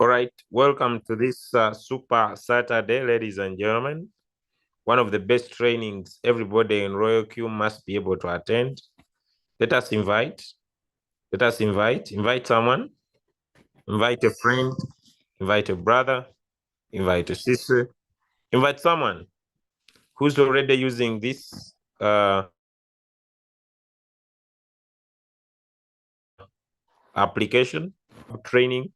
All right, welcome to this Super Saturday, ladies and gentlemen. One of the best trainings everybody in RoyalQ must be able to attend. Let us invite someone, invite a friend, invite a brother, invite a sister, invite someone who's already using this application training.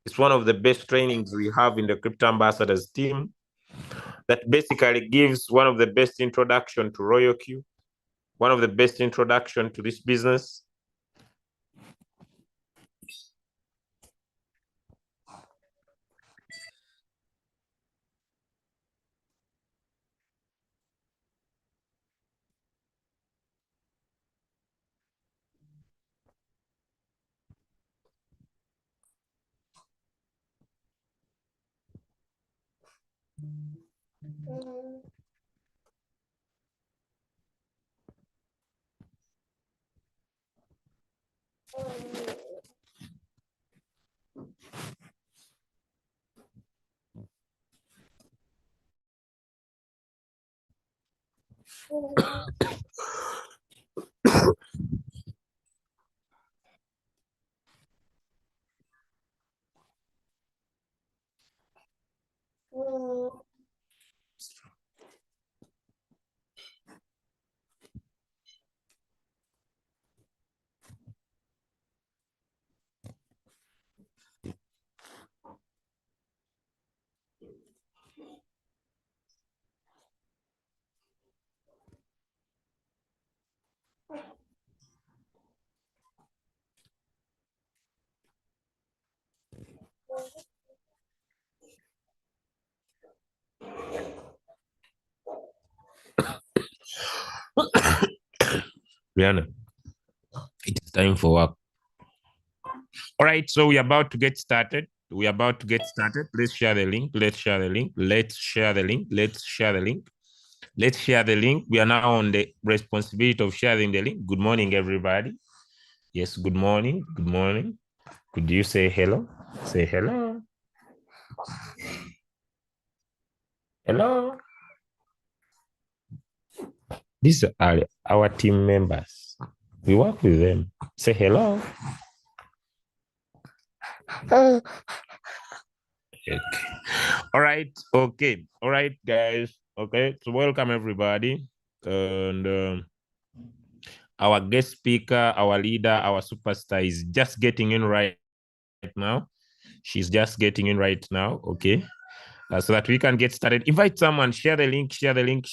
It's one of the best trainings we have in the Crypto Ambassadors team that basically gives one of the best introduction to RoyalQ, one of the best introduction to this business. Rihanna, it is time for work. All right, so we're about to get started. Let's share the link. Let's share the link. We are now on the responsibility of sharing the link. Good morning, everybody. Yes, good morning. Could you say hello? Say hello. Hello. These are our team members. We work with them. Say hello. Okay. All right. Okay. All right, guys. Okay. So welcome everybody. And our guest speaker, our leader, our superstar is just getting in right now. She's just getting in right now. Okay. So that we can get started. Invite someone, share the link. Share the link.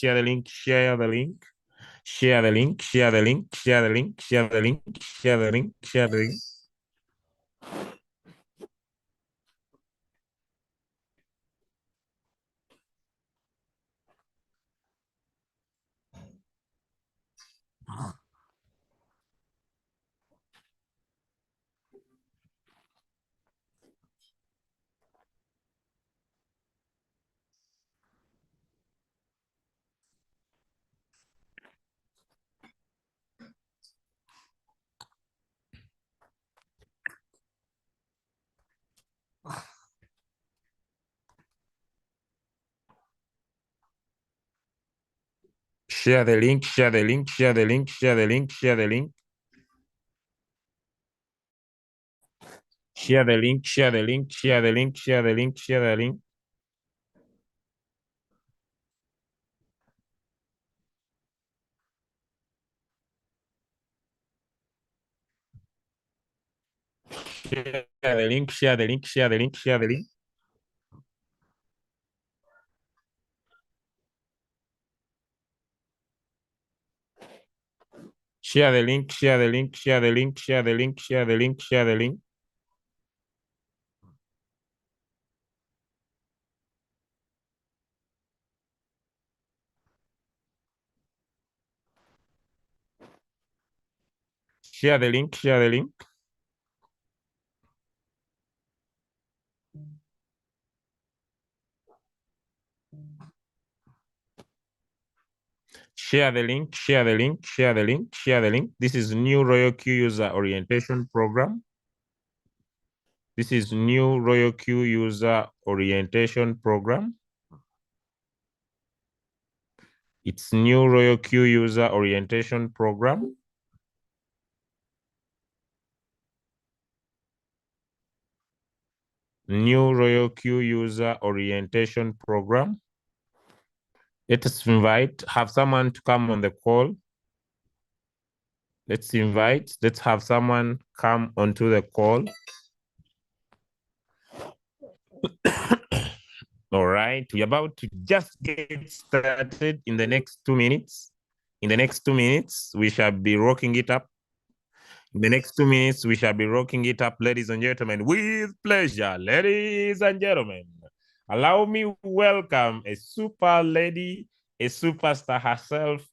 This is new RoyalQ user orientation program. This is new RoyalQ user orientation program. It's new RoyalQ user orientation program. New RoyalQ user orientation program. Let us have someone to come on the call. Let's have someone come onto the call. All right, we're about to just get started in the next 2 minutes. In the next 2 minutes, we shall be rocking it up. In the next 2 minutes, we shall be rocking it up, ladies and gentlemen, with pleasure. Ladies and gentlemen, allow me welcome a super lady, a superstar herself,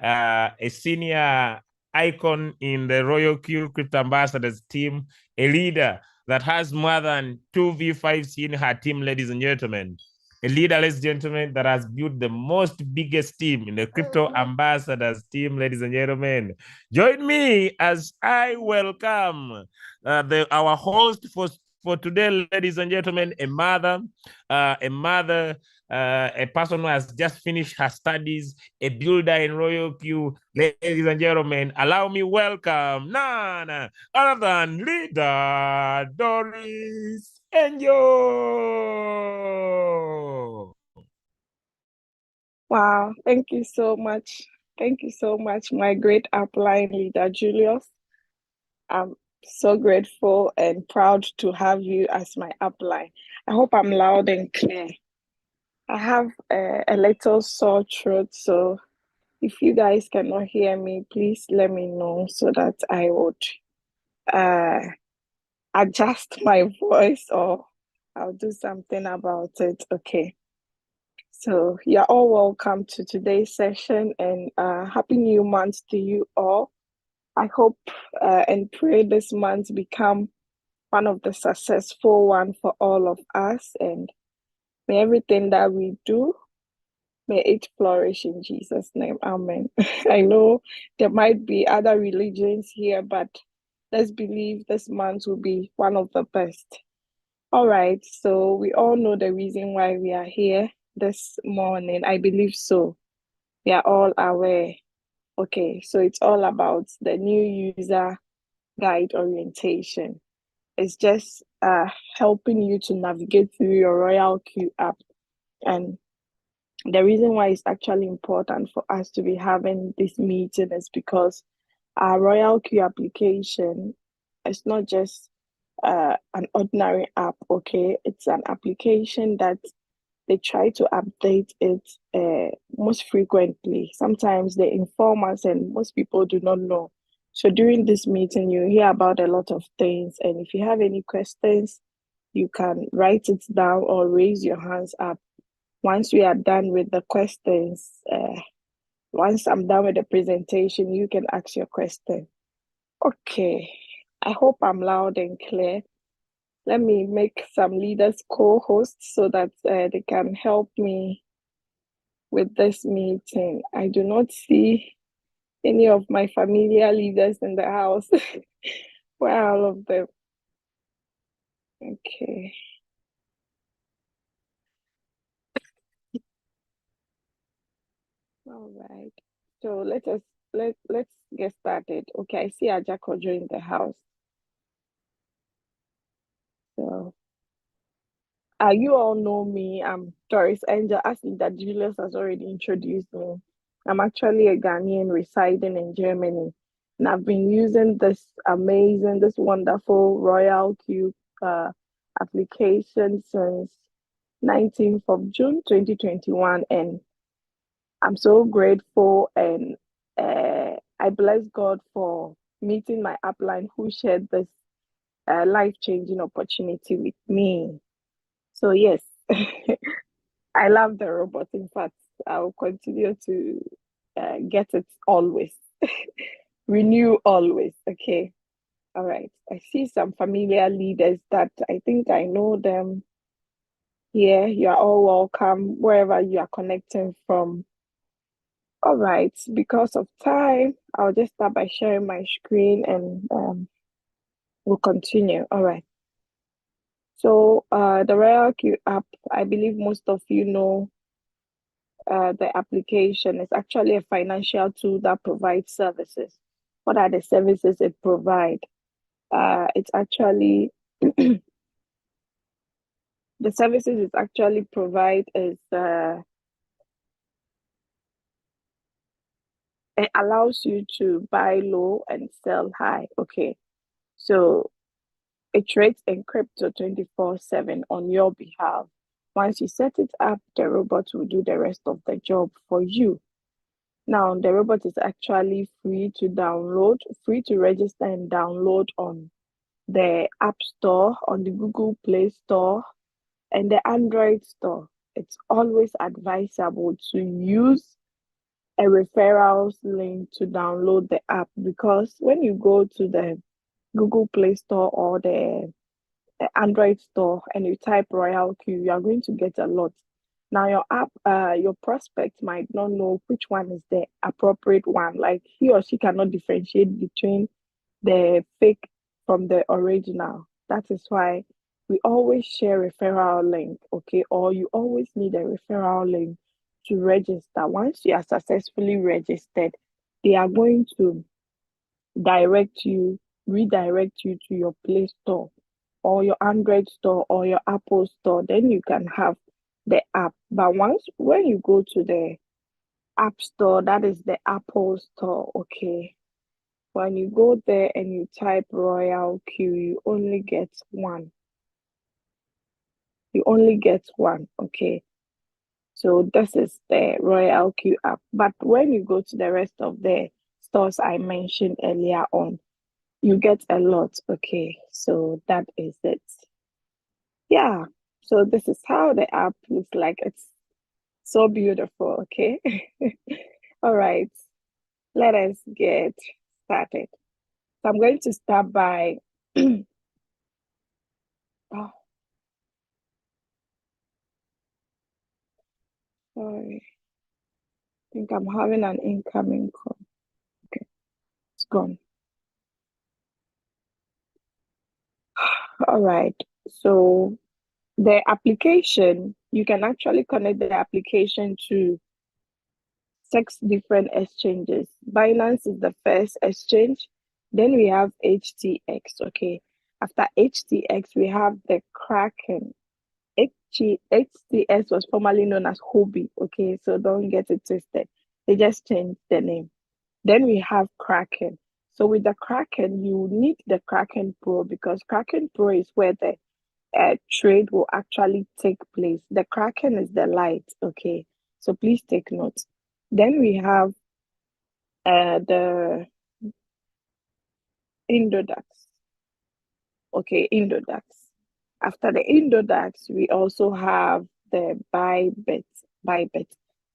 a senior icon in the RoyalQ Crypto Ambassadors team, a leader that has more than 2v5s in her team, ladies and gentlemen. A leader, ladies and gentlemen, that has built the most biggest team in the Crypto Ambassadors team, ladies and gentlemen. Join me as I welcome our host for today, ladies and gentlemen, a person who has just finished her studies, a builder in RoyalQ. Ladies and gentlemen, allow me welcome none other than leader Doris. Enjoy. Wow, thank you so much. Thank you so much, my great upline leader, Julius. I'm so grateful and proud to have you as my upline. I hope I'm loud and clear. I have a little sore throat, so if you guys cannot hear me, please let me know so that I would adjust my voice or I'll do something about it. Okay. So you're all welcome to today's session and happy new month to you all. I hope and pray this month become one of the successful one for all of us, and may everything that we do, may it flourish in Jesus' name. Amen. I know there might be other religions here, but let's believe this month will be one of the best. All right, so we all know the reason why we are here this morning. I believe so. We are all aware. Okay, so it's all about the new user guide orientation. It's just helping you to navigate through your RoyalQ app. And the reason why it's actually important for us to be having this meeting is because our RoyalQ application is not just an ordinary app, okay? It's an application that they try to update it most frequently. Sometimes they inform us and most people do not know. So during this meeting, you hear about a lot of things. And if you have any questions, you can write it down or raise your hands up. Once we are done with the questions, once I'm done with the presentation, you can ask your question. Okay, I hope I'm loud and clear. Let me make some leaders co-hosts so that they can help me with this meeting. I do not see any of my familiar leaders in the house. Where are all of them? Okay. All right. So let's get started. Okay, I see Ajakojo in the house. So you all know me. I'm Doris Angel, as that Julius has already introduced me. I'm actually a Ghanaian residing in Germany. And I've been using this wonderful RoyalQ application since 19th of June 2021. And I'm so grateful and I bless God for meeting my upline who shared this life-changing opportunity with me. So yes, I love the robot. In fact, I will continue to get it always. Renew always. Okay. All right. I see some familiar leaders that I think I know them here. You are all welcome wherever you are connecting from. All right. Because of time, I'll just start by sharing my screen and we'll continue. All right. So the RoyalQ app, I believe most of you know the application is actually a financial tool that provides services. What are the services it provides? It's actually the services it actually provide is it allows you to buy low and sell high. Okay, so it trades in crypto 24/7 on your behalf. Once you set it up, the robot will do the rest of the job for you. Now, the robot is actually free to download, free to register and download on the App Store, on the Google Play Store, and the Android Store. It's always advisable to use a referrals link to download the app, because when you go to the Google Play Store or the Android store and you type RoyalQ, you are going to get a lot. Now your app, your prospect might not know which one is the appropriate one. Like he or she cannot differentiate between the fake from the original. That is why we always share referral link, okay? Or you always need a referral link to register. Once you are successfully registered, they are going to direct you, redirect you to your Play Store or your Android store or your Apple store. Then you can have the app. But once when you go to the App Store, that is the Apple store, okay. When you go there and you type RoyalQ, you only get one. You only get one, okay. So this is the RoyalQ app. But when you go to the rest of the stores I mentioned earlier on, you get a lot, okay. So that is it. Yeah. So this is how the app looks like. It's so beautiful, okay. All right. Let us get started. So I'm going to start by oh, sorry. I think I'm having an incoming call. Okay, it's gone. All right. So the application, you can actually connect the application to 6 different exchanges. Binance is the first exchange. Then we have HTX. Okay. After HTX, we have the Kraken. HTX was formerly known as Hobby. Okay. So don't get it twisted. They just changed the name. Then we have Kraken. So with the Kraken, you need the Kraken Pro, because Kraken Pro is where the trade will actually take place. The Kraken is the light. Okay. So please take note. Then we have the Indodax. Okay, Indodax. After the Indodax, we also have the Bybit. Bybit.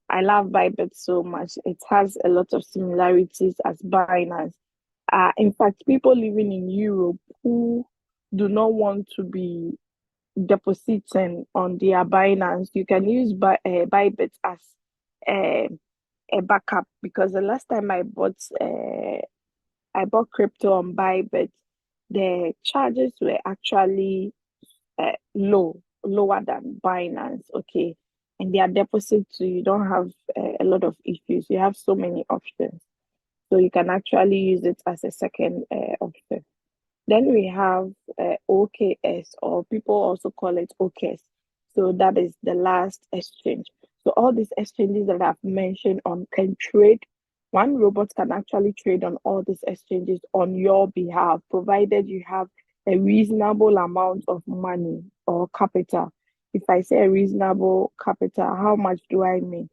I love Bybit so much. It has a lot of similarities as Binance. In fact, people living in Europe who do not want to be depositing on their Binance, you can use Bybit as uh, a backup, because the last time I bought crypto on Bybit, the charges were actually lower than Binance, okay, and their deposits, so you don't have a lot of issues. You have so many options, so you can actually use it as a second option. Then we have OKS, or people also call it OKS. So that is the last exchange. So all these exchanges that I've mentioned on can trade. One robot can actually trade on all these exchanges on your behalf, provided you have a reasonable amount of money or capital. If I say a reasonable capital, how much do I mean?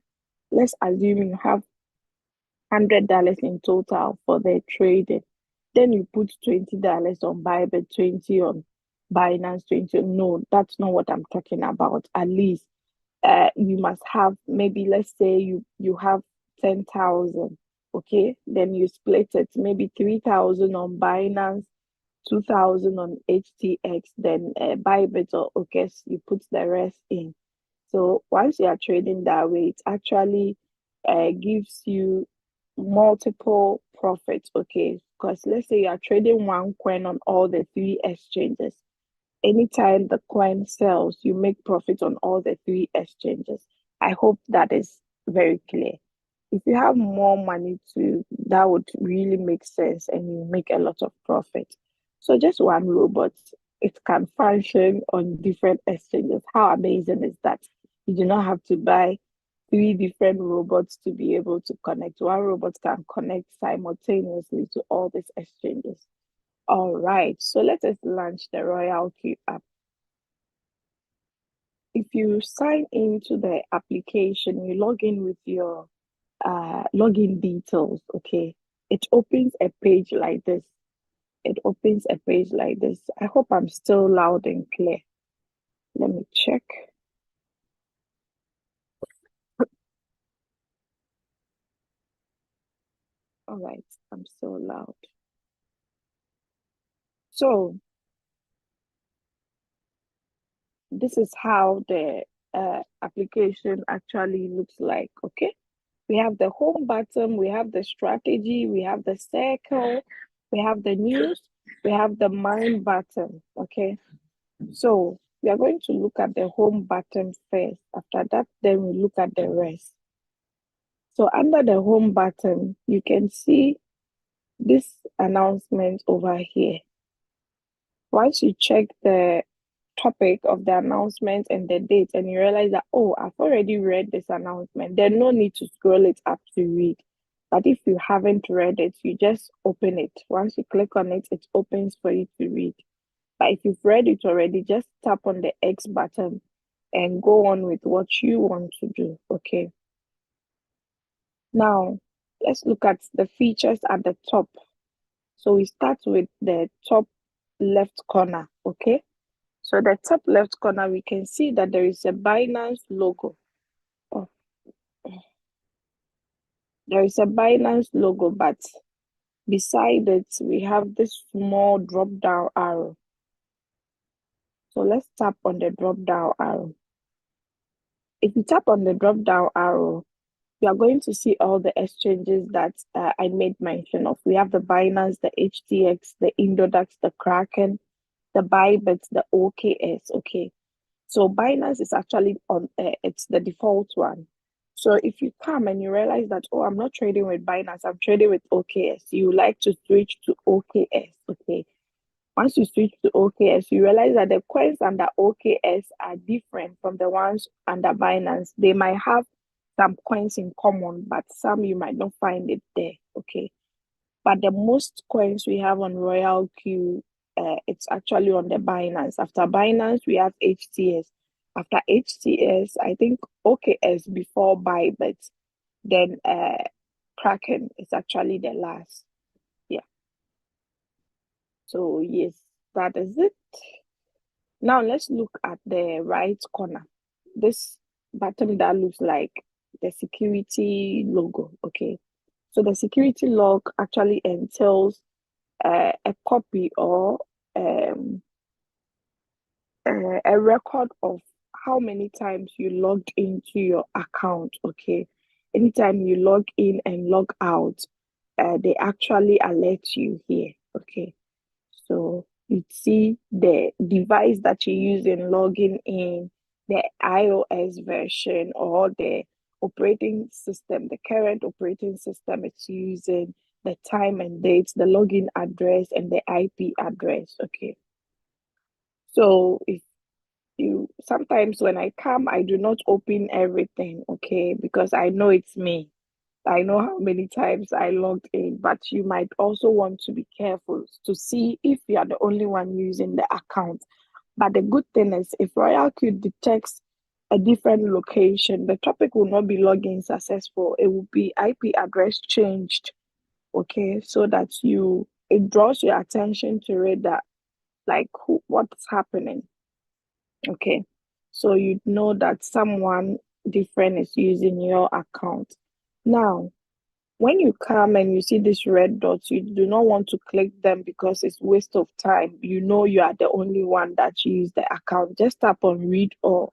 Let's assume you have $100 in total for the trading. Then you put $20 on Bybit, 20 on Binance, 20. No, that's not what I'm talking about. At least you must have, maybe let's say you have 10,000. Okay, then you split it, maybe 3,000 on Binance, 2,000 on HTX, then Bybit or OKS, you put the rest in. So once you are trading that way, it actually gives you multiple profits. Okay, because let's say you are trading one coin on all the 3 exchanges. anytime the coin sells, you make profit on all the three exchanges. I hope that is very clear. If you have more money to, that would really make sense and you make a lot of profit. So just one robot, it can function on different exchanges. How amazing is that? You do not have to buy three different robots to be able to connect. One robot can connect simultaneously to all these exchanges. All right, so let us launch the RoyalQ app. If you sign into the application, you log in with your login details, okay? It opens a page like this. It opens a page like this. I hope I'm still loud and clear. Let me check. All right, I'm still loud. So this is how the application actually looks like, okay? We have the home button, we have the strategy, we have the circle, we have the news, we have the mine button, okay? So we are going to look at the home button first. After that, then we look at the rest. So under the home button, you can see this announcement over here. Once you check the topic of the announcement and the date and you realize that, oh, I've already read this announcement, there's no need to scroll it up to read. But if you haven't read it, you just open it. Once you click on it, it opens for you to read. But if you've read it already, just tap on the X button and go on with what you want to do, okay? Now, let's look at the features at the top. So we start with the top left corner, okay? So the top left corner, we can see that there is a Binance logo. Oh, there is a Binance logo, but beside it, we have this small drop-down arrow. So let's tap on the drop-down arrow. If you tap on the drop-down arrow, you are going to see all the exchanges that I made mention of. We have the Binance, the HTX, the Indodax, the Kraken, the Bybit, the OKS, okay? So Binance is actually on, it's the default one. So if you come and you realize that, oh, I'm not trading with Binance, I'm trading with OKS, you like to switch to OKS, okay? Once you switch to OKS, you realize that the coins under OKS are different from the ones under Binance. They might have some coins in common, but some you might not find it there, okay? But the most coins we have on RoyalQ, it's actually on the Binance. After Binance, we have HTS. After HTS, I think OKS before Bybit, then Kraken is actually the last. Yeah. So yes, that is it. Now let's look at the right corner. This button that looks like the security logo, okay? So the security log actually entails a copy or a record of how many times you logged into your account, okay? Anytime you log in and log out, they actually alert you here, okay? So you see the device that you use in logging in, the iOS version or the operating system, the current operating system it's using, the time and date, the login address, and the IP address. Okay. So if you sometimes when I come, I do not open everything, okay, because I know it's me. I know how many times I logged in, but you might also want to be careful to see if you are the only one using the account. But the good thing is, if RoyalQ detects a different location, the topic will not be login successful. It will be IP address changed, okay, so that it draws your attention to it that like what's happening, okay. So you know that someone different is using your account. Now, when you come and you see these red dots, you do not want to click them because it's waste of time. You know you are the only one that use the account. Just tap on read all.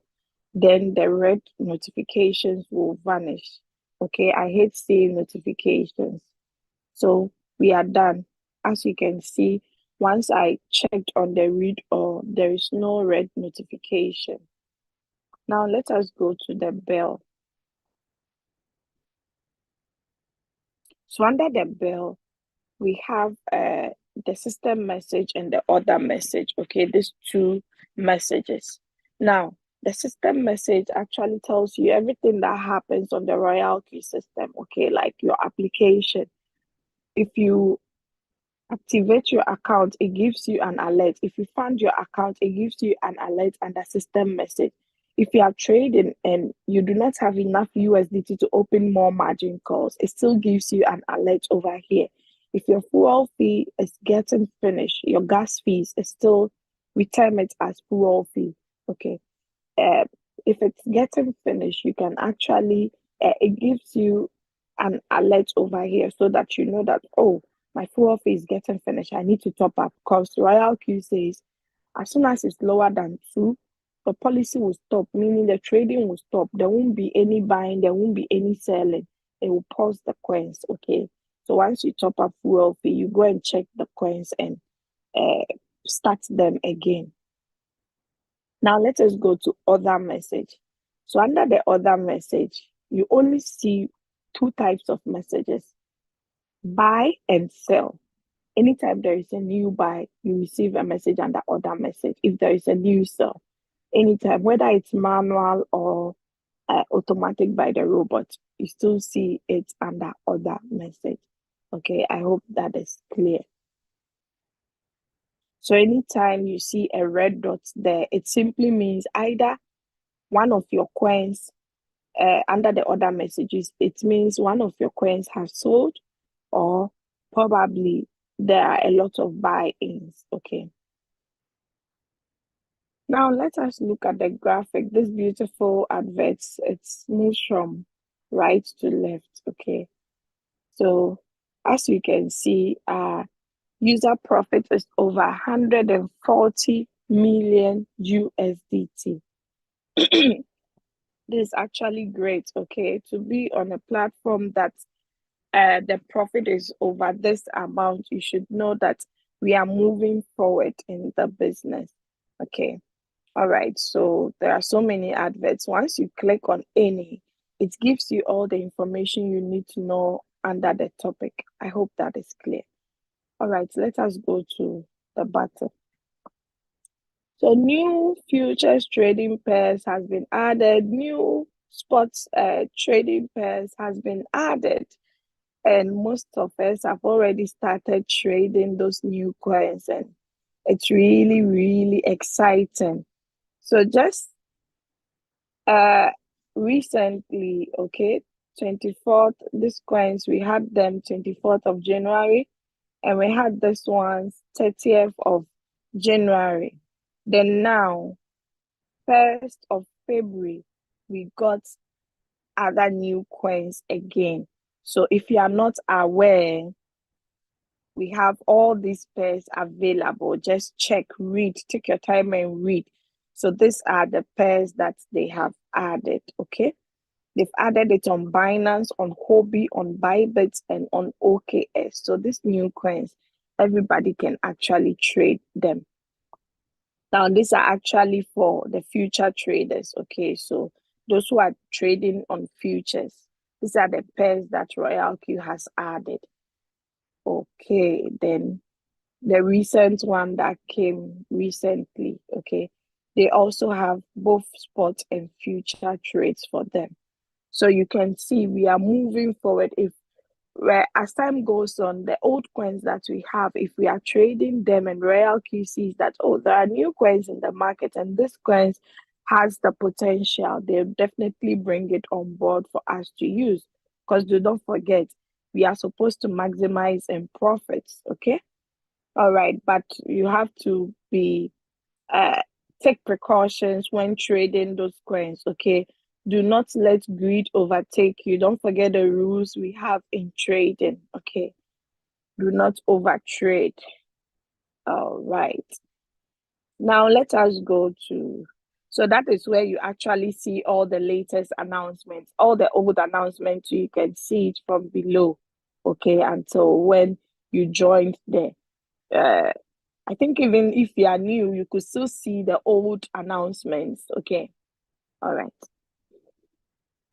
Then the red notifications will vanish. Okay, I hate seeing notifications. So we are done. As you can see, Once I checked on the read all, there is no red notification. Now let us go to the bell. So under the bell, we have the system message and the order message. Okay, these two messages. Now, the system message actually tells you everything that happens on the RoyalQ system. Okay, like your application. If you activate your account, it gives you an alert. If you fund your account, it gives you an alert and a system message. If you are trading and you do not have enough USDT to open more margin calls, it still gives you an alert over here. If your fuel fee is getting finished, your gas fees is still, we term it as fuel fee. Okay. If it's getting finished, you can actually, it gives you an alert over here so that you know that, oh, my fuel fee is getting finished. I need to top up because RoyalQ says as soon as it's lower than 2, the policy will stop, meaning the trading will stop. There won't be any buying, there won't be any selling. It will pause the coins. Okay. So once you top up fuel fee, you go and check the coins and start them again. Now let us go to other message. So under the other message, you only see 2 types of messages: buy and sell. Anytime there is a new buy, you receive a message under other message. If there is a new sell, anytime, whether it's manual or automatic by the robot, you still see it under other message. Okay, I hope that is clear. So anytime you see a red dot there, it simply means either one of your coins under the other messages, it means one of your coins have sold, or probably there are a lot of buy-ins. Okay. Now let us look at the graphic. This beautiful adverts, it moves from right to left. Okay. So as you can see, user profit is over 140 million USDT. This is actually great, okay, to be on a platform that the profit is over this amount. You should know that we are moving forward in the business. Okay. All right. So there are so many adverts. Once you click on any, it gives you all the information you need to know under the topic. I hope that is clear. All right. Let us go to the button. So new futures trading pairs has been added. New spots trading pairs has been added. And most of us have already started trading those new coins, and it's really, really exciting. So just recently, okay, 24th, these coins, we had them 24th of January, and we had this ones 30th of January. Then now, 1st of February, we got other new coins again. So if you are not aware, we have all these pairs available. Just check, read, take your time and read. So these are the pairs that they have added, okay? They've added it on Binance, on Hobby, on Bybit, and on OKS. So these new coins, everybody can actually trade them. Now, these are actually for the future traders, okay? So those who are trading on futures, these are the pairs that RoyalQ has added. Okay, then the recent one that came recently, okay, they also have both spot and future trades for them. So you can see we are moving forward. If as time goes on, the old coins that we have, if we are trading them and RoyalQ sees that, oh, there are new coins in the market and this coins has the potential, they'll definitely bring it on board for us to use. Because don't forget, we are supposed to maximize in profits, okay? All right, but you have to be take precautions when trading those coins, okay? Do not let greed overtake you. Don't forget the rules we have in trading, okay? Do not overtrade. All right. Now let us go to, so that is where you actually see all the latest announcements, all the old announcements, you can see it from below, okay, until when you joined the I think even if you are new, you could still see the old announcements. Okay. All right.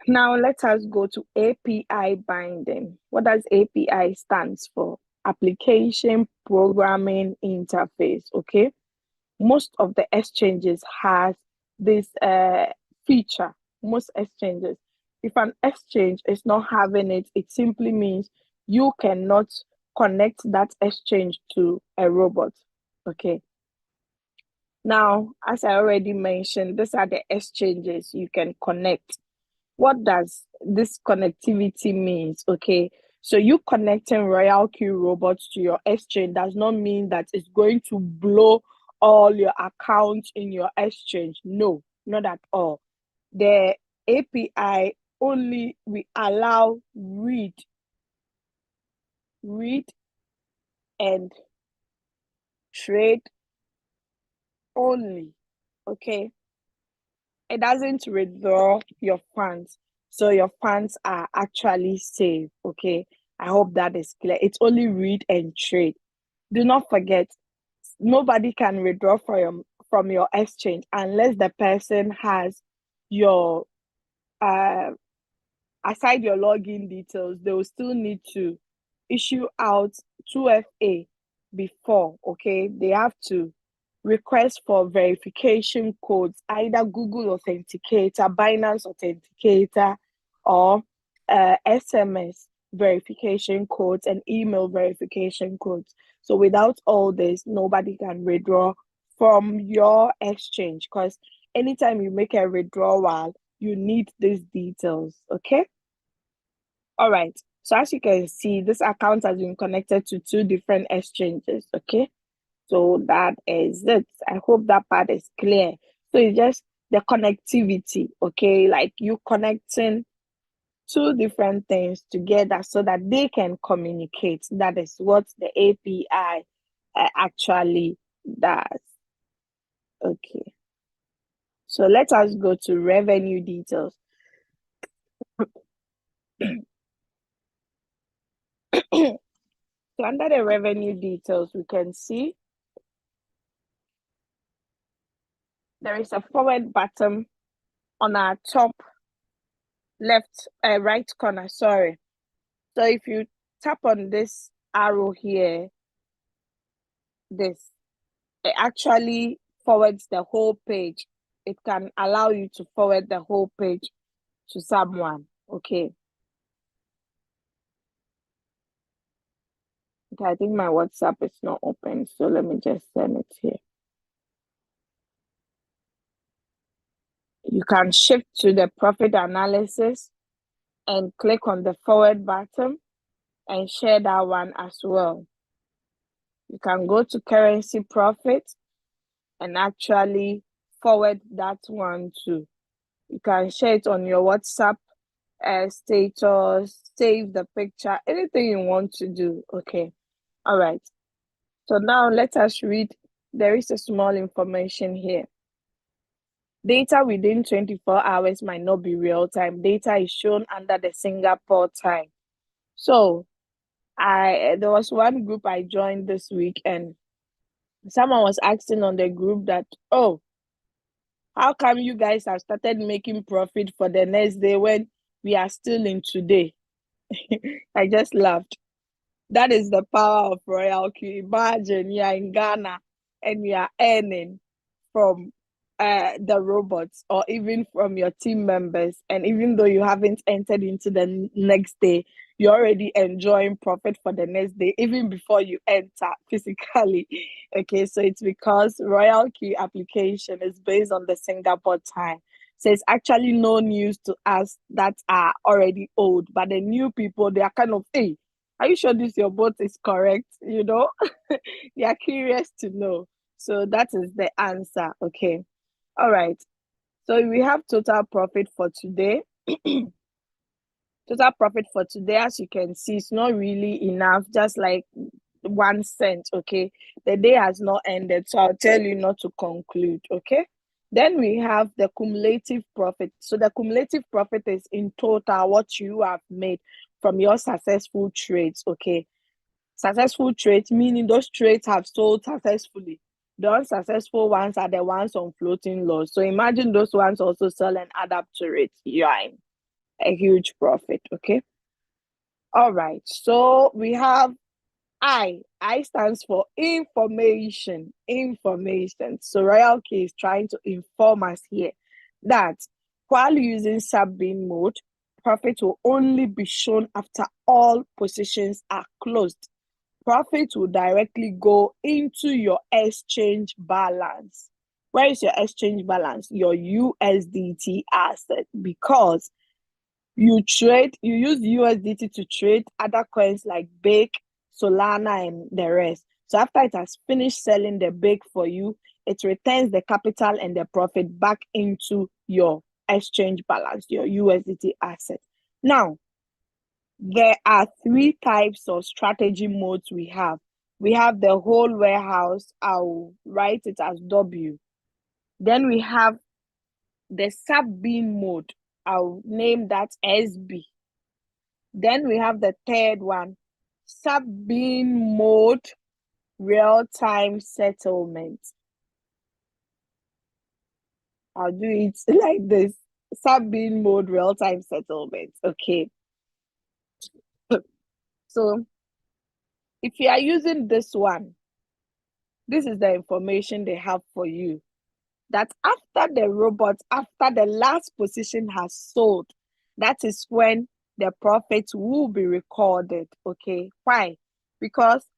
Now let us go to API binding. What does API stands for? Application Programming Interface. Okay. Most of the exchanges has this feature. Most exchanges. If an exchange is not having it, it simply means you cannot connect that exchange to a robot. Okay. Now, as I already mentioned, these are the exchanges you can connect. What does this connectivity means? Okay, so you connecting RoyalQ robots to your exchange does not mean that it's going to blow all your accounts in your exchange. No, not at all. The API only we allow read and trade only. Okay, it doesn't withdraw your funds, so your funds are actually safe. Okay, I hope that is clear. It's only read and trade. Do not forget, nobody can withdraw from your exchange unless the person has your aside your login details. They will still need to issue out 2FA before. Okay, they have to request for verification codes, either Google Authenticator, Binance Authenticator, or SMS verification codes and email verification codes. So without all this, nobody can withdraw from your exchange, because anytime you make a withdrawal, you need these details. Okay. All right. So as you can see, this account has been connected to 2 different exchanges. Okay. So that is it. I hope that part is clear. So it's just the connectivity, okay? Like you connecting 2 different things together so that they can communicate. That is what the API actually does. Okay. So let us go to revenue details. So under the revenue details, we can see there is a forward button on our top left, right corner, sorry. So if you tap on this arrow here, it actually forwards the whole page. It can allow you to forward the whole page to someone. Okay. Okay, I think my WhatsApp is not open, so let me just send it here. You can shift to the profit analysis and click on the forward button and share that one as well. You can go to currency profit and actually forward that one too. You can share it on your WhatsApp status, save the picture, anything you want to do. Okay. All right. So now let us read. There is a small information here. Data within 24 hours might not be real time. Data is shown under the Singapore time. So there was one group I joined this week, and someone was asking on the group that, oh, how come you guys have started making profit for the next day when we are still in today? I just laughed. That is the power of RoyalQ. Imagine you are in Ghana and you are earning from the robots or even from your team members. And even though you haven't entered into the next day, you're already enjoying profit for the next day, even before you enter physically. Okay, so it's because RoyalQ application is based on the Singapore time. So it's actually no news to us that are already old, but the new people, they are kind of, hey, are you sure this your bot is correct? You know, they are curious to know. So that is the answer. Okay. All right. So we have total profit for today. Total profit for today, as you can see, it's not really enough, just like 1 cent. Okay. The day has not ended. So I'll tell you not to conclude. Okay. Then we have the cumulative profit. So the cumulative profit is in total what you have made from your successful trades. Okay. Successful trades, meaning those trades have sold successfully. The unsuccessful ones are the ones on floating loss. So imagine those ones also sell and add up to it. You are in a huge profit. Okay. All right. So we have I. I stands for information. Information. So RoyalQ is trying to inform us here that while using sub-bin mode, profit will only be shown after all positions are closed. Profit will directly go into your exchange balance. Where is your exchange balance? Your USDT asset, because you use USDT to trade other coins like BAKE, Solana, and the rest. So after it has finished selling the BAKE for you, it returns the capital and the profit back into your exchange balance, your USDT asset. Now, there are 3 types of strategy modes we have. We have the whole warehouse. I'll write it as W. Then we have the sub-bin mode. I'll name that SB. Then we have the third one, sub-bin mode, real-time settlement. I'll do it like this. Sub-bin mode, real-time settlement. Okay. So if you are using this one, this is the information they have for you. That after the last position has sold, that is when the profit will be recorded. Okay. Why? Because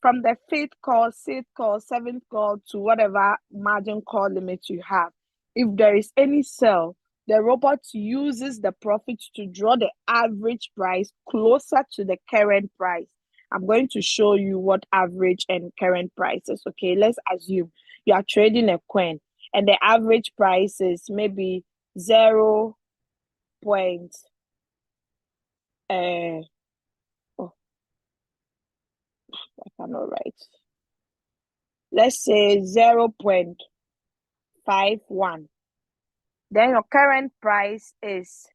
from the 5th call, 6th call, 7th call to whatever margin call limit you have, if there is any sell, the robot uses the profit to draw the average price closer to the current price. I'm going to show you what average and current prices. Okay, let's assume you are trading a coin and the average price is maybe 0. I cannot write. Let's say 0.51. Then your current price is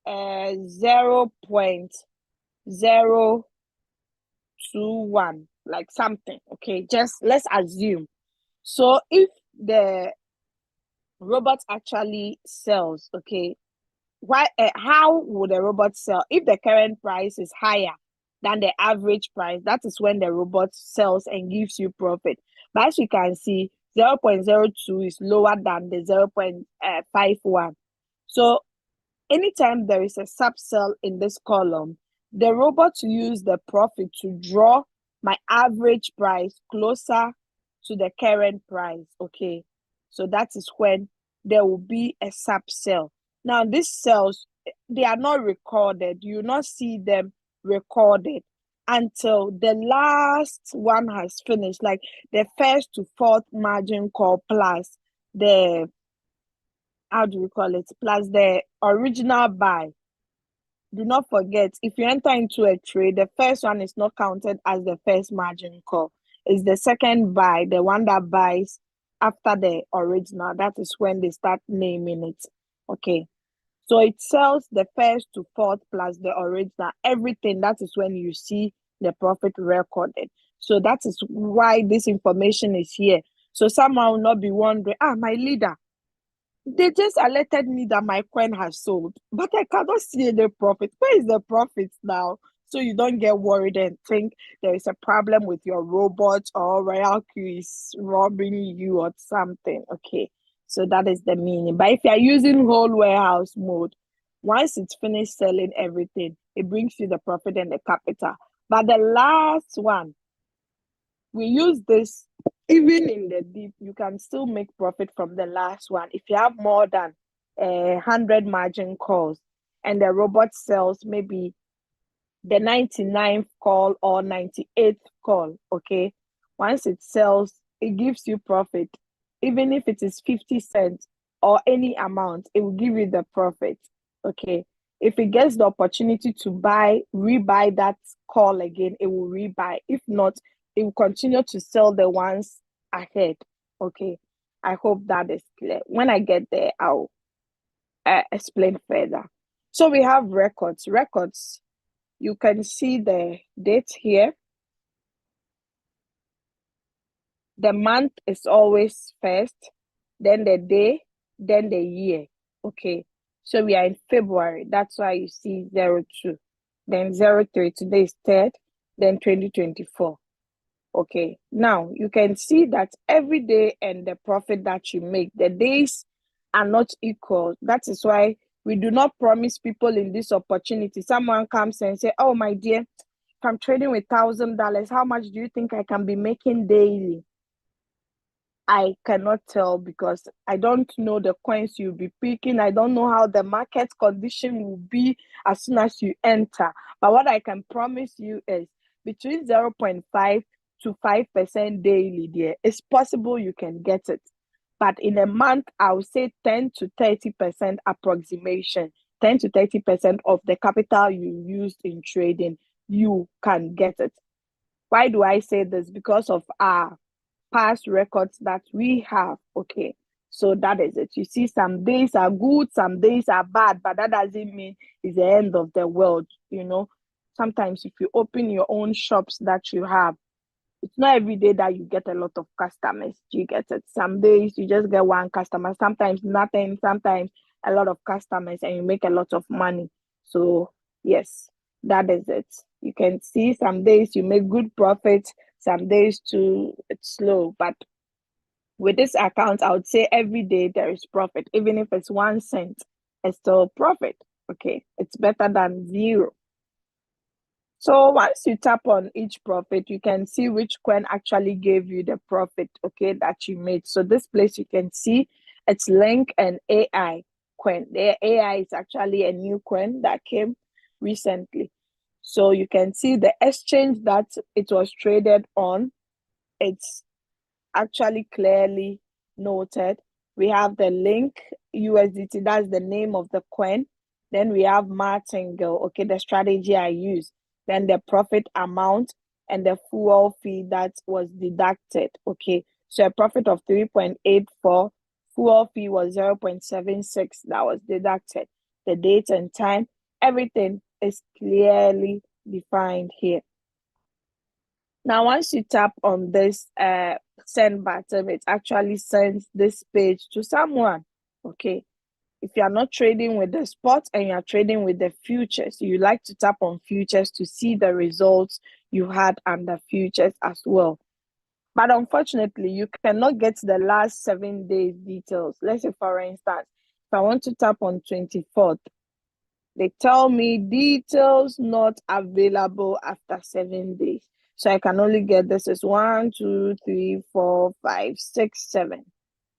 0.021, like something. Okay, just let's assume. So if the robot actually sells, okay, how would the robot sell? If the current price is higher than the average price, that is when the robot sells and gives you profit. But as you can see, 0.02 is lower than the 0.51. So anytime there is a subsell in this column, the robot use the profit to draw my average price closer to the current price. Okay, so that is when there will be a subsell. Now, these cells, they are not recorded. You will not see them recorded until the last one has finished, like the 1st to 4th margin call plus the, how do we call it, plus the original buy. Do not forget, if you enter into a trade, the first one is not counted as the first margin call. It's the second buy, the one that buys after the original. That is when they start naming it. Okay. So it sells the 1st to 4th plus the original, everything. That is when you see the profit recorded. So that is why this information is here. So someone will not be wondering, my leader, they just alerted me that my coin has sold, but I cannot see any profit. Where is the profit now? So you don't get worried and think there is a problem with your robot or RoyalQ is robbing you or something. Okay. So that is the meaning. But if you are using whole warehouse mode, once it's finished selling everything, it brings you the profit and the capital. But the last one, we use this even in the deep. You can still make profit from the last one. If you have more than 100 margin calls and the robot sells maybe the 99th call or 98th call, okay, once it sells, it gives you profit. Even if it is 50 cents or any amount, it will give you the profit. Okay. If it gets the opportunity to rebuy that call again, it will rebuy. If not, it will continue to sell the ones ahead. Okay. I hope that is clear. When I get there, I'll explain further. So we have records. You can see the date here. The month is always first, then the day, then the year. Okay, so we are in February. That's why you see 02, then 03. Today is 3rd, then 2024. Okay, now you can see that every day and the profit that you make, the days are not equal. That is why we do not promise people in this opportunity. Someone comes and say, oh, my dear, if I'm trading with $1,000, how much do you think I can be making daily? I cannot tell because I don't know the coins you'll be picking. I don't know how the market condition will be as soon as you enter. But what I can promise you is between 0.5 to 5% daily there. It's possible you can get it. But in a month, I would say 10 to 30% approximation. 10 to 30% of the capital you used in trading, you can get it. Why do I say this? Because of our past records that we have. Okay, so that is it. You see, some days are good, some days are bad, but that doesn't mean it's the end of the world. Sometimes if you open your own shops that you have, it's not every day that you get a lot of customers. You get it. Some days you just get one customer, sometimes nothing, sometimes a lot of customers, and you make a lot of money. So yes, that is it. You can see some days you make good profits, some days too it's slow. But with this account, I would say every day there is profit. Even if it's 1 cent, it's still profit. Okay, it's better than zero. So once you tap on each profit, you can see which coin actually gave you the profit, okay, that you made. So this place you can see it's Link and AI coin. The AI is actually a new coin that came recently. So you can see the exchange that it was traded on. It's actually clearly noted. We have the Link USDT, that's the name of the coin. Then we have Martingale, okay, the strategy I use. Then the profit amount and the fuel fee that was deducted, okay. So a profit of 3.84, fuel fee was 0.76 that was deducted. The date and time, everything is clearly defined here. Now, once you tap on this send button, it actually sends this page to someone, okay? If you are not trading with the spot and you are trading with the futures, you like to tap on futures to see the results you had under futures as well. But unfortunately, you cannot get the last 7 days details. Let's say, for instance, if I want to tap on 24th, they tell me details not available after 7 days. So I can only get this is 1, 2, 3, 4, 5, 6, 7.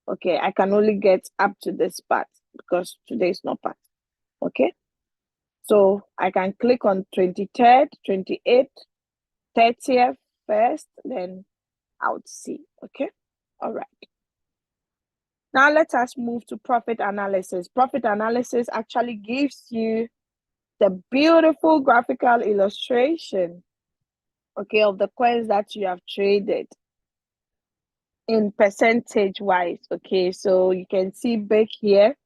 Okay, I can only get up to this part because today is not part. Okay, so I can click on 23rd, 28th, 30th first, then I would see. Okay, all right. Now let us move to profit analysis. Profit analysis actually gives you the beautiful graphical illustration, okay, of the coins that you have traded in percentage wise. Okay, so you can see back here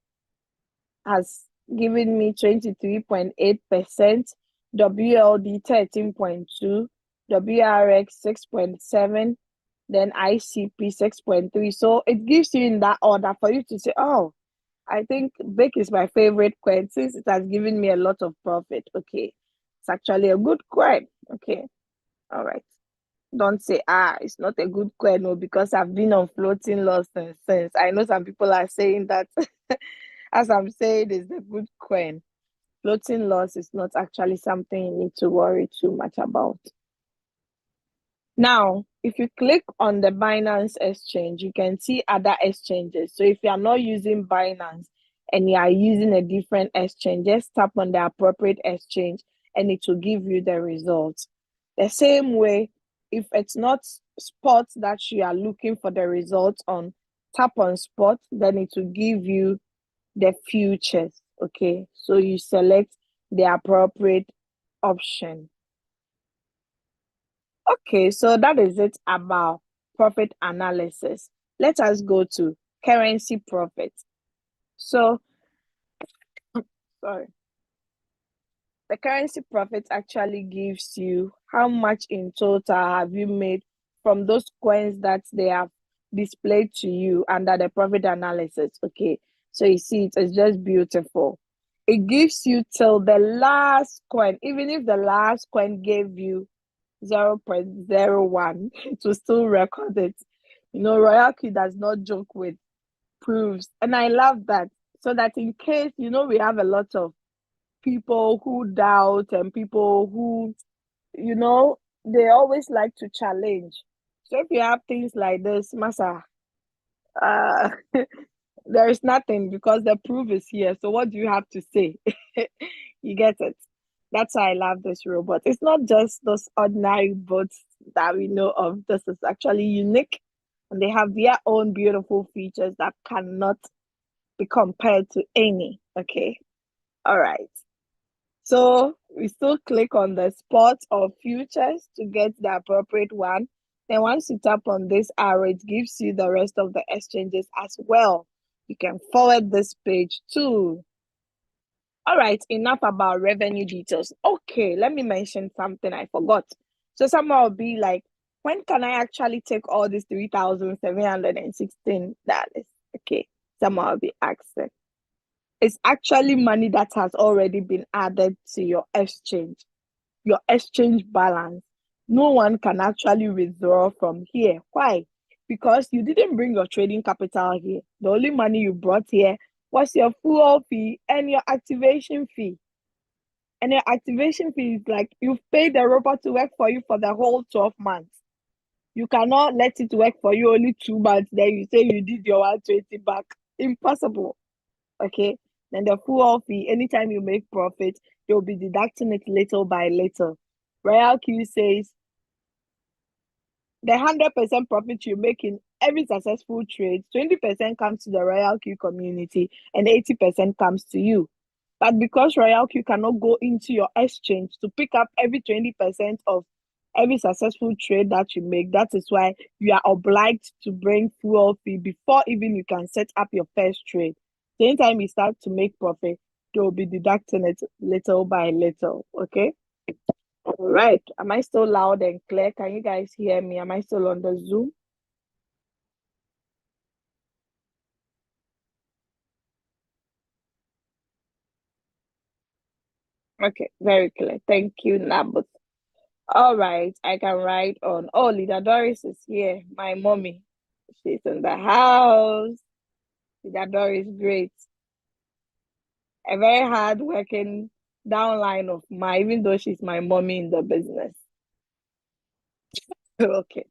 has given me 23.8%, WLD 13.2, WRX 6.7, then ICP 6.3. So it gives you in that order for you to say, oh, I think Bake is my favorite coin since it has given me a lot of profit. Okay, it's actually a good coin. Okay, all right. Don't say, it's not a good coin, no, because I've been on floating loss since. I know some people are saying that. As I'm saying, it's a good coin. Floating loss is not actually something you need to worry too much about. Now, if you click on the Binance exchange, you can see other exchanges. So if you are not using Binance and you are using a different exchange, just tap on the appropriate exchange and it will give you the results. The same way, if it's not spot that you are looking for the results on, tap on spot, then it will give you the futures. Okay, so you select the appropriate option. Okay, so that is it about profit analysis. Let us go to currency profit. So, sorry. The currency profit actually gives you how much in total have you made from those coins that they have displayed to you under the profit analysis. Okay, so you see it's just beautiful. It gives you till the last coin. Even if the last coin gave you 0.01, it will still record it. RoyalQ does not joke with proofs, and I love that. So that in case, we have a lot of people who doubt and people who, they always like to challenge. So if you have things like this, Masa, uh, there is nothing because the proof is here. So what do you have to say? You get it? That's why I love this robot. It's not just those ordinary bots that we know of. This is actually unique, and they have their own beautiful features that cannot be compared to any. Okay. All right. So we still click on the spot or futures to get the appropriate one. Then once you tap on this arrow, it gives you the rest of the exchanges as well. You can forward this page too. All right, enough about revenue details. Okay, let me mention something I forgot. So someone will be like, when can I actually take all this $3,716? Okay, someone will be asking. It's actually money that has already been added to your exchange balance. No one can actually withdraw from here. Why? Because you didn't bring your trading capital here. The only money you brought here was your fuel fee and your activation fee. And your activation fee is like you've paid the robot to work for you for the whole 12 months. You cannot let it work for you only 2 months. Then you say you did your 120 back. Impossible. Okay. Then the full fee, anytime you make profit, you'll be deducting it little by little. RoyalQ says the 100% profit you make in every successful trade, 20% comes to the RoyalQ community and 80% comes to you. But because RoyalQ cannot go into your exchange to pick up every 20% of every successful trade that you make, that is why you are obliged to bring fuel fee before even you can set up your first trade. The anytime you start to make profit, you'll be deducting it little by little. Okay. All right. Am I still loud and clear? Can you guys hear me? Am I still on the Zoom? Okay, very clear. Thank you, Nabut. All right, I can write on. Oh, Leader Doris is here. My mommy. She's in the house. Leader Doris, great. A very hard-working downline of mine, even though she's my mommy in the business. Okay.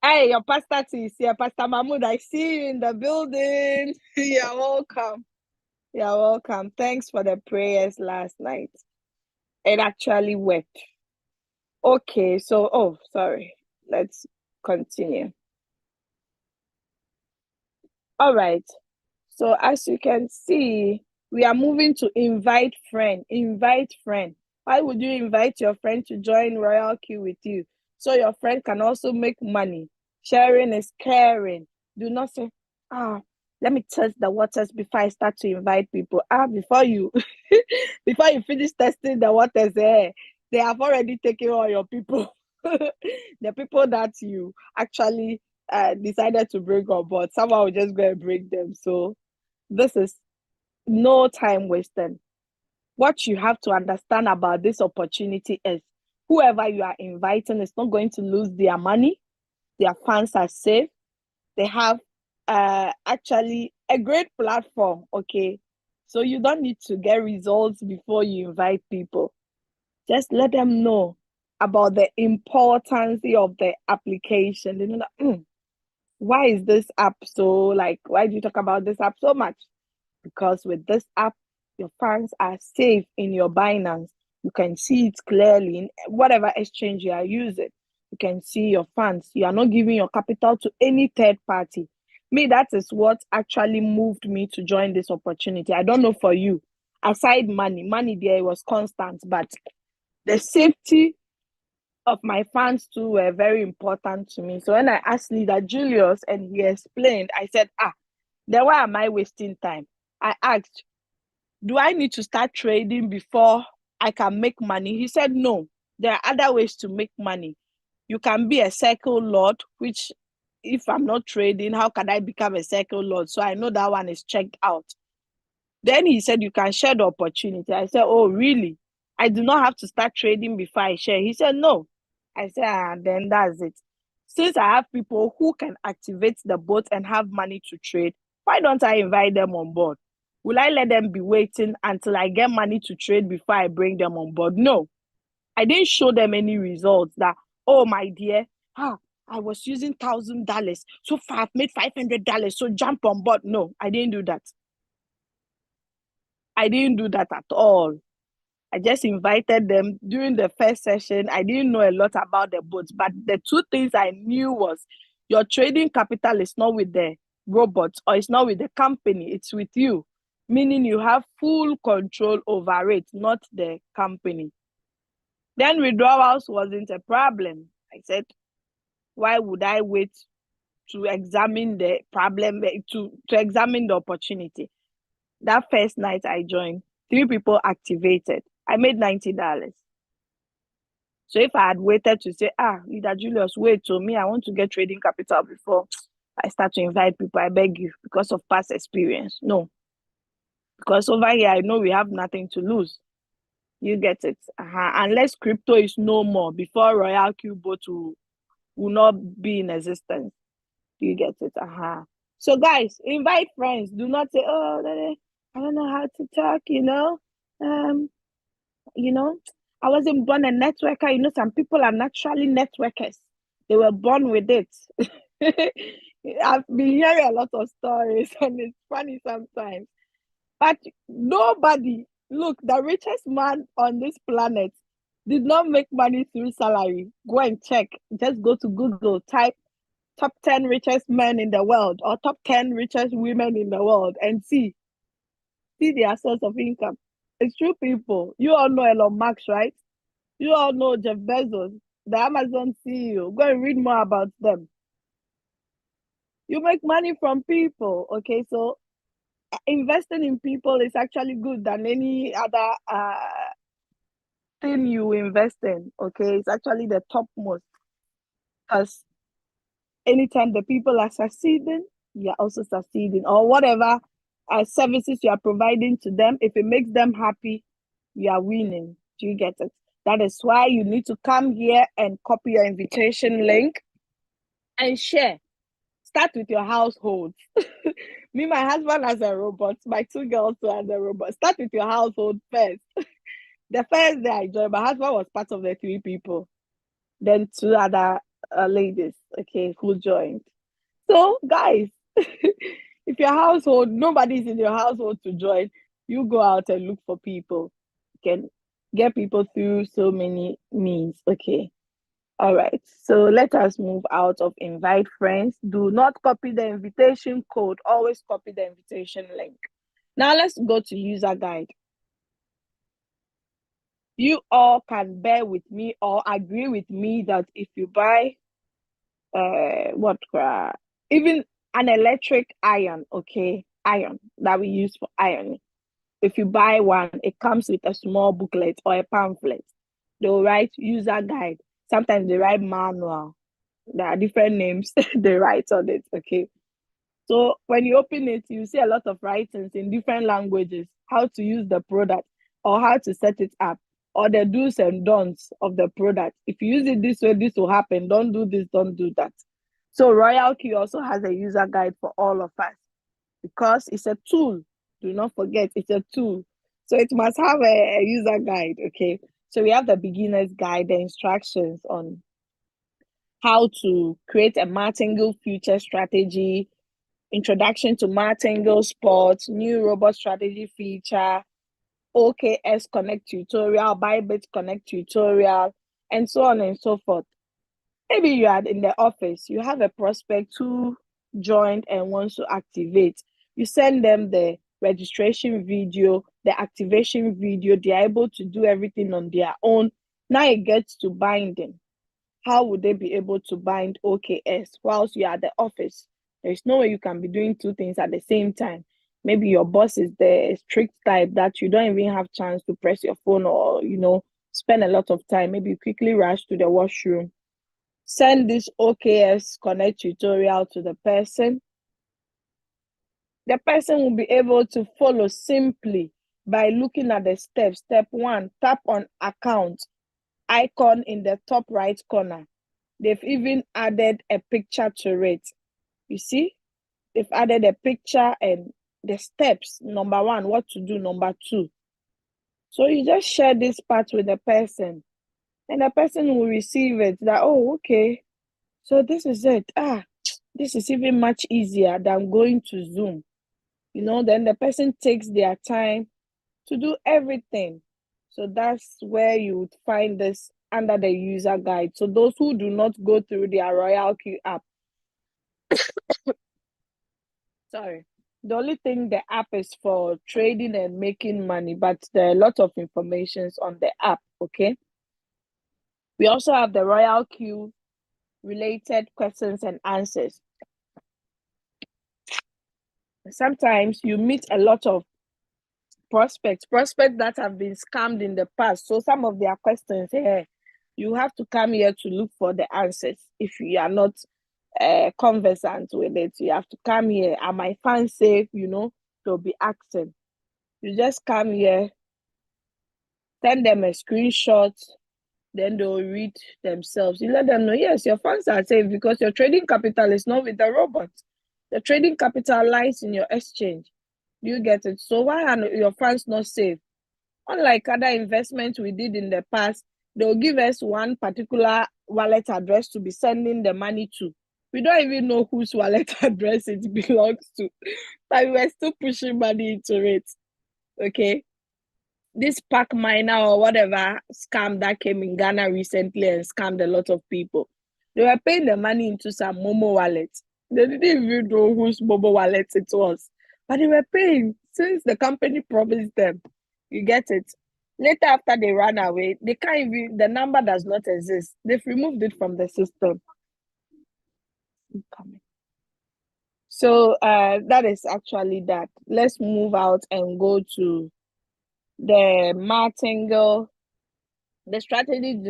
Hey, your pastor is here. Pastor Mahmoud, I see you in the building. You're welcome. You're welcome. Thanks for the prayers last night. It actually worked. Okay, so, sorry. Let's continue. All right. So as you can see, we are moving to invite friend. Invite friend. Why would you invite your friend to join RoyalQ with you? So your friend can also make money. Sharing is caring. Do not say, let me test the waters before I start to invite people. Before you before you finish testing the waters, they have already taken all your people. The people that you actually decided to bring on board. Someone will just go and bring them. So this is no time wasting. What you have to understand about this opportunity is whoever you are inviting is not going to lose their money. Their funds are safe. They have actually a great platform. Okay. So you don't need to get results before you invite people. Just let them know about the importance of the application. You know, why is this app so why do you talk about this app so much? Because with this app, your funds are safe in your Binance. You can see it clearly in whatever exchange you are using. You can see your funds. You are not giving your capital to any third party. Me, that is what actually moved me to join this opportunity. I don't know for you. Aside money there was constant, but the safety of my funds too were very important to me. So when I asked Leader Julius and he explained, I said, then why am I wasting time? I asked, do I need to start trading before I can make money? He said, no, there are other ways to make money. You can be a circle lord, which if I'm not trading, how can I become a circle lord? So I know that one is checked out. Then he said, you can share the opportunity. I said, oh, really? I do not have to start trading before I share. He said, no. I said, then that's it. Since I have people who can activate the bot and have money to trade, why don't I invite them on board? Will I let them be waiting until I get money to trade before I bring them on board? No. I didn't show them any results that, oh, my dear, I was using $1,000. So far, I've made $500. So jump on board. No, I didn't do that. I didn't do that at all. I just invited them during the first session. I didn't know a lot about the bots, but the two things I knew was your trading capital is not with the robots or it's not with the company, it's with you, meaning you have full control over it, not the company. Then withdrawals wasn't a problem. I said, why would I wait to examine the problem, to examine the opportunity? That first night I joined, 3 people activated. I made $90. So if I had waited to say, Leader Julius, wait to me, I want to get trading capital before I start to invite people, I beg you, because of past experience. No. Because over here, I know we have nothing to lose. You get it. Unless crypto is no more, before RoyalQ bot will not be in existence. You get it. So guys, invite friends. Do not say, oh, I don't know how to talk, I wasn't born a networker. Some people are naturally networkers. They were born with it. I've been hearing a lot of stories and it's funny sometimes. But nobody, look, the richest man on this planet did not make money through salary. Go and check. Just go to Google, type top 10 richest men in the world or top 10 richest women in the world and see their source of income. It's true, people. You all know Elon Musk, right? You all know Jeff Bezos, the Amazon CEO. Go and read more about them. You make money from people, okay? So investing in people is actually good than any other thing you invest in, okay? It's actually the topmost. Because anytime the people are succeeding, you're also succeeding. Or whatever services you are providing to them, if it makes them happy, you are winning. Do you get it? That is why you need to come here and copy your invitation link and share. Start with your household. Me, my husband has a robot. My 2 girls too has a robot. Start with your household first. The first day I joined, my husband was part of the 3 people. Then 2 other ladies, okay, who joined. So, guys, if your household, nobody's in your household to join, you go out and look for people. You can get people through so many means, okay? All right, so let us move out of invite friends. Do not copy the invitation code. Always copy the invitation link. Now let's go to user guide. You all can bear with me or agree with me that if you buy even an electric iron, okay, iron that we use for ironing. If you buy one, it comes with a small booklet or a pamphlet. They'll write user guide. Sometimes they write manual. There are different names they write on it, okay? So when you open it, you see a lot of writings in different languages, how to use the product or how to set it up, or the do's and don'ts of the product. If you use it this way, this will happen. Don't do this, don't do that. So RoyalQ also has a user guide for all of us because it's a tool. Do not forget, it's a tool. So it must have a user guide, okay? So we have the beginner's guide, the instructions on how to create a martingale future strategy, introduction to martingale sports, new robot strategy feature, OKS Connect tutorial, Bybit Connect tutorial, and so on and so forth. Maybe you are in the office, you have a prospect who joined and wants to activate. You send them the registration video, the activation video, they are able to do everything on their own. Now it gets to binding. How would they be able to bind OKS whilst you are at the office? There's no way you can be doing 2 things at the same time. Maybe your boss is the strict type that you don't even have chance to press your phone or, spend a lot of time. Maybe you quickly rush to the washroom send this OKS Connect tutorial to the person. The person will be able to follow simply by looking at the steps. Step 1, tap on account icon in the top right corner. They've even added a picture to it. You see, they've added a picture and the steps. Number 1, what to do. Number 2. So you just share this part with the person and the person will receive it that, oh, okay, so this is it. This is even much easier than going to Zoom. Then the person takes their time to do everything. So that's where you would find this under the user guide. So those who do not go through their RoyalQ app, sorry, the only thing the app is for trading and making money, but there are a lot of informations on the app, okay? We also have the RoyalQ related questions and answers. Sometimes you meet a lot of prospects that have been scammed in the past. So some of their questions here, you have to come here to look for the answers. If you are not conversant with it, you have to come here. Are my fans safe? They'll be asking. You just come here, send them a screenshot, then they'll read themselves. You let them know, yes, your funds are safe because your trading capital is not with the robot. The trading capital lies in your exchange. You get it? So why are your funds not safe? Unlike other investments we did in the past, they'll give us one particular wallet address to be sending the money to. We don't even know whose wallet address it belongs to, but we're still pushing money into it. Okay? This Pac Miner or whatever scam that came in Ghana recently and scammed a lot of people. They were paying the money into some Momo wallet. They didn't even know whose Momo wallet it was, but they were paying since the company promised them. You get it? Later, after they ran away, they can't even, the number does not exist. They've removed it from the system. So that is actually that. Let's move out and go to the martingale, the strategy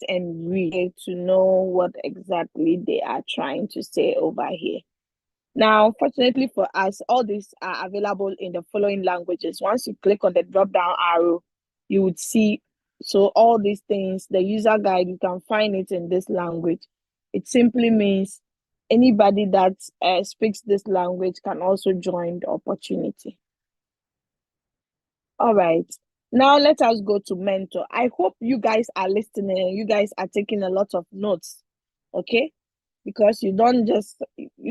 and read to know what exactly they are trying to say over here. Now, fortunately for us, all these are available in the following languages. Once you click on the drop down arrow, you would see, so all these things, the user guide, you can find it in this language. It simply means anybody that speaks this language can also join the opportunity. All right. Now let us go to mentor. I hope you guys are listening and you guys are taking a lot of notes, okay? Because you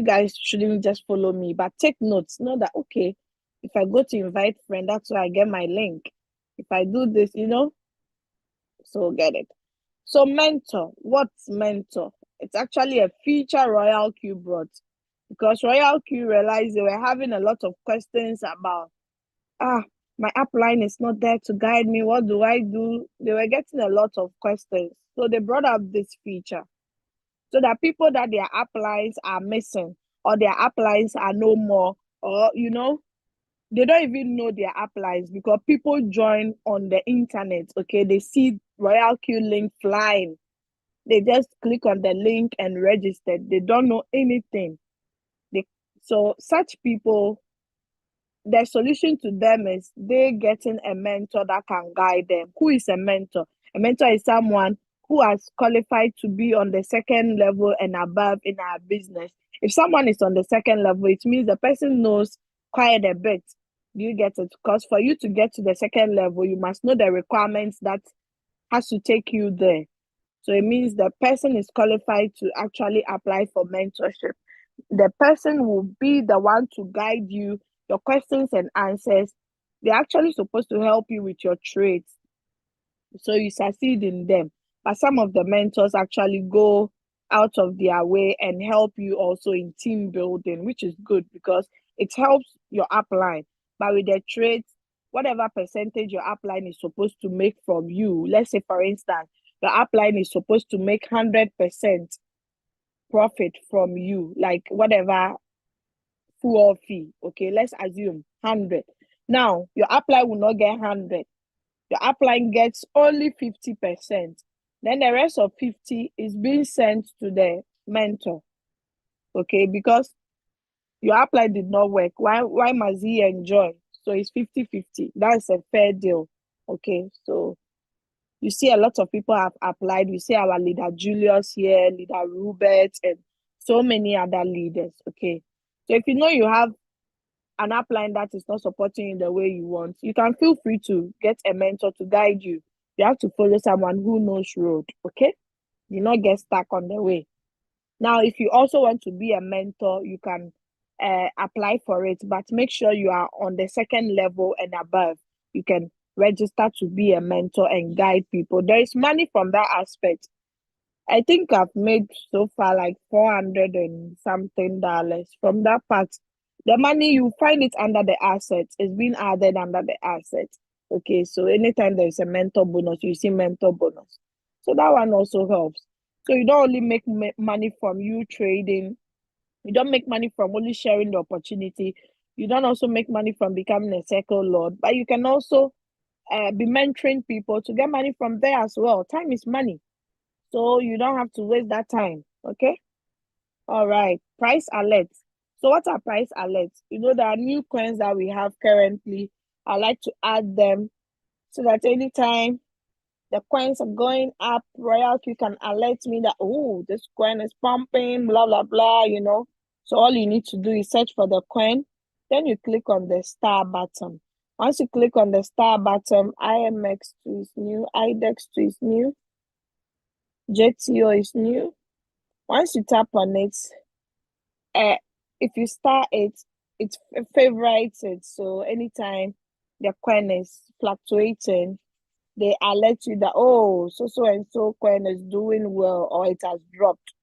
guys shouldn't just follow me, but take notes. Know that, okay, if I go to invite friend, that's where I get my link. If I do this, so get it. So mentor, what's mentor? It's actually a feature RoyalQ brought because RoyalQ realized they were having a lot of questions about, my upline is not there to guide me. What do I do? They were getting a lot of questions. So they brought up this feature so that people that their uplines are missing or their uplines are no more, or, they don't even know their uplines because people join on the internet, okay? They see RoyalQ link flying. They just click on the link and register. They don't know anything. So such people, the solution to them is they getting a mentor that can guide them. Who is a mentor? A mentor is someone who has qualified to be on the second level and above in our business. If someone is on the second level, it means the person knows quite a bit. Do you get it? Because for you to get to the second level, you must know the requirements that has to take you there. So it means the person is qualified to actually apply for mentorship. The person will be the one to guide you, your questions and answers. They're actually supposed to help you with your trades so you succeed in them. But some of the mentors actually go out of their way and help you also in team building, which is good because it helps your upline. But with the trades, whatever percentage your upline is supposed to make from you, let's say for instance, your upline is supposed to make 100% profit from you, like whatever full fee, okay, let's assume 100. Now, your upline will not get 100. Your upline gets only 50%. Then the rest of 50 is being sent to the mentor. Okay, because your upline did not work. Why must he enjoy? So it's 50-50. That's a fair deal. Okay, so you see a lot of people have applied. We see our leader Julius here, leader Rupert, and so many other leaders. Okay, so if you know you have an upline that is not supporting you the way you want, you can feel free to get a mentor to guide you. You have to follow someone who knows road. Okay, you not get stuck on the way. Now, if you also want to be a mentor, you can apply for it, but make sure you are on the second level and above. You can register to be a mentor and guide people. There is money from that aspect. I think I've made so far like $400 and something from that part. The money, you find it under the assets. It's being added under the assets. Okay, so anytime there's a mentor bonus, you see mentor bonus. So that one also helps. So you don't only make money from you trading. You don't make money from only sharing the opportunity. You don't also make money from becoming a circle lord, but you can also be mentoring people to get money from there as well. Time is money. So you don't have to waste that time. Okay. All right. Price alerts. So what are price alerts? You know, there are new coins that we have currently. I like to add them so that anytime the coins are going up, RoyalQ can alert me that, oh, this coin is pumping, blah, blah, blah, you know. So all you need to do is search for the coin. Then you click on the star button. Once you click on the star button, IMX2 is new, IDEX2 is new, JTO is new. Once you tap on it, if you star it, it favorites it. So anytime the coin is fluctuating, they alert you that, oh, so and so coin is doing well or it has dropped.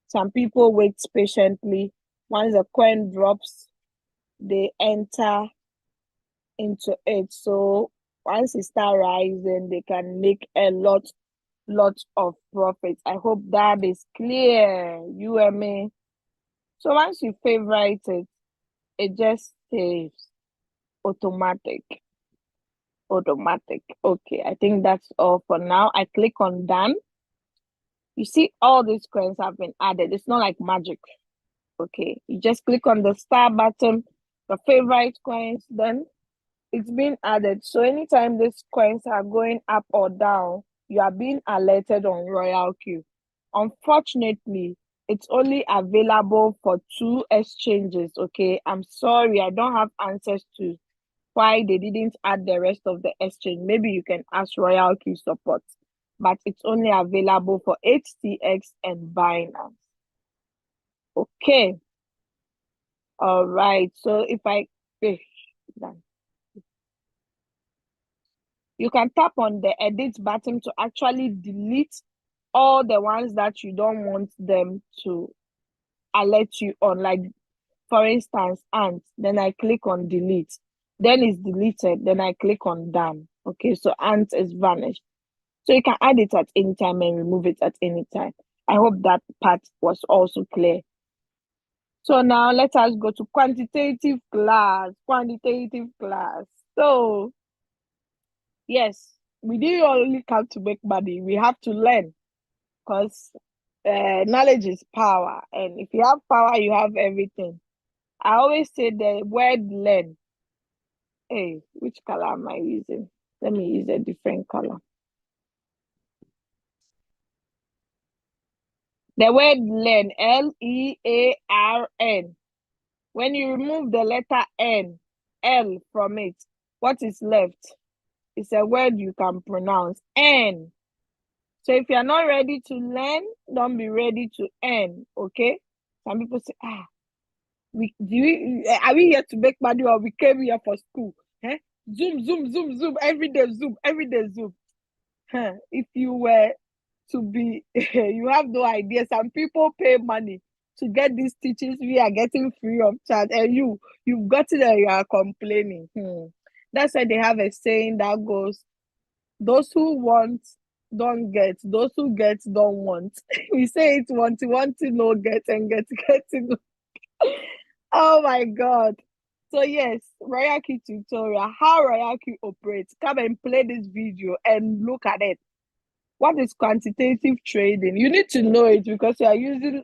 Some people wait patiently. Once the coin drops, they enter into it. So once it starts rising, they can make a lot of profit. I hope that is clear. You and me. So once you favorite it, it just saves automatic. Okay, I think that's all for now. I click on done. You see all these coins have been added. It's not like magic. Okay, you just click on the star button, the favorite coins, then it's been added. So anytime these coins are going up or down, you are being alerted on RoyalQ. Unfortunately, it's only available for 2 exchanges. Okay, I'm sorry, I don't have answers to why they didn't add the rest of the exchange. Maybe you can ask RoyalQ support, but it's only available for HTX and Binance. Okay. All right. So if done. You can tap on the edit button to actually delete all the ones that you don't want them to alert you on. Like, for instance, ant. Then I click on delete. Then it's deleted. Then I click on done. Okay, so ant is vanished. So you can add it at any time and remove it at any time. I hope that part was also clear. So now let us go to quantitative class. So yes, we didn't only come to make money. We have to learn because knowledge is power. And if you have power, you have everything. I always say the word learn. Hey, which color am I using? Let me use a different color. The word learn, Learn. When you remove the letter L from it, what is left? It's a word you can pronounce, N. So if you're not ready to learn, don't be ready to earn, okay? Some people say, are we here to make money or we came here for school? Eh? Zoom, every day Zoom. Huh? If you were to be, you have no idea. Some people pay money to get these teachings we are getting free of charge, and you've got it and you are complaining. That's why they have a saying that goes, those who want don't get, those who get don't want. We say it want to no get, and get to know. Oh my God. So yes, RoyalQ tutorial, how RoyalQ operates. Come and play this video and look at it. What is quantitative trading? You need to know it because you are using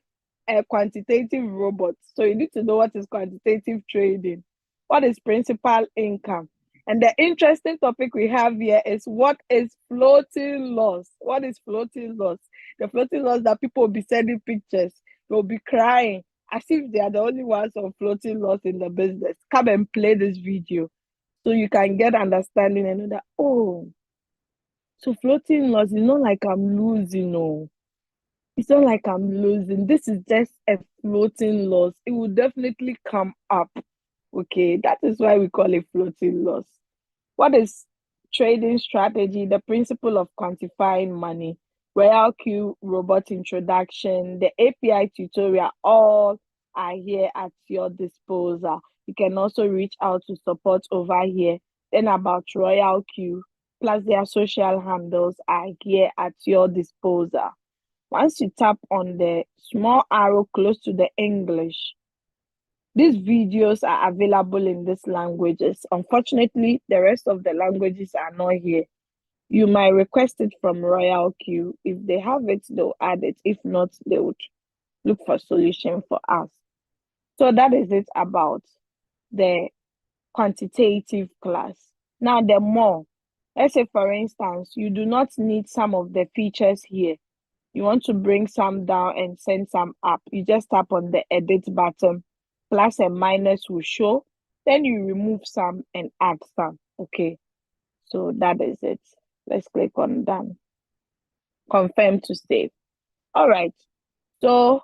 a quantitative robot. So you need to know what is quantitative trading. What is principal income? And the interesting topic we have here is what is floating loss? What is floating loss? The floating loss that people will be sending pictures, they'll be crying as if they are the only ones on floating loss in the business. Come and play this video so you can get understanding and know that, oh, so floating loss is not like I'm losing, no. It's not like I'm losing. This is just a floating loss. It will definitely come up. Okay, that is why we call it floating loss. What is trading strategy? The principle of quantifying money, RoyalQ robot introduction, the API tutorial, all are here at your disposal. You can also reach out to support over here. Then about RoyalQ, plus their social handles are here at your disposal. Once you tap on the small arrow close to the English, these videos are available in these languages. Unfortunately, the rest of the languages are not here. You might request it from RoyalQ. If they have it, they'll add it. If not, they would look for solution for us. So that is it about the quantitative class. Now, the more, let's say for instance, you do not need some of the features here. You want to bring some down and send some up. You just tap on the edit button, plus and minus will show. Then you remove some and add some. Okay, so that is it. Let's click on done. Confirm to save. All right, so,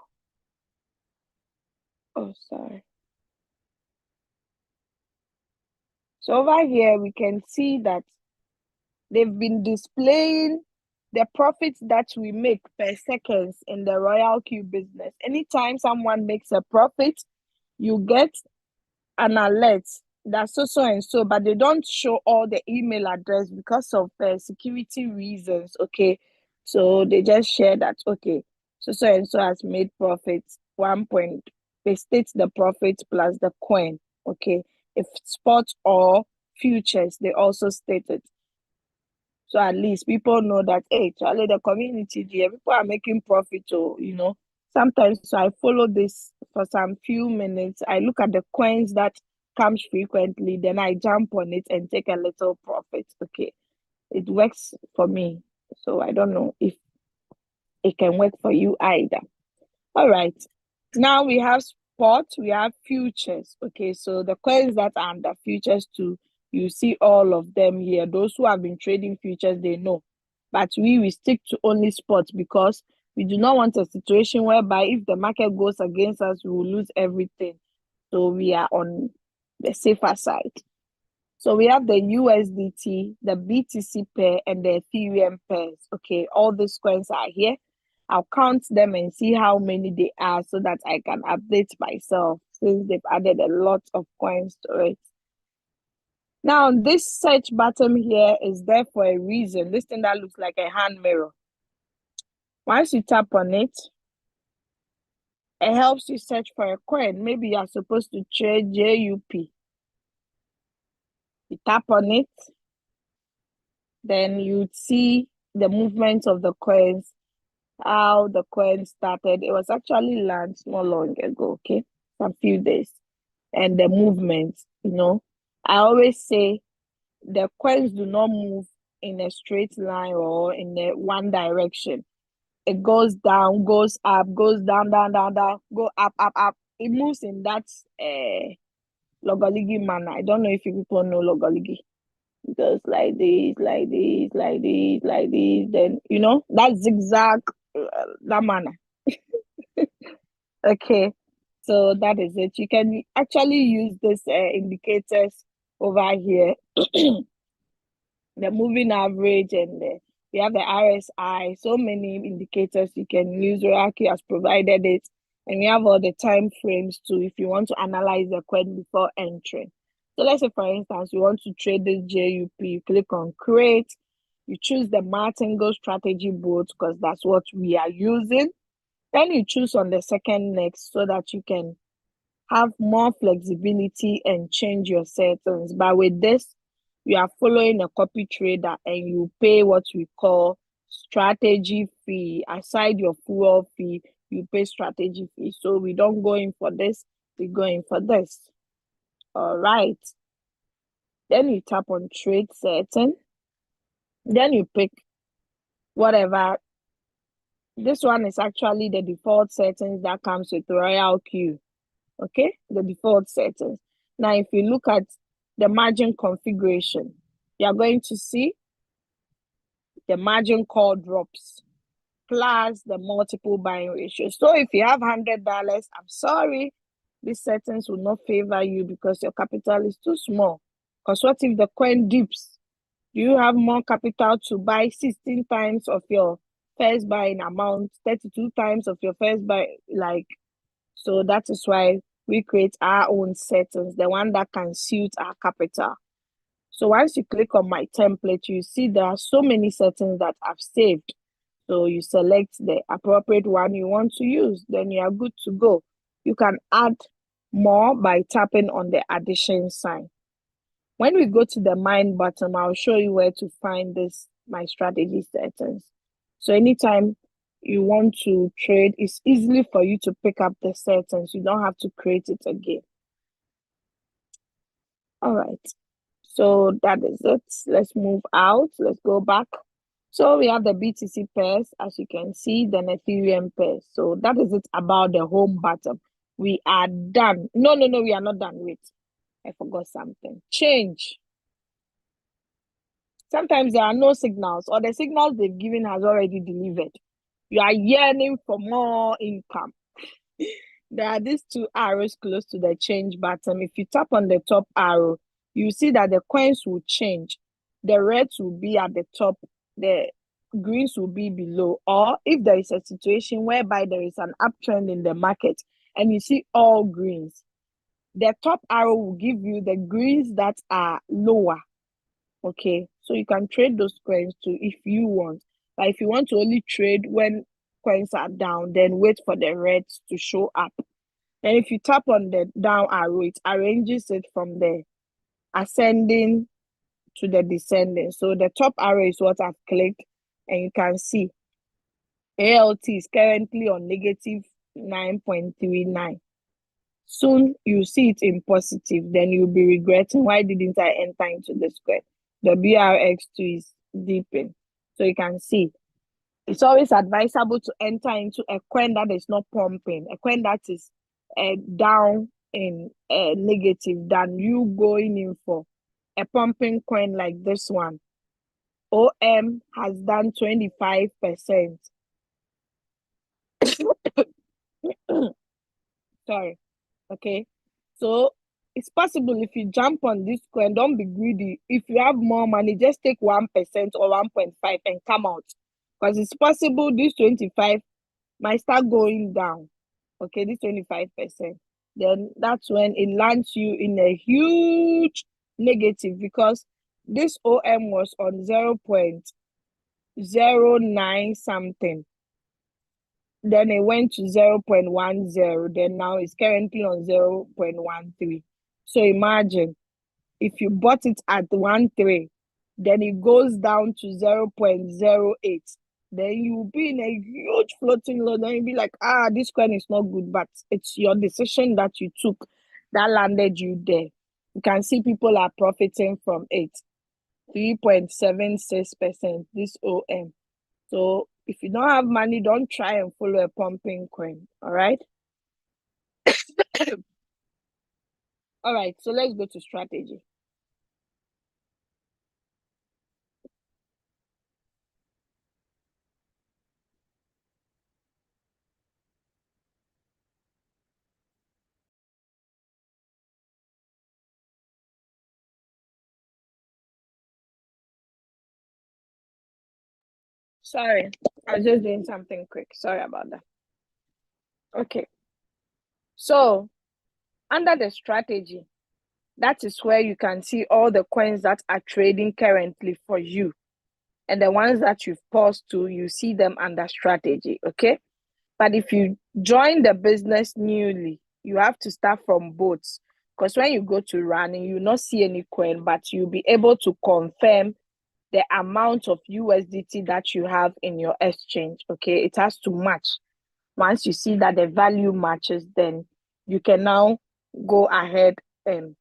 oh, sorry. So over here, we can see that they've been displaying the profits that we make per seconds in the RoyalQ business. Anytime someone makes a profit, you get an alert that so and so, but they don't show all the email address because of security reasons. Okay, so they just share that, okay, so and so has made profits 1 point. They state the profit plus the coin. Okay, if spot or futures, they also state it. So at least people know that, hey, Charlie, the community there, people are making profit. So, sometimes so I follow this for some few minutes. I look at the coins that comes frequently, then I jump on it and take a little profit. Okay, it works for me. So I don't know if it can work for you either. All right. Now we have spot, we have futures. Okay, so the coins that are under futures too, you see all of them here. Those who have been trading futures, they know. But we stick to only spot because we do not want a situation whereby if the market goes against us, we will lose everything. So we are on the safer side. So we have the USDT, the BTC pair, and the Ethereum pairs. Okay, all these coins are here. I'll count them and see how many they are so that I can update myself since they've added a lot of coins to it. Now, this search button here is there for a reason. This thing that looks like a hand mirror. Once you tap on it, it helps you search for a coin. Maybe you're supposed to trade JUP. You tap on it, then you see the movement of the coins, how the coin started. It was actually launched not long ago, okay? A few days. And the movement, I always say the coins do not move in a straight line or in a one direction. It goes down, goes up, goes down, down, down, down, go up, up, up. It moves in that logology manner. I don't know if you people know logology. It goes like this, like this, like this, like this. Then, that zigzag, that manner. Okay, so that is it. You can actually use this indicators over here, the moving average, and we have the RSI. So many indicators you can use. RoyalQ has provided it, and we have all the time frames too if you want to analyze the coin before entering. So let's say, for instance, you want to trade this JUP. You click on create. You choose the martingale strategy board because that's what we are using. Then you choose on the second next so that you can have more flexibility and change your settings. But with this, you are following a copy trader and you pay what we call strategy fee. Aside your fuel fee, you pay strategy fee. So we don't go in for this, we go in for this. All right. Then you tap on trade setting. Then you pick whatever. This one is actually the default settings that comes with RoyalQ. Okay, the default settings. Now, if you look at the margin configuration, you're going to see the margin call drops plus the multiple buying ratio. So if you have $100, I'm sorry, these settings will not favor you because your capital is too small. Because what if the coin dips? Do you have more capital to buy 16 times of your first buying amount, 32 times of your first buy? So that is why we create our own settings, the one that can suit our capital. So once you click on my template, you see there are so many settings that I've saved. So you select the appropriate one you want to use, then you are good to go. You can add more by tapping on the addition sign. When we go to the mine button, I'll show you where to find this, my strategy settings. So anytime you want to trade, it's easily for you to pick up the settings. You don't have to create it again. All right. So that is it. Let's move out. Let's go back. So we have the BTC pairs, as you can see, then Ethereum pairs. So that is it about the home button. We are done. No, we are not done. Wait, I forgot something. Change. Sometimes there are no signals, or the signals they've given has already delivered. You are yearning for more income. There are these two arrows close to the change button. If you tap on the top arrow, you see that the coins will change. The reds will be at the top, the greens will be below. Or if there is a situation whereby there is an uptrend in the market and you see all greens, the top arrow will give you the greens that are lower. Okay, so you can trade those coins too if you want. But if you want to only trade when coins are down, then wait for the reds to show up. And if you tap on the down arrow, it arranges it from the ascending to the descending. So the top arrow is what I've clicked, and you can see ALT is currently on negative 9.39. Soon you see it in positive, then you'll be regretting, why didn't I enter into this coin? The BRX2 is dipping. So you can see it's always advisable to enter into a coin that is not pumping, a coin that is down in negative, than you going in for a pumping coin like this one. OM has done 25%. Sorry. Okay. So it's possible if you jump on this coin, don't be greedy. If you have more money, just take 1% or 1.5 and come out. Because it's possible this 25 might start going down. Okay, this 25%. Then that's when it lands you in a huge negative, because this OM was on 0.09 something. Then it went to 0.10. Then now it's currently on 0.13. So imagine if you bought it at 13, then it goes down to 0.08. Then you'll be in a huge floating load. Then you'll be like, this coin is not good, but it's your decision that you took that landed you there. You can see people are profiting from it. 3.76%, this OM. So if you don't have money, don't try and follow a pumping coin. All right. All right. So let's go to strategy. Sorry, I was just doing something quick. Sorry about that. Okay. So under the strategy, that is where you can see all the coins that are trading currently for you. And the ones that you've paused to, you see them under strategy, okay? But if you join the business newly, You have to start from both, because when you go to running, you not see any coin, but you'll be able to confirm the amount of USDT that you have in your exchange. Okay, it has to match. Once you see that the value matches, then you can now go ahead and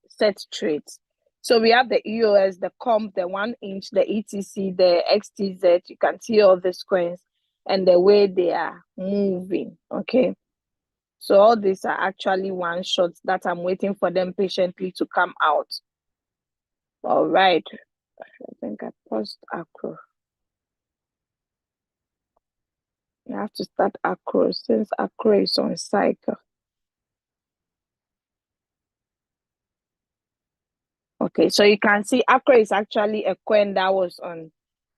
set trades. So we have the EOS, the COMP, the 1 inch, the ETC, the XTZ. You can see all these coins and the way they are moving. Okay. So all these are actually one shots that I'm waiting for them patiently to come out. All right. I think I paused Acro. You have to start Acro since Acro is on cycle. Okay, so you can see Acro is actually a coin that was on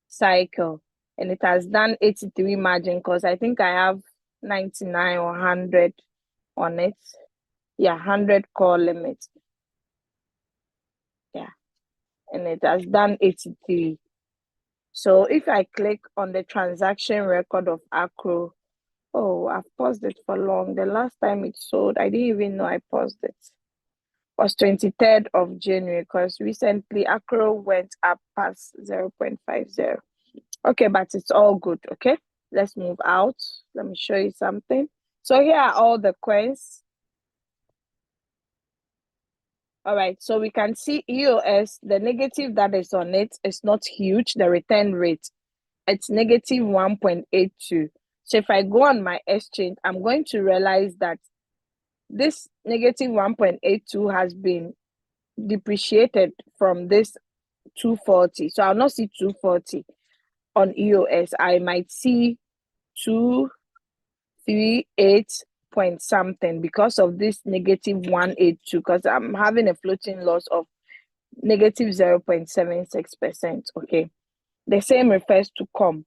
cycle, and it has done 83 margin because I think I have 99 or 100 on it. Yeah, 100 call limit. Yeah, and it has done 83. So if I click on the transaction record of Acro, oh, I've paused it for long. The last time it sold, I didn't even know I paused it. Was 23rd of January, because recently Acro went up past 0.50. Okay, but it's all good. Okay, let's move out. Let me show you something. So here are all the coins. All right, so we can see EOS, the negative that is on it is not huge. The return rate, it's negative 1.82. So if I go on my exchange, I'm going to realize that this negative 1.82 has been depreciated from this 240. So I'll not see 240 on EOS. I might see 238 point something because of this negative 182, because I'm having a floating loss of negative 0.76%. Okay. The same refers to COM.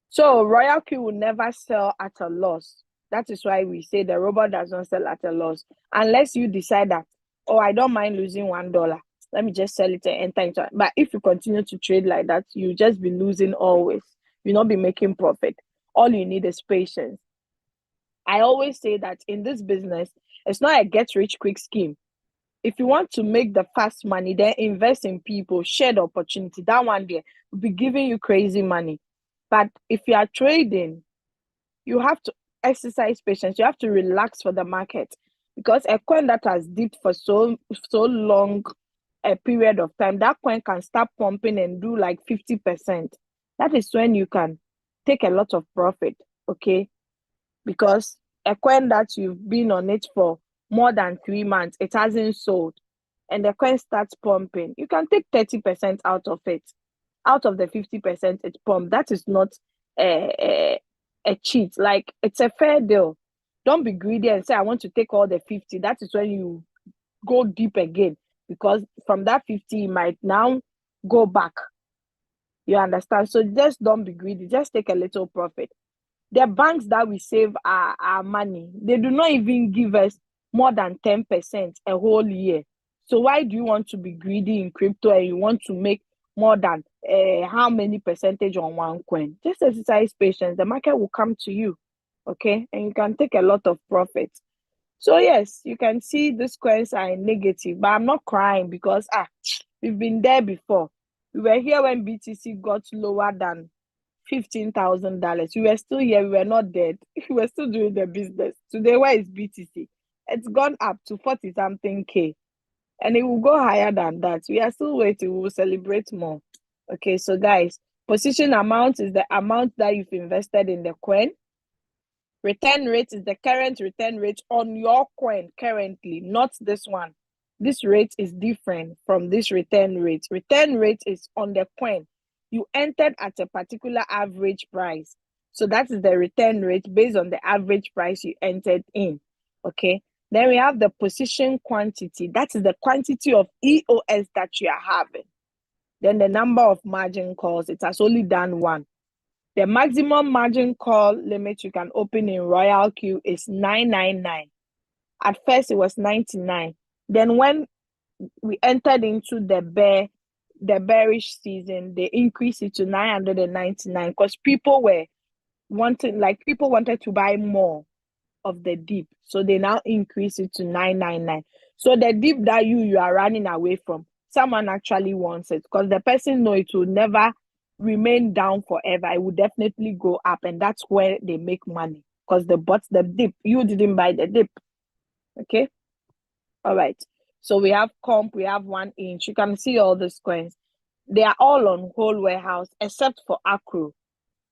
So RoyalQ will never sell at a loss. That is why we say the robot does not sell at a loss unless you decide that, oh, I don't mind losing $1. Let me just sell it and enter into it. But if you continue to trade like that, you just be losing always. You'll not be making profit. All you need is patience. I always say that in this business, it's not a get rich quick scheme. If you want to make the fast money, then invest in people, share the opportunity. That one there will be giving you crazy money. But if you are trading, you have to exercise patience. You have to relax for the market, because a coin that has dipped for so long a period of time, that coin can start pumping and do like 50%. That is when you can take a lot of profit. Okay, because a coin that you've been on it for more than 3 months, it hasn't sold, and the coin starts pumping, you can take 30% out of it. Out of the 50% it pumped, that is not a cheat. Like, it's a fair deal. Don't be greedy and say I want to take all the 50. That is when you go deep again, because from that 50 you might now go back. You understand? So just don't be greedy. Just take a little profit. The banks that we save our money, they do not even give us more than 10% a whole year. So why do you want to be greedy in crypto and you want to make more than how many percentage on one coin? Just exercise patience. The market will come to you, okay? And you can take a lot of profit. So yes, you can see these coins are negative, but I'm not crying because we've been there before. We were here when BTC got lower than $15,000. We were still here. We were not dead. We were still doing the business. Today, where is BTC? It's gone up to 40 something K, and it will go higher than that. We are still waiting. We will celebrate more. Okay, so guys, position amount is the amount that you've invested in the coin. Return rate is the current return rate on your coin currently, not this one. This rate is different from this return rate. Return rate is on the coin. You entered at a particular average price. So that is the return rate based on the average price you entered in. Okay. Then we have the position quantity. That is the quantity of EOS that you are having. Then the number of margin calls. It has only done one. The maximum margin call limit you can open in RoyalQ is 999. At first it was 99. Then when we entered into the bearish season, they increased it to 999 because people were people wanted to buy more of the dip, so they now increase it to 999. So the dip that you are running away from, someone actually wants it, because the person know it will never remain down forever. It will definitely go up, and that's where they make money, because they bought the dip. You didn't buy the dip. Okay. All right. So we have comp, we have 1 inch. You can see all these coins. They are all on whole warehouse except for Acro,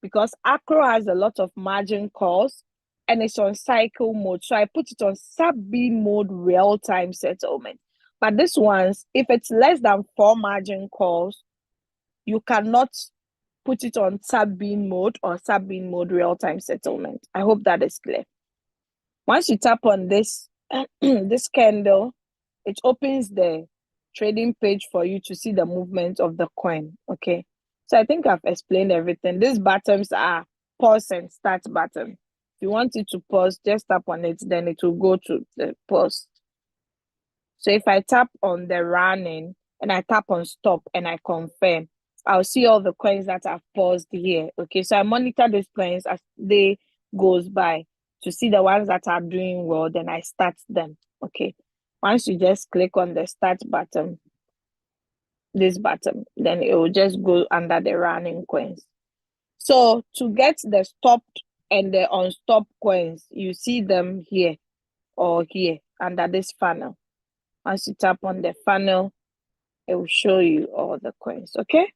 because Acro has a lot of margin calls and it's on cycle mode. So I put it on sub B mode, real-time settlement. But this one's, if it's less than 4 margin calls, you cannot put it on sub B mode or sub B mode real-time settlement. I hope that is clear. Once you tap on this this candle, it opens the trading page for you to see the movement of the coin. Okay, so I think I've explained everything. These buttons are pause and start button. If you want it to pause, just tap on it, then it will go to the pause. So if I tap on the running and I tap on stop and I confirm, I'll see all the coins that I've paused here. Okay, so I monitor these coins as they goes by to see the ones that are doing well, then I start them. Okay, once you just click on the start button, this button, then it will just go under the running coins. So to get the stopped and the unstopped coins, you see them here or here under this funnel. Once you tap on the funnel, it will show you all the coins. Okay,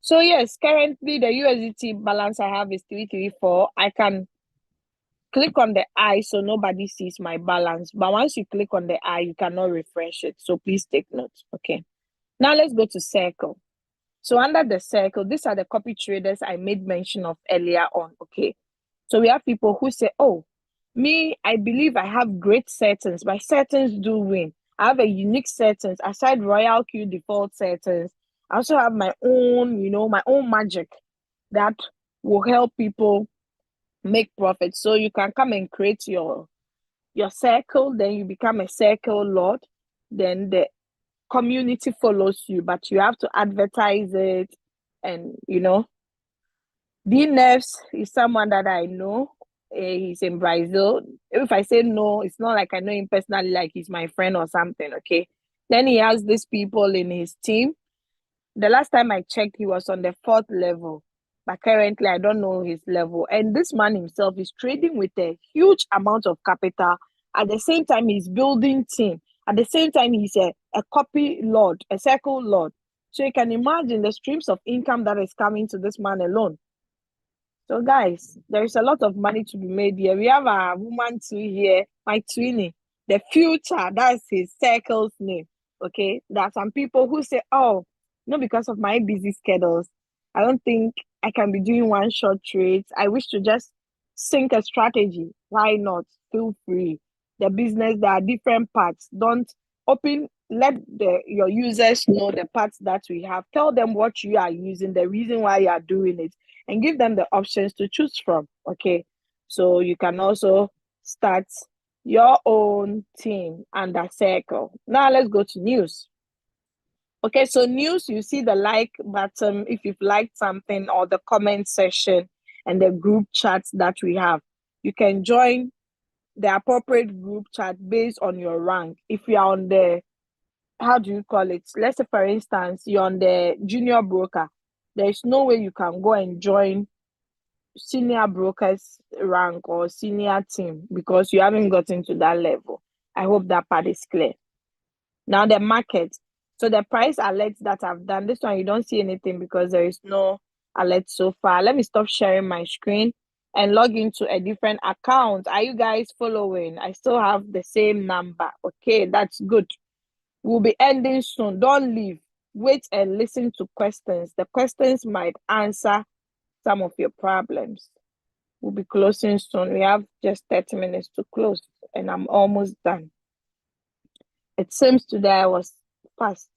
so yes, currently the USDT balance I have is 334. I can click on the eye so nobody sees my balance, but once you click on the eye, you cannot refresh it, so please take note. Okay, now let's go to circle. So under the circle, these are the copy traders I made mention of earlier on. Okay, so we have people who say, oh, me, I believe I have great settings. My settings do win. I have a unique settings aside RoyalQ default settings. I also have my own, my own magic that will help people make profit. So you can come and create your circle, then you become a circle lord, then the community follows you, but you have to advertise it. And D Nerves is someone that I know. He's in Brazil. If I say no, it's not like I know him personally, like he's my friend or something. Okay, then he has these people in his team. The last time I checked, he was on the 4th level, but currently I don't know his level. And this man himself is trading with a huge amount of capital. At the same time, he's building team. At the same time, he's a copy lord, a circle lord. So you can imagine the streams of income that is coming to this man alone. So guys, there is a lot of money to be made here. We have a woman too here, my twinnie, the future. That's his circle's name. Okay, there are some people who say, oh, no, because of my busy schedules, I don't think I can be doing one shot trades. I wish to just sync a strategy. Why not? Feel free. The business, there are different parts. Don't let your users know the parts that we have. Tell them what you are using, the reason why you are doing it, and give them the options to choose from. Okay, so you can also start your own team under circle. Now let's go to news. Okay, so news, you see the like button if you've liked something, or the comment section and the group chats that we have. You can join the appropriate group chat based on your rank. If you are on the, how do you call it? Let's say, for instance, you're on the junior broker. There's no way you can go and join senior brokers rank or senior team because you haven't gotten to that level. I hope that part is clear. Now the market. So the price alerts that I've done, this one you don't see anything because there is no alert so far. Let me stop sharing my screen and log into a different account. Are you guys following? I still have the same number. Okay, that's good. We'll be ending soon. Don't leave. Wait and listen to questions. The questions might answer some of your problems. We'll be closing soon. We have just 30 minutes to close and I'm almost done. It seems today I was fast.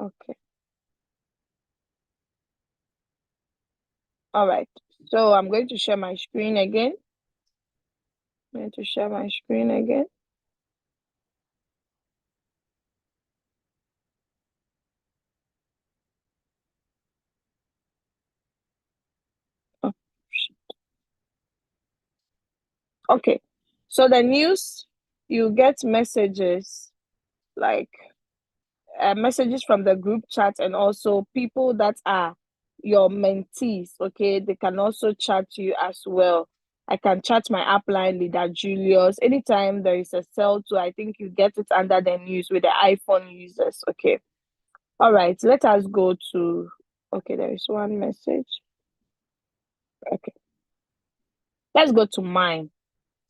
Okay. All right. So I'm going to share my screen again. I'm going to share my screen again. Okay. So the news, you get messages like messages from the group chat, and also people that are your mentees. Okay, they can also chat to you as well. I can chat my upline leader Julius anytime there is a sell to. I think you get it under the news with the iPhone users. Okay. All right, let us go to, okay, there is one message. Okay, let's go to mine.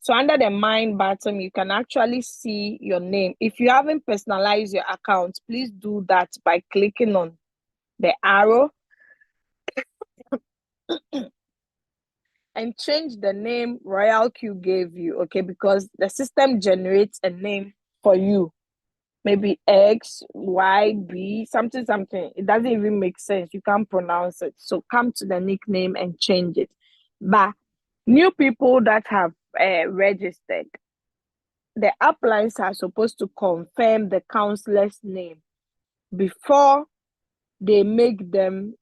So under the mine button, you can actually see your name. If you haven't personalized your account, please do that by clicking on the arrow and change the name RoyalQ gave you, okay? Because the system generates a name for you. Maybe X, Y, B, something, something. It doesn't even make sense. You can't pronounce it. So come to the nickname and change it. But new people that have registered, the uplines are supposed to confirm the counselor's name before they make them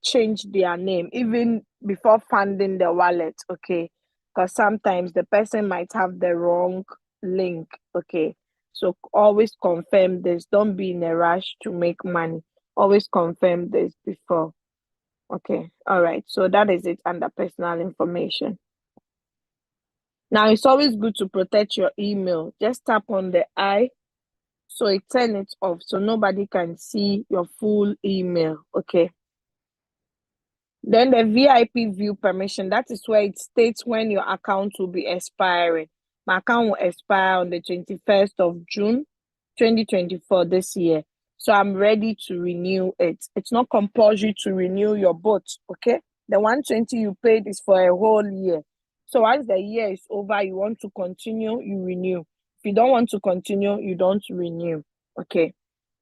change their name, even before funding the wallet, okay? Because sometimes the person might have the wrong link, okay? So always confirm this. Don't be in a rush to make money. Always confirm this before. Okay, all right. So that is it under personal information. Now it's always good to protect your email. Just tap on the I, so it turn it off so nobody can see your full email, okay? Then the VIP view permission, that is where it states when your account will be expiring. My account will expire on the 21st of June, 2024 this year. So I'm ready to renew it. It's not compulsory to renew your bot, okay? The 120 you paid is for a whole year. So once the year is over, you want to continue, you renew. If you don't want to continue, you don't renew, okay?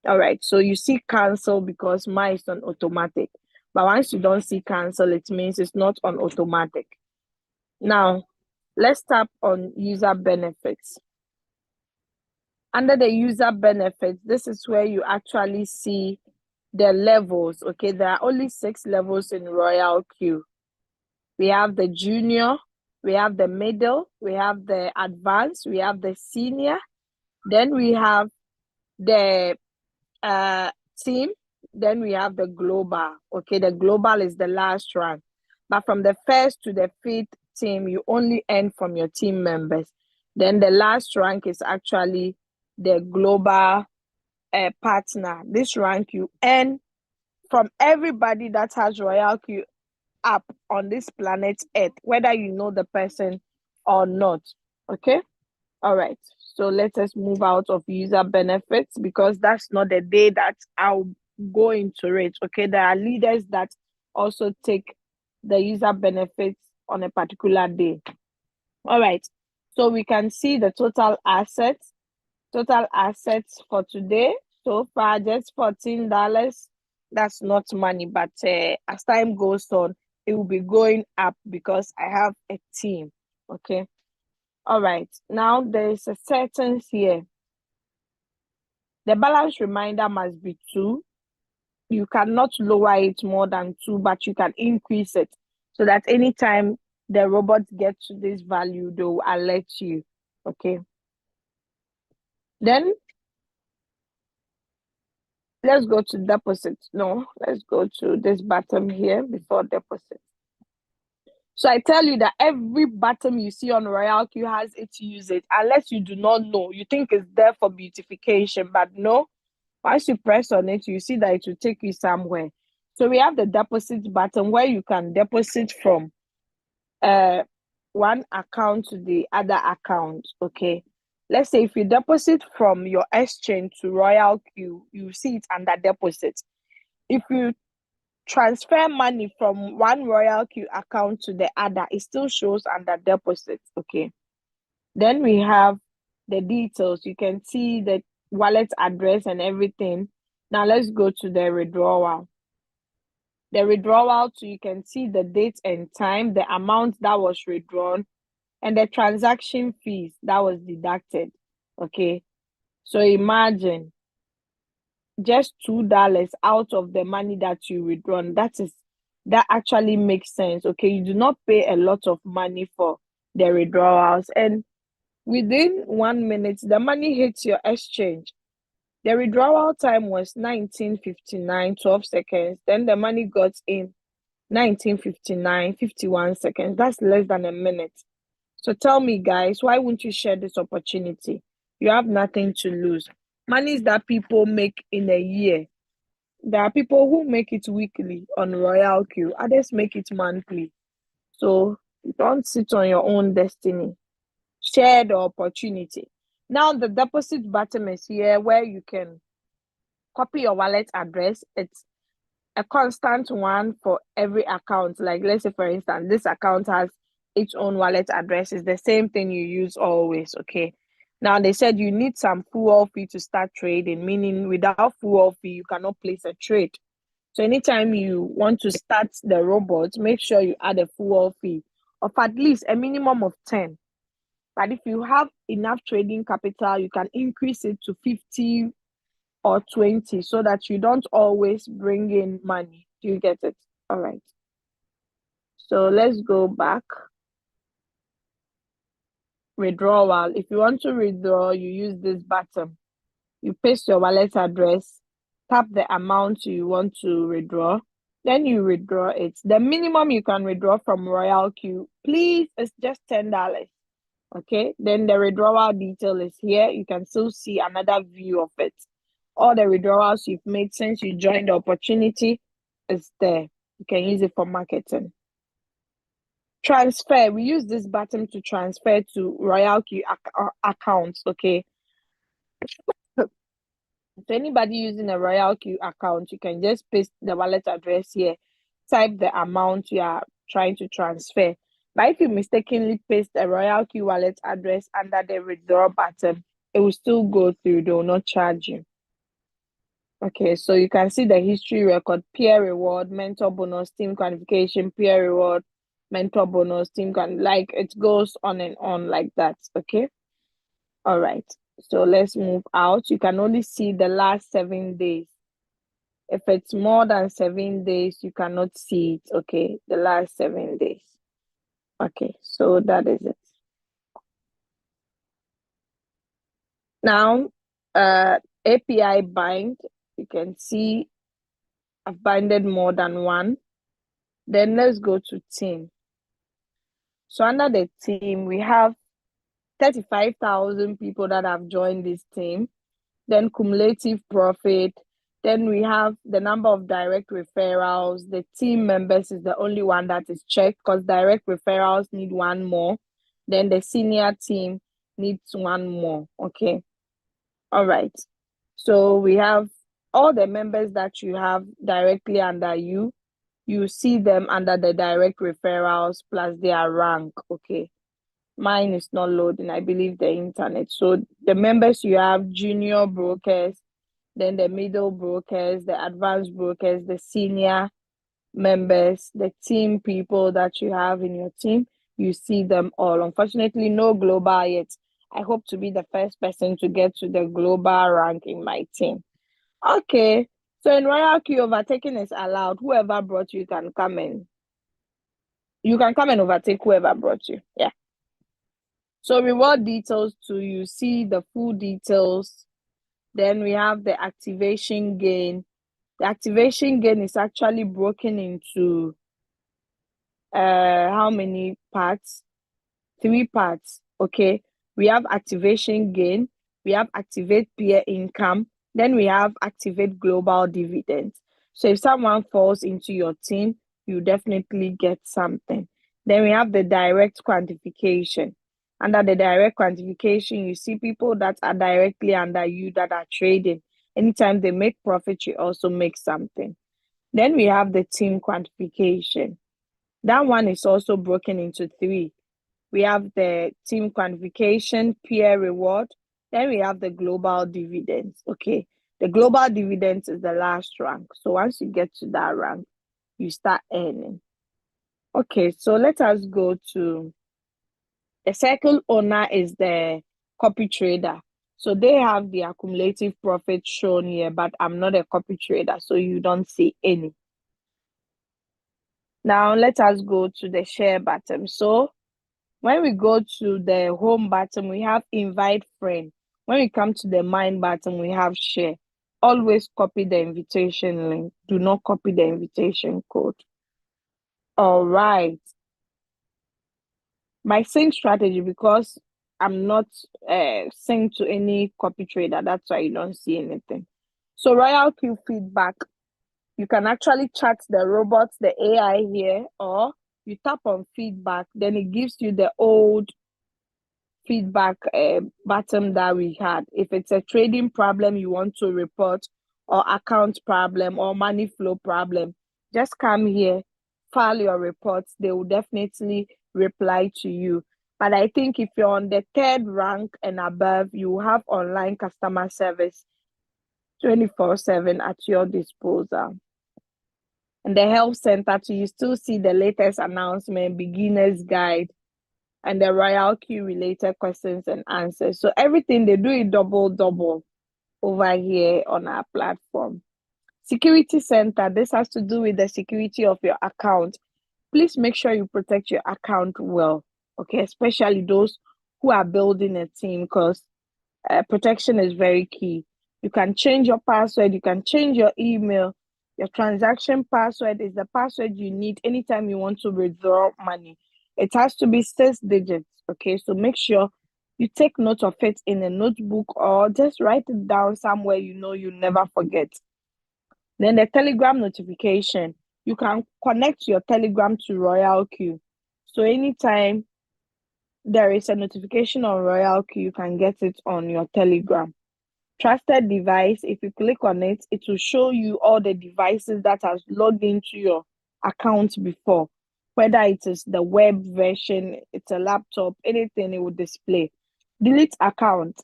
All right, so you see cancel because mine is on automatic. But once you don't see cancel, it means it's not on automatic. Now, let's tap on user benefits. Under the user benefits, this is where you actually see the levels, okay? There are only 6 levels in RoyalQ. We have the junior, we have the middle, we have the advanced, we have the senior, then we have the team, then we have the global. Okay, the global is the last rank. But from the first to the 5th team, you only earn from your team members. Then the last rank is actually the global partner. This rank you earn from everybody that has RoyalQ app on this planet Earth, whether you know the person or not. Okay, all right. So let us move out of user benefits because that's not the day that I'll go into it. Okay, there are leaders that also take the user benefits on a particular day. All right, so we can see the total assets. Total assets for today so far just $14. That's not money, but as time goes on, it will be going up because I have a team. Okay. All right, now there is a sentence here. The balance reminder must be 2. You cannot lower it more than 2, but you can increase it so that anytime the robot gets to this value, they will alert you. Okay. Then let's go to deposit. No, let's go to this button here before deposit. So I tell you that every button you see on RoyalQ has its usage, unless you do not know. You think it's there for beautification, but no. Once you press on it, you see that it will take you somewhere. So we have the deposit button where you can deposit from one account to the other account, okay? Let's say if you deposit from your exchange to RoyalQ, you see it under deposit. If you transfer money from one RoyalQ account to the other, it still shows under deposit, okay? Then we have the details. You can see the wallet address and everything. Now let's go to the withdrawal. The withdrawal too, you can see the date and time, the amount that was withdrawn, and the transaction fees that was deducted, okay? So imagine just $2 out of the money that you withdrawn. That actually makes sense, okay? You do not pay a lot of money for the withdrawals, and within 1 minute, the money hits your exchange. The withdrawal time was 19:59, 12 seconds. Then the money got in 19:59, 51 seconds. That's less than a minute. So tell me, guys, why won't you share this opportunity? You have nothing to lose. Monies that people make in a year. There are people who make it weekly on RoyalQ. Others make it monthly. So don't sit on your own destiny. Share the opportunity. Now the deposit button is here where you can copy your wallet address. It's a constant one for every account. Like let's say for instance, this account has its own wallet address. It's the same thing you use always. Okay. Now they said you need some fuel fee to start trading, meaning without fuel fee, you cannot place a trade. So anytime you want to start the robot, make sure you add a fuel fee of at least a minimum of 10. But if you have enough trading capital, you can increase it to 50 or 20 so that you don't always bring in money. Do you get it? All right. So let's go back. Withdrawal. If you want to withdraw, you use this button. You paste your wallet address, tap the amount you want to withdraw, then you withdraw it. The minimum you can withdraw from RoyalQ, please, is just $10. Okay, then the withdrawal detail is here. You can still see another view of it. All the withdrawals you've made since you joined the opportunity is there. You can use it for marketing. Transfer. We use this button to transfer to RoyalQ accounts. Okay. So anybody using a RoyalQ account, you can just paste the wallet address here, type the amount you are trying to transfer. But if you mistakenly paste a RoyalQ wallet address under the withdraw button, it will still go through. They will not charge you. Okay, so you can see the history record, peer reward, mentor bonus, team qualification, peer reward, mentor bonus, like it goes on and on like that. Okay. All right. So let's move out. You can only see the last 7 days. If it's more than 7 days, you cannot see it. Okay. The last 7 days. Okay. So that is it. Now, API bind. You can see I've binded more than one. Then let's go to team. So under the team, we have 35,000 people that have joined this team. Then cumulative profit. Then we have the number of direct referrals. The team members is the only one that is checked because direct referrals need one more. Then the senior team needs one more. Okay. All right. So we have all the members that you have directly under you. You see them under the direct referrals plus their rank. Okay. Mine is not loading, I believe, the internet. So the members you have, junior brokers, then the middle brokers, the advanced brokers, the senior members, the team people that you have in your team, you see them all. Unfortunately, no global yet. I hope to be the first person to get to the global rank in my team. Okay, so in RoyalQ, overtaking is allowed. Whoever brought you can come in. You can come and overtake whoever brought you. Yeah. So reward details too, you see the full details. Then we have the activation gain. The activation gain is actually broken into how many parts? 3 parts. Okay. We have activation gain, we have activate peer income, then we have activate global dividends. So if someone falls into your team, you definitely get something. Then we have the direct quantification. Under the direct quantification, you see people that are directly under you that are trading. Anytime they make profit, you also make something. Then we have the team quantification. That one is also broken into 3. We have the team quantification, peer reward. Then we have the global dividends. Okay. The global dividends is the last rank. So once you get to that rank, you start earning. Okay. So let us go to the circle owner is the copy trader. So they have the accumulative profit shown here, but I'm not a copy trader, so you don't see any. Now let us go to the share button. So When we go to the home button, we have invite friend. When we come to the mine button, we have share. Always copy the invitation link. Do not copy the invitation code. All right. My sync strategy, because I'm not synced to any copy trader, that's why you don't see anything. So RoyalQ feedback, you can actually chat the robots, the AI here, or you tap on feedback, then it gives you the old feedback button that we had. If it's a trading problem you want to report, or account problem, or money flow problem, just come here, file your reports. They will definitely reply to you. But I think if you're on the third rank and above, you have online customer service 24/7 at your disposal. And the help center too, you still see the latest announcement, beginner's guide, and the RoyalQ related questions and answers. So everything, they do it double over here on our platform. Security center, this has to do with the security of your account. Please make sure you protect your account well, okay? Especially those who are building a team, because protection is very key. You can change your password, you can change your email. Your transaction password is the password you need anytime you want to withdraw money. It has to be 6 digits, okay? So make sure you take note of it in a notebook, or just write it down somewhere you know you never forget. Then the Telegram notification, you can connect your Telegram to RoyalQ. So anytime there is a notification on RoyalQ, you can get it on your Telegram. Trusted device, if you click on it, it will show you all the devices that has logged into your account before. Whether it is the web version, it's a laptop, anything, it will display. Delete account.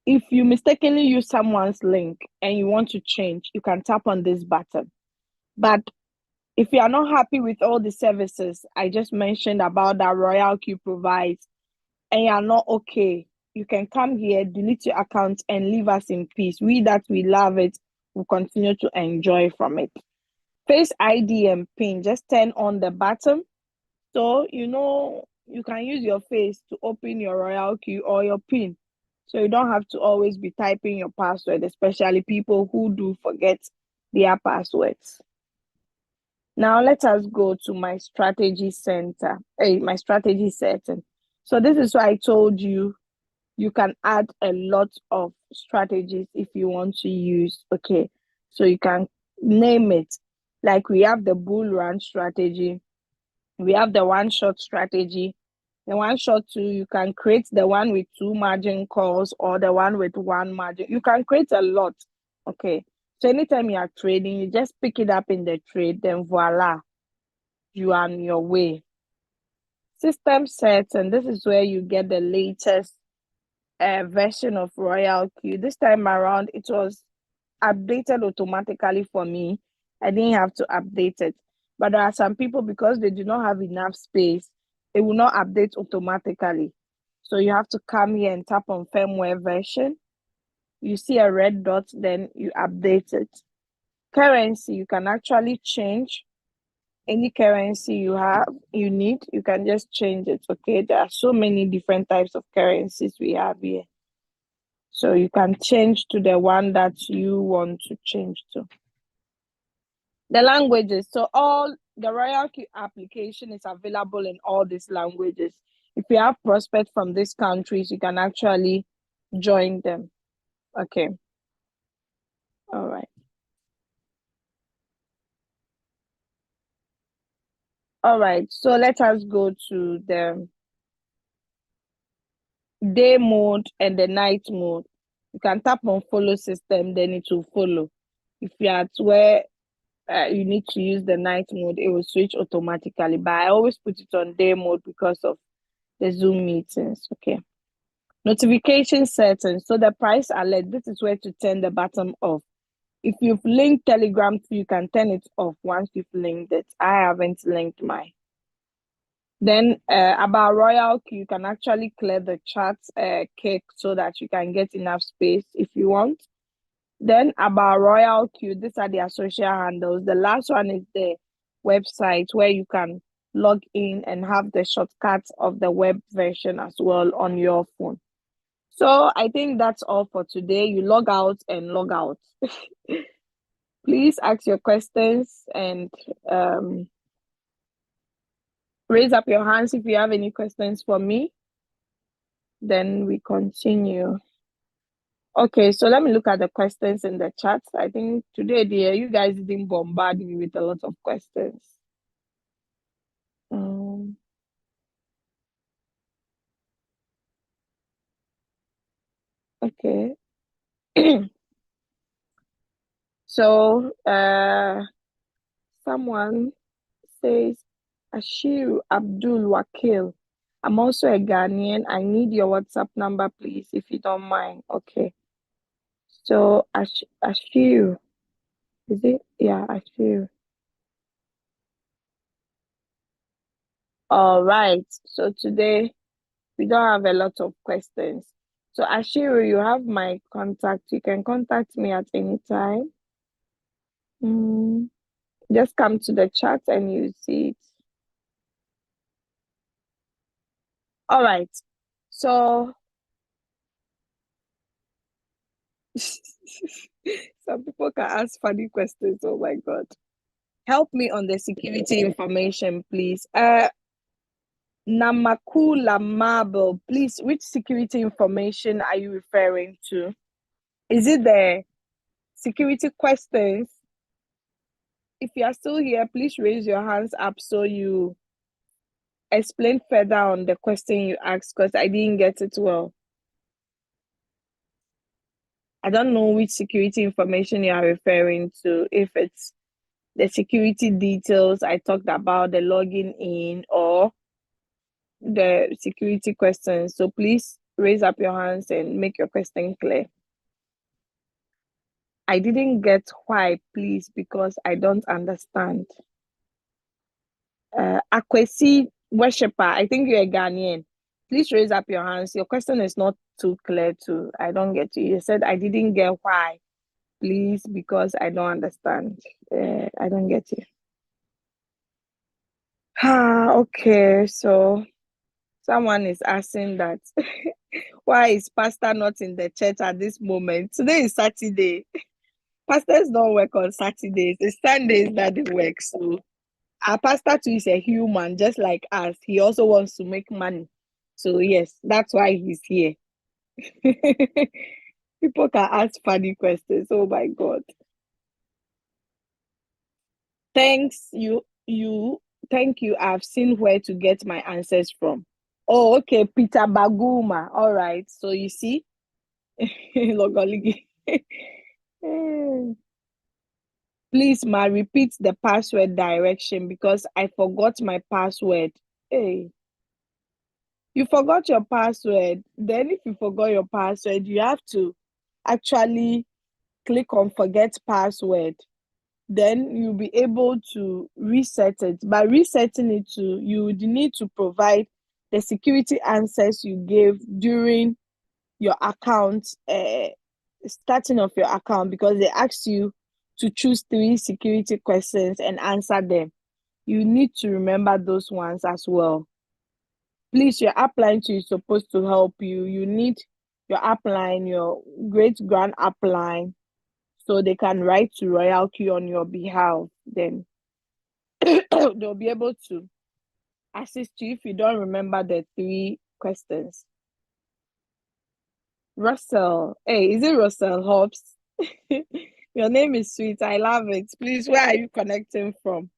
If you mistakenly use someone's link and you want to change, you can tap on this button. But if you are not happy with all the services I just mentioned about that RoyalQ provides, and you are not okay, you can come here, delete your account, and leave us in peace. We that we love it will continue to enjoy from it. Face ID and PIN, just turn on the button. So, you can use your face to open your RoyalQ or your PIN. So you don't have to always be typing your password, especially people who do forget their passwords. Now let us go to my strategy center, my strategy setting. So this is why I told you can add a lot of strategies if you want to use. Okay, so you can name it. Like we have the bull run strategy, we have the one shot strategy. The one shot too, you can create the one with 2 margin calls or the one with 1 margin. You can create a lot. Okay, so anytime you are trading, you just pick it up in the trade, then voila, you are on your way. System sets, and this is where you get the latest version of RoyalQ. This time around, it was updated automatically for me. I didn't have to update it. But there are some people, because they do not have enough space, it will not update automatically. So you have to come here and tap on firmware version. You see a red dot, then you update it. Currency, you can actually change any currency you need. You can just change it. Okay, there are so many different types of currencies we have here. So you can change to the one that you want to change to. The languages. So all the RoyalQ application is available in all these languages. If you have prospects from these countries, you can actually join them. Okay. All right. All right. So let us go to the day mode and the night mode. You can tap on follow system, then it will follow. If you are at where you need to use the night mode, it will switch automatically. But I always put it on day mode because of the Zoom meetings. Okay. Notification settings. So the price alert, this is where to turn the button off. If you've linked Telegram, you can turn it off once you've linked it. I haven't linked mine. Then about RoyalQ, you can actually clear the chat cake so that you can get enough space if you want. Then about RoyalQ, these are their social handles. The last one is the website where you can log in and have the shortcuts of the web version as well on your phone. So I think that's all for today. You log out and log out. Please ask your questions and raise up your hands if you have any questions for me. Then we continue. Okay, so let me look at the questions in the chat. I think today, dear, you guys didn't bombard me with a lot of questions. Okay. So, someone says, Ashiru Abdul Wakil. I'm also a Ghanaian. I need your WhatsApp number, please, if you don't mind. Okay. So, Ashiru. Is it? Yeah, Ashiru. All right. So today we don't have a lot of questions. So Ashiru, you have my contact. You can contact me at any time. Just come to the chat and you see it. All right. So some people can ask funny questions. Oh my God. Help me on the security information, please. Namakula Marble, please, which security information are you referring to? Is it the security questions? If you are still here, please raise your hands up so you explain further on the question you asked, because I didn't get it well. I don't know which security information you are referring to, if it's the security details I talked about, the logging in, or the security questions. So please raise up your hands and make your question clear. I didn't get why, please, because I don't understand. Akwesi worshiper, I think you're a Ghanaian. Please raise up your hands. Your question is not too clear too. I don't get you. You said I didn't get why. Please, because I don't understand. I don't get you. Okay, so someone is asking that why is Pastor not in the church at this moment? Today is Saturday. Pastors don't work on Saturdays. It's Sundays that they work. So our pastor too is a human, just like us. He also wants to make money. So yes, that's why he's here. People can ask funny questions. Oh my God. Thanks, thank you. I've seen where to get my answers from. Oh, okay, Peter Baguma. All right. So you see, Logoligi. Please, ma, repeat the password direction because I forgot my password. Hey, you forgot your password. Then, if you forgot your password, you have to actually click on forget password. Then you'll be able to reset it. By resetting it, you would need to provide the security answers you gave during your account, starting of your account, because they asked you to choose 3 security questions and answer them. You need to remember those ones as well. Please, your upline too is supposed to help you. You need your upline, your great grand upline, so they can write to RoyalQ on your behalf. Then they'll be able to assist you if you don't remember the 3 questions. Russell, hey, is it Russell Hobbs? Your name is sweet. I love it. Please, where are you connecting from?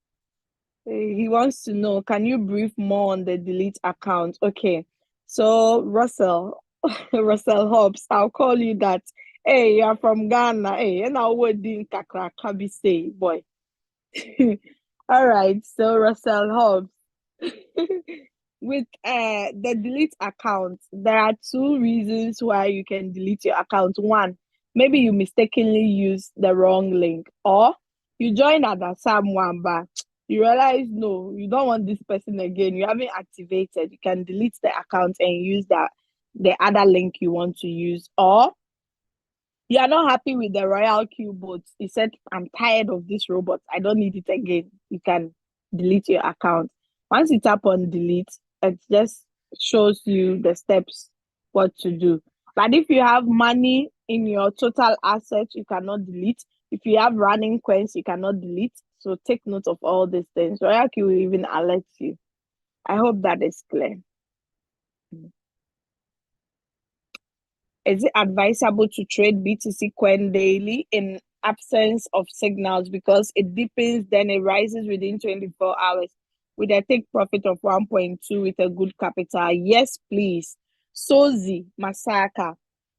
He wants to know, can you brief more on the delete account? Okay, so Russell, Russell Hobbs, I'll call you that. Hey, you're from Ghana. Hey, and I would think Kakra Kabi say, boy. All right, so Russell Hobbs. With the delete account, there are 2 reasons why you can delete your account. One, maybe you mistakenly use the wrong link, or you join other someone, but you realize no, you don't want this person again. You haven't activated. You can delete the account and use the other link you want to use, or you are not happy with the RoyalQ bot. You said, I'm tired of this robot. I don't need it again. You can delete your account. Once you tap on delete, it just shows you the steps what to do. But if you have money in your total assets, you cannot delete. If you have running coins, you cannot delete. So take note of all these things. RoyalQ will even alert you. I hope that is clear. Is it advisable to trade BTC coin daily in absence of signals because it deepens, then it rises within 24 hours with a take profit of 1.2 with a good capital? Yes, please. Sozi Masaka.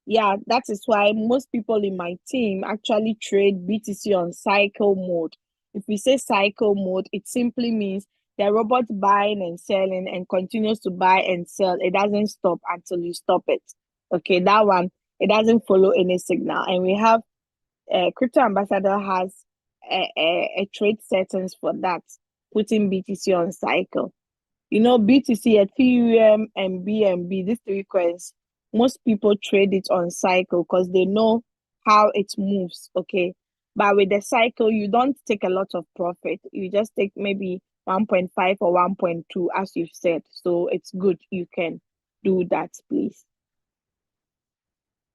Yeah, that is why most people in my team actually trade BTC on cycle mode. If we say cycle mode, it simply means the robot buying and selling and continues to buy and sell. It doesn't stop until you stop it. Okay, that one, it doesn't follow any signal. And we have Crypto Ambassador has a trade settings for that, putting BTC on cycle. You know, BTC, Ethereum, and BNB, these three coins, most people trade it on cycle because they know how it moves. Okay. But with the cycle, you don't take a lot of profit. You just take maybe 1.5 or 1.2, as you've said. So it's good. You can do that, please.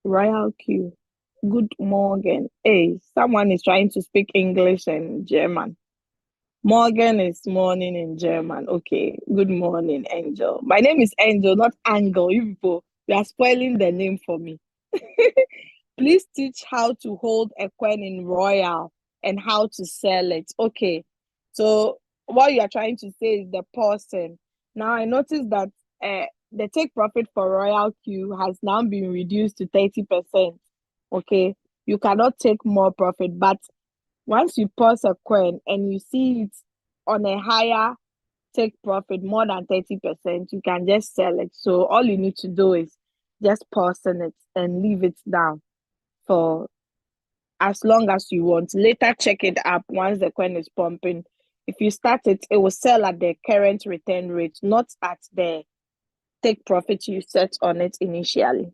RoyalQ. Good morning. Hey, someone is trying to speak English and German. Morgan is morning in German. Okay. Good morning, Angel. My name is Angel, not Angle. You people, you are spoiling the name for me. Please teach how to hold a coin in Royal and how to sell it. Okay. So what you are trying to say is the person. Now I noticed that the take profit for RoyalQ has now been reduced to 30%. Okay. You cannot take more profit, but once you pause a coin and you see it on a higher take profit, more than 30%, you can just sell it. So all you need to do is just pause it and leave it down for as long as you want. Later, check it up once the coin is pumping. If you start it, it will sell at the current return rate, not at the take profit you set on it initially.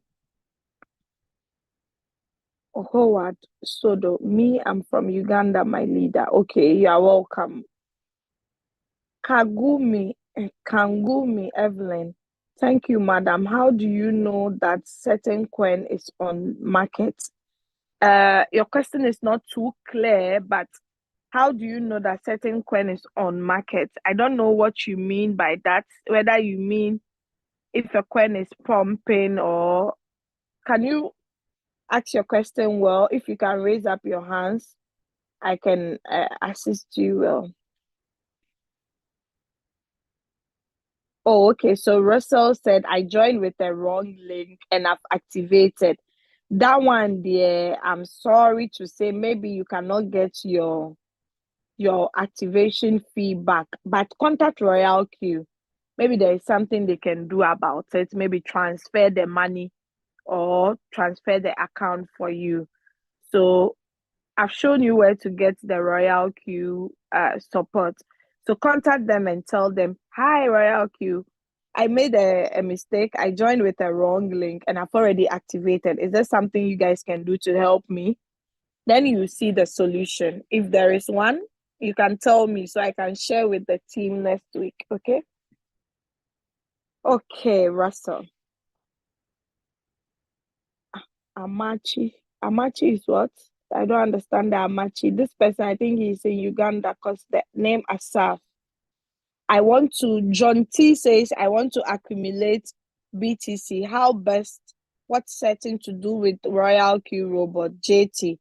Howard Sodo, me, I'm from Uganda, my leader. Okay, you are welcome. Kangumi Evelyn. Thank you, madam. How do you know that certain coin is on market? Your question is not too clear, but how do you know that certain coin is on market? I don't know what you mean by that, whether you mean if a coin is pumping, or can you ask your question well? If you can raise up your hands, I can assist you well. Oh, okay. So Russell said, I joined with the wrong link and I've activated. That one there, I'm sorry to say, maybe you cannot get your activation fee back, but contact RoyalQ. Maybe there is something they can do about it. Maybe transfer the money or transfer the account for you. So I've shown you where to get the RoyalQ support. So contact them and tell them, hi, RoyalQ. I made a mistake. I joined with a wrong link and I've already activated. Is there something you guys can do to help me? Then you see the solution. If there is one, you can tell me so I can share with the team next week. Okay? Okay, Russell. Amachi. Amachi is what? I don't understand the Amachi. This person, I think he's in Uganda because the name Asaf. John T says, I want to accumulate BTC. How best? What's setting to do with RoyalQ robot? JT.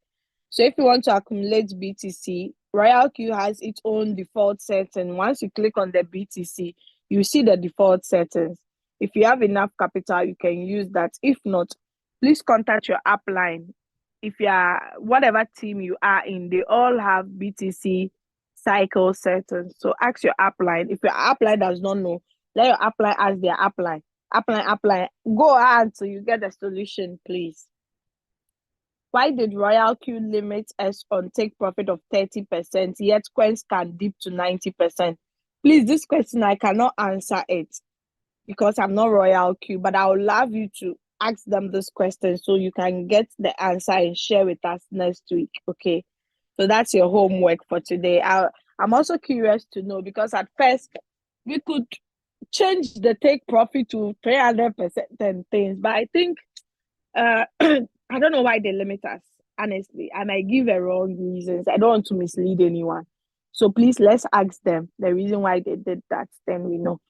So if you want to accumulate BTC, RoyalQ has its own default setting. Once you click on the BTC, you see the default settings. If you have enough capital, you can use that. If not, please contact your upline. If you are, whatever team you are in, they all have BTC cycle settings. So ask your upline. If your upline does not know, let your upline ask their upline. Upline. Go on till you get the solution, please. Why did RoyalQ limit us on take profit of 30%, yet coins can dip to 90%? Please, this question, I cannot answer it because I'm not RoyalQ, but I would love you to ask them this question so you can get the answer and share with us next week, okay? So that's your homework for today. I'm also curious to know because at first We could change the take profit to 300% and things, but I think I don't know why they limit us, honestly. And I give the wrong reasons. I don't want to mislead anyone. So please let's ask them the reason why they did that. Then we know.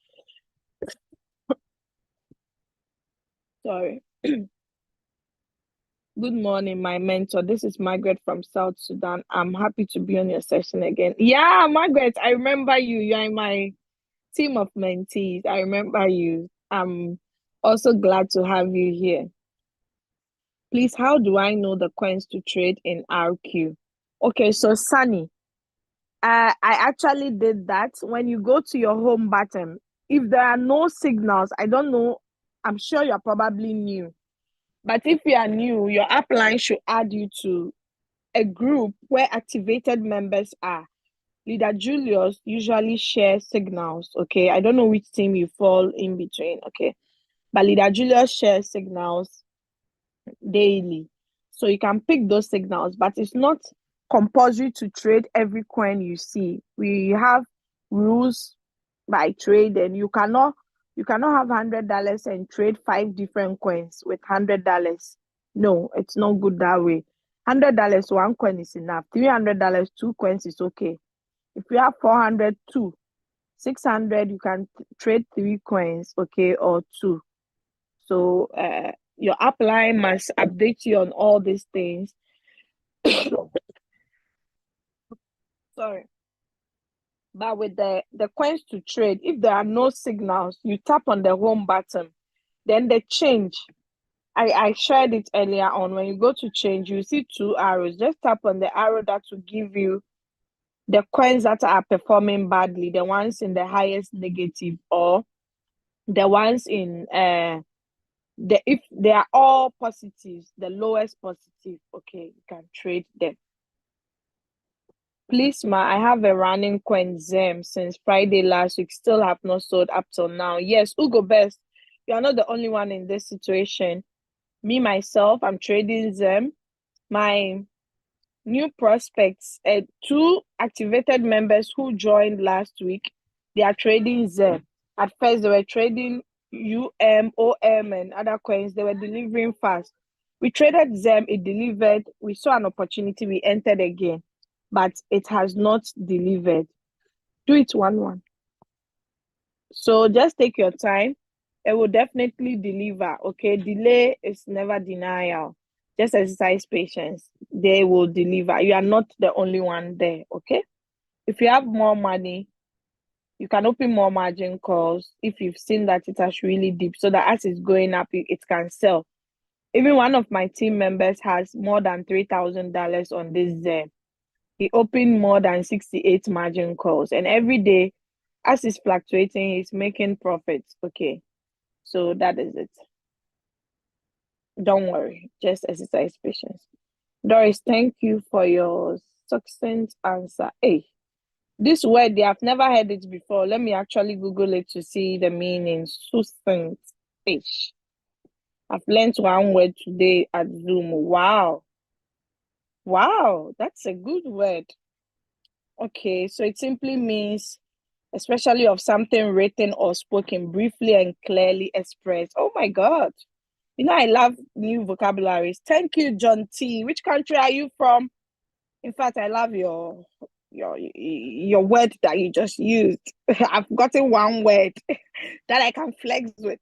Sorry. Good morning, my mentor. This is Margaret from South Sudan. I'm happy to be on your session again. Yeah, Margaret, I remember you. You're in my team of mentees. I remember you. I'm also glad to have you here. Please, how do I know the coins to trade in RQ? Okay, so Sunny, I actually did that. When you go to your home button, if there are no signals, I don't know, I'm sure you're probably new. But if you are new, your upline should add you to a group where activated members are. Leader Julius usually shares signals, okay? I don't know which team you fall in between, okay? But Leader Julius shares signals daily. So you can pick those signals, but it's not compulsory to trade every coin you see. We have rules by trade, and you cannot have $100 and trade 5 different coins with $100. No, it's not good that way. $100 one coin is enough. $300 two coins is okay. If you have 400 two, 600 you can trade 3 coins, okay, or 2. So your upline must update you on all these things. Sorry. But with the coins to trade, if there are no signals, you tap on the home button, then the change. I shared it earlier on. When you go to change, you see 2 arrows. Just tap on the arrow that will give you the coins that are performing badly, the ones in the highest negative, or the ones in if they are all positives, the lowest positive, okay, you can trade them. Please, ma, I have a running coin Zem since Friday last week. Still have not sold up till now. Yes, Ugo Best, you are not the only one in this situation. Me, myself, I'm trading Zem. My new prospects, 2 activated members who joined last week, they are trading Zem. At first, they were trading OM, and other coins. They were delivering fast. We traded Zem, it delivered. We saw an opportunity, we entered again, but it has not delivered. Do it 1-1. So just take your time. It will definitely deliver. Okay, delay is never denial. Just exercise patience. They will deliver. You are not the only one there. Okay, if you have more money, you can open more margin calls if you've seen that it has really deep, so that as it's going up, it can sell. Even one of my team members has more than $3,000 on this Zen. He opened more than 68 margin calls, and every day, as it's fluctuating, he's making profits. Okay, so that is it. Don't worry, just exercise patience. Doris, thank you for your succinct answer. Hey, this word, they have never heard it before. Let me actually Google it to see the meaning. Succinct. Ish. I've learned one word today at Zoom. Wow. Wow, that's a good word. Okay, so it simply means, especially of something written or spoken, briefly and clearly expressed. Oh my God. You know, I love new vocabularies. Thank you, John T. Which country are you from? In fact, I love your word that you just used. I've gotten one word that I can flex with.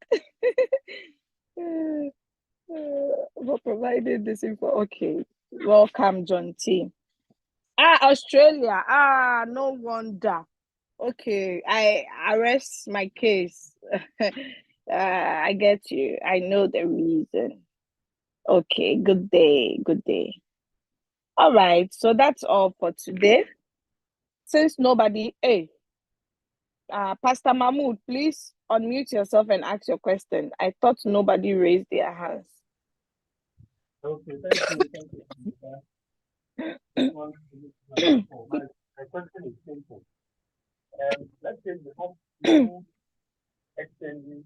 For providing this info. Okay. Welcome, John T. Australia. No wonder. Okay, I arrest my case. I get you. I know the reason. Okay, good day. Good day. All right, so that's all for today. Since nobody, Pastor Mahmoud, please unmute yourself and ask your question. I thought nobody raised their hands. Okay, thank you. My question is simple. Let's say you have 2 exchanges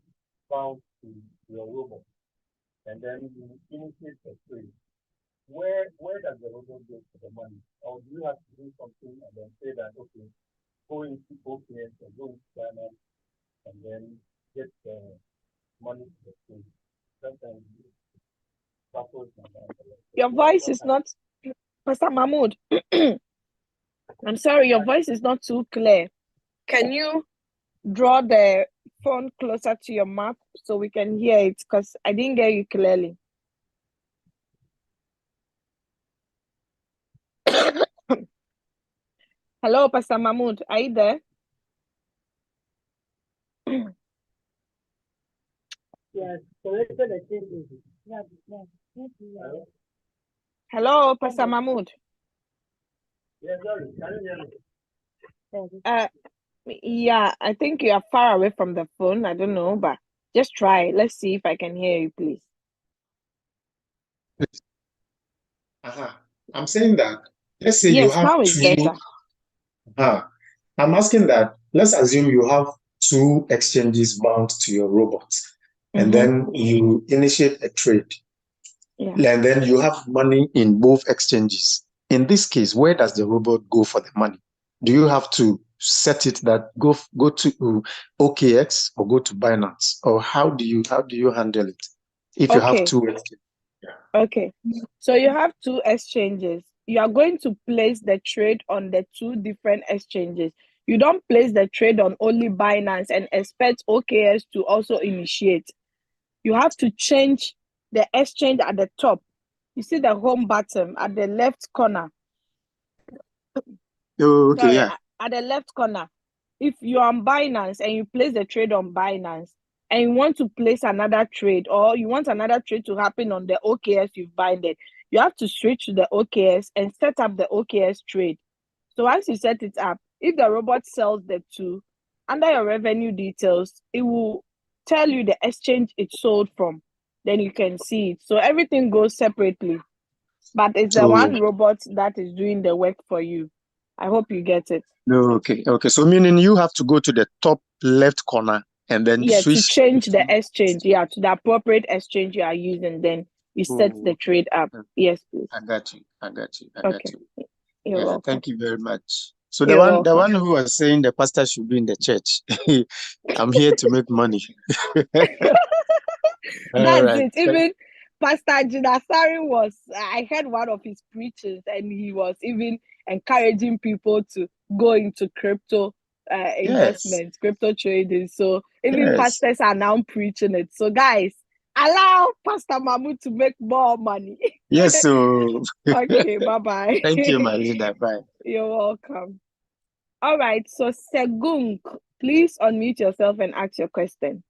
bound to your robot, and then you initiate a trade. Where does the robot go for the money? Or do you have to do something and then say that, okay, go into OPS or go into China and then get money to the trade. Sometimes Your voice is not, Pastor Mahmoud. I'm sorry, your voice is not too clear. Can you draw the phone closer to your mouth so we can hear it? Because I didn't get you clearly. Hello, Pastor Mahmoud. Are you there? yes, selected exchanges. Hello, Pastor Mahmoud. Yes, sorry, can you hear me? Yeah, I think you are far away from the phone. I don't know, but just try. Let's see if I can hear you, please. I'm saying that, let's say you Yes, have now it's better. I'm asking that, let's assume you have two exchanges bound to your robot, and then you initiate a trade, and then you have money in both exchanges. In this case, where does the robot go for the money? Do you have to set it that go to OKX or go to Binance, or how do you handle it if you have two exchanges? Okay, so you have two exchanges. You are going to place the trade on the two different exchanges. You don't place the trade on only Binance and expect OKS to also initiate. You have to change the exchange at the top. You see the home button at the left corner. Oh, okay, Sorry, at the left corner. If you're on Binance and you place the trade on Binance and you want to place another trade, or you want another trade to happen on the OKS you've binded, you have to switch to the OKS and set up the OKS trade. So once you set it up, if the robot sells the two, under your revenue details, it will tell you the exchange it sold from. Then you can see it. So everything goes separately, but it's the one robot that is doing the work for you. I hope you get it. Okay. So meaning you have to go to the top left corner and then switch to change the exchange, to the appropriate exchange you are using. Then you set the trade up. Yes, please. I got you. Okay. You're welcome. Thank you very much. So the one who was saying the pastor should be in the church, I'm here to make money. That's it. Even Pastor Jinasari I heard one of his preachings, and he was even encouraging people to go into crypto investments, crypto trading. So even pastors are now preaching it. So guys, allow Pastor Mahmoud to make more money. Yes, so okay, bye-bye. Thank you, my leader. Bye. You're welcome. All right, so Segung, please unmute yourself and ask your question.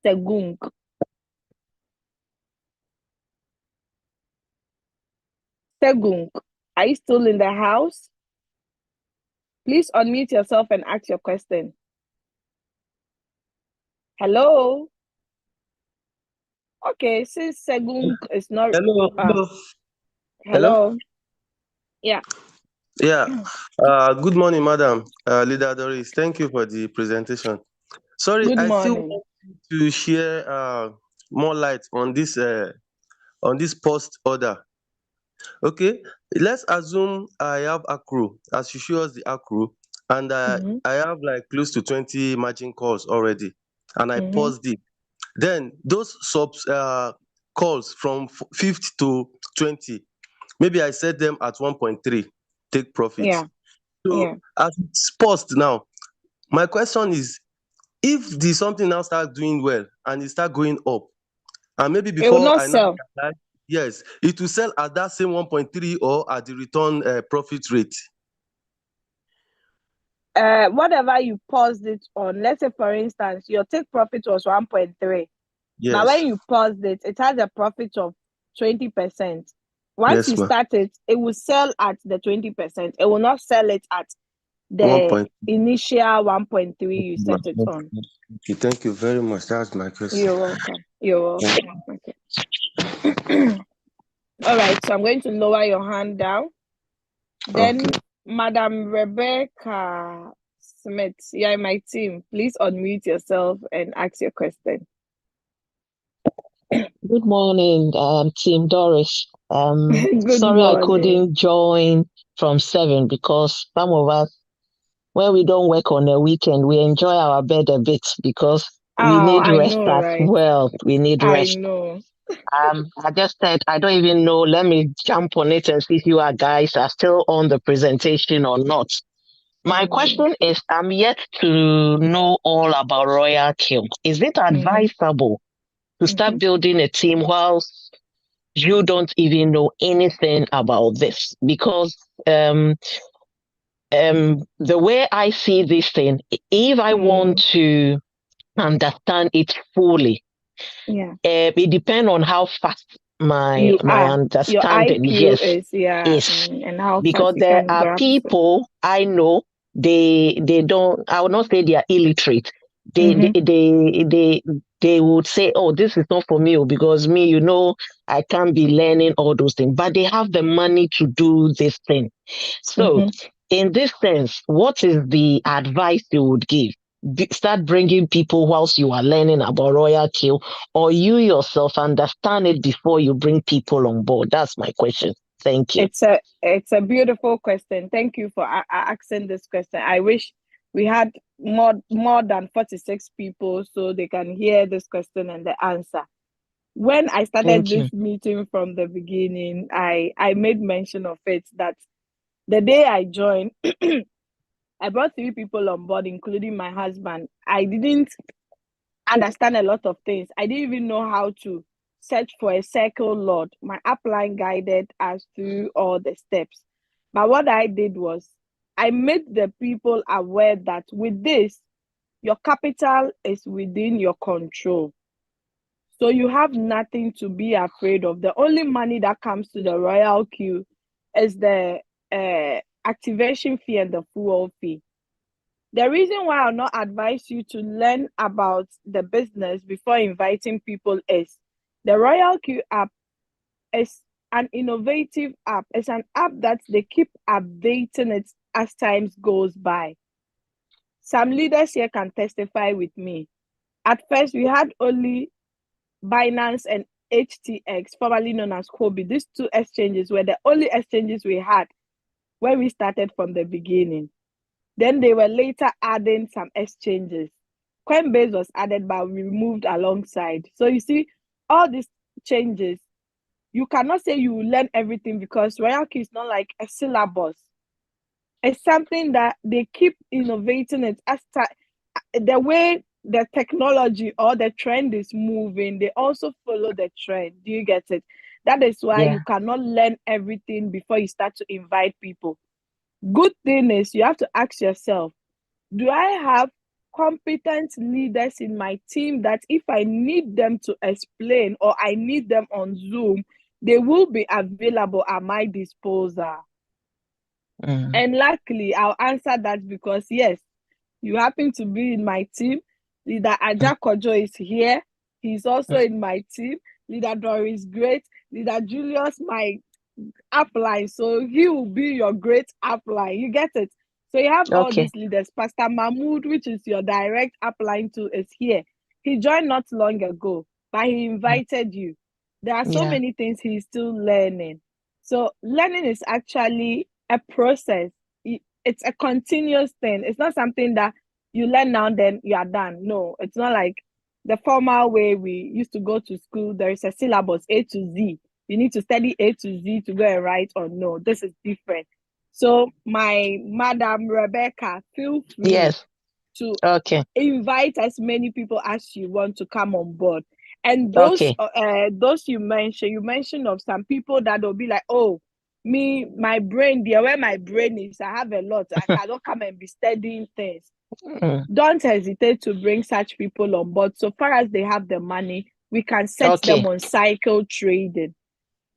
Segung. Segung, are you still in the house? Please unmute yourself and ask your question. Hello? Okay, since Segung is not... Hello? Yeah. Good morning, Madam Leader Doris. Thank you for the presentation. Sorry, Good morning. I still want to share more light on this post order. Okay, let's assume I have accrual, as you show us the accrual, and I have like close to 20 margin calls already, and I paused it. Then those calls from 5th to 20, maybe I set them at 1.3, take profit. So as it's paused now, my question is, if the something now start doing well and it start going up, and maybe before I now realize, yes, it will sell at that same 1.3 or at the return profit rate. Whatever you paused it on, let's say for instance, your take profit was 1.3. Yes. Now when you paused it, it has a profit of 20%. Once you start it, it will sell at the 20%. It will not sell it at the initial 1.3 you set it on. Okay, thank you very much. That's my question. You're welcome. Okay. All right, so I'm going to lower your hand down. Then Madam Rebecca Smith, you're in my team. Please unmute yourself and ask your question. Good morning, Team Doris. Good sorry morning. I couldn't join from 7 because some of us when we don't work on a weekend, we enjoy our bed a bit because we need I rest know, as right? well. We need I rest. know. I just said, I don't even know. Let me jump on it and see if you guys are still on the presentation or not. My question is, I'm yet to know all about RoyalQ. Is it advisable to start building a team whilst you don't even know anything about this? Because the way I see this thing, if I want to understand it fully, it depends on how fast my understanding your IQ is, and how because fast you there can are grasp it. people I know, they don't, I will not say they are illiterate. They would say, oh, this is not for me, because me, I can't be learning all those things, but they have the money to do this thing. So in this sense, what is the advice you would give? Start bringing people whilst you are learning about RoyalQ, or you yourself understand it before you bring people on board? That's my question. Thank you. It's a beautiful question. Thank you for asking this question. I wish we had more than 46 people so they can hear this question and the answer. When I started this meeting from the beginning, I made mention of it that the day I joined, I brought 3 people on board, including my husband. I didn't understand a lot of things. I didn't even know how to search for a circle lot. My upline guided us through all the steps. But what I did was I made the people aware that with this, your capital is within your control. So you have nothing to be afraid of. The only money that comes to the RoyalQ is the activation fee and the fuel fee. The reason why I'll not advise you to learn about the business before inviting people is the RoyalQ app is an innovative app. It's an app that they keep updating it as times goes by. Some leaders here can testify with me. At first, we had only Binance and HTX, formerly known as Kobe. These 2 exchanges were the only exchanges we had when we started from the beginning. Then they were later adding some exchanges. Coinbase was added, but we moved alongside. So you see, all these changes, you cannot say you will learn everything because RoyalQ is not like a syllabus. It's something that they keep innovating it as the way the technology or the trend is moving, they also follow the trend. Do you get it? That is why you cannot learn everything before you start to invite people. Good thing is you have to ask yourself, do I have competent leaders in my team that if I need them to explain or I need them on Zoom, they will be available at my disposal? And luckily, I'll answer that because yes, you happen to be in my team. Leader Aja Kojo is here. He's also in my team. Leader Doris, great. Leader Julius, my upline. So he will be your great upline. You get it? So you have all these leaders. Pastor Mahmoud, which is your direct upline too, is here. He joined not long ago, but he invited you. There are so many things he's still learning. So learning is actually a process. It's a continuous thing. It's not something that you learn now, then you are done. No, it's not like the formal way we used to go to school. There is a syllabus A to Z. You need to study A to Z to go and write, or no, this is different. So my Madam Rebecca, feel free to invite as many people as you want to come on board. And those you mentioned of some people that will be like, oh, me, my brain, where my brain is, I have a lot. I cannot come and be studying things. Don't hesitate to bring such people on board. So far as they have the money, we can set them on cycle trading.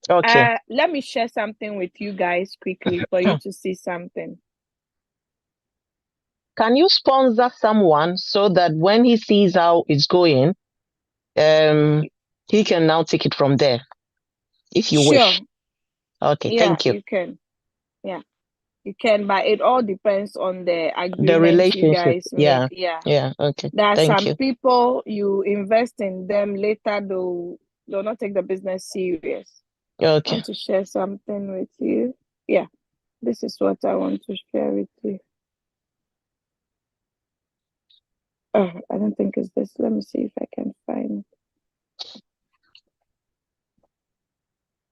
Let me share something with you guys quickly for you to see something. Can you sponsor someone so that when he sees how it's going, he can now take it from there, if you wish? Okay, thank you. You can. Yeah, you can, but it all depends on the agreement the relationship you guys make. Okay. There are thank some you. people you invest in them, later they'll not take the business serious. I want to share something with you. Yeah, this is what I want to share with you. Oh, I don't think it's this. Let me see if I can find it.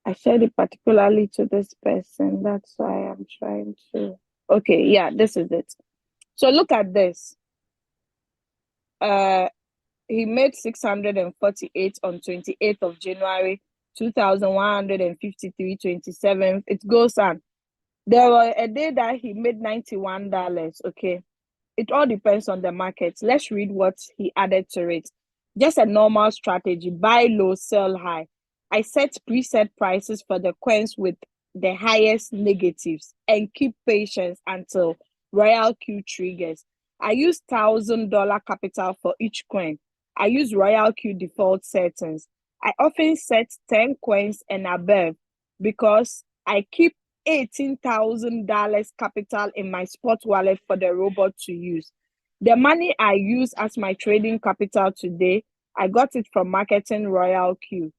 I shared it particularly to this person. That's why I'm trying to. Okay, yeah, this is it. So look at this. He made 648 on 28th of January, 2,153, 27th. It goes on. There were a day that he made $91. Okay. It all depends on the market. Let's read what he added to it. Just a normal strategy: buy low, sell high. I set preset prices for the coins with the highest negatives and keep patience until RoyalQ triggers. I use $1,000 capital for each coin. I use RoyalQ default settings. I often set 10 coins and above because I keep $18,000 capital in my spot wallet for the robot to use. The money I use as my trading capital today, I got it from marketing RoyalQ.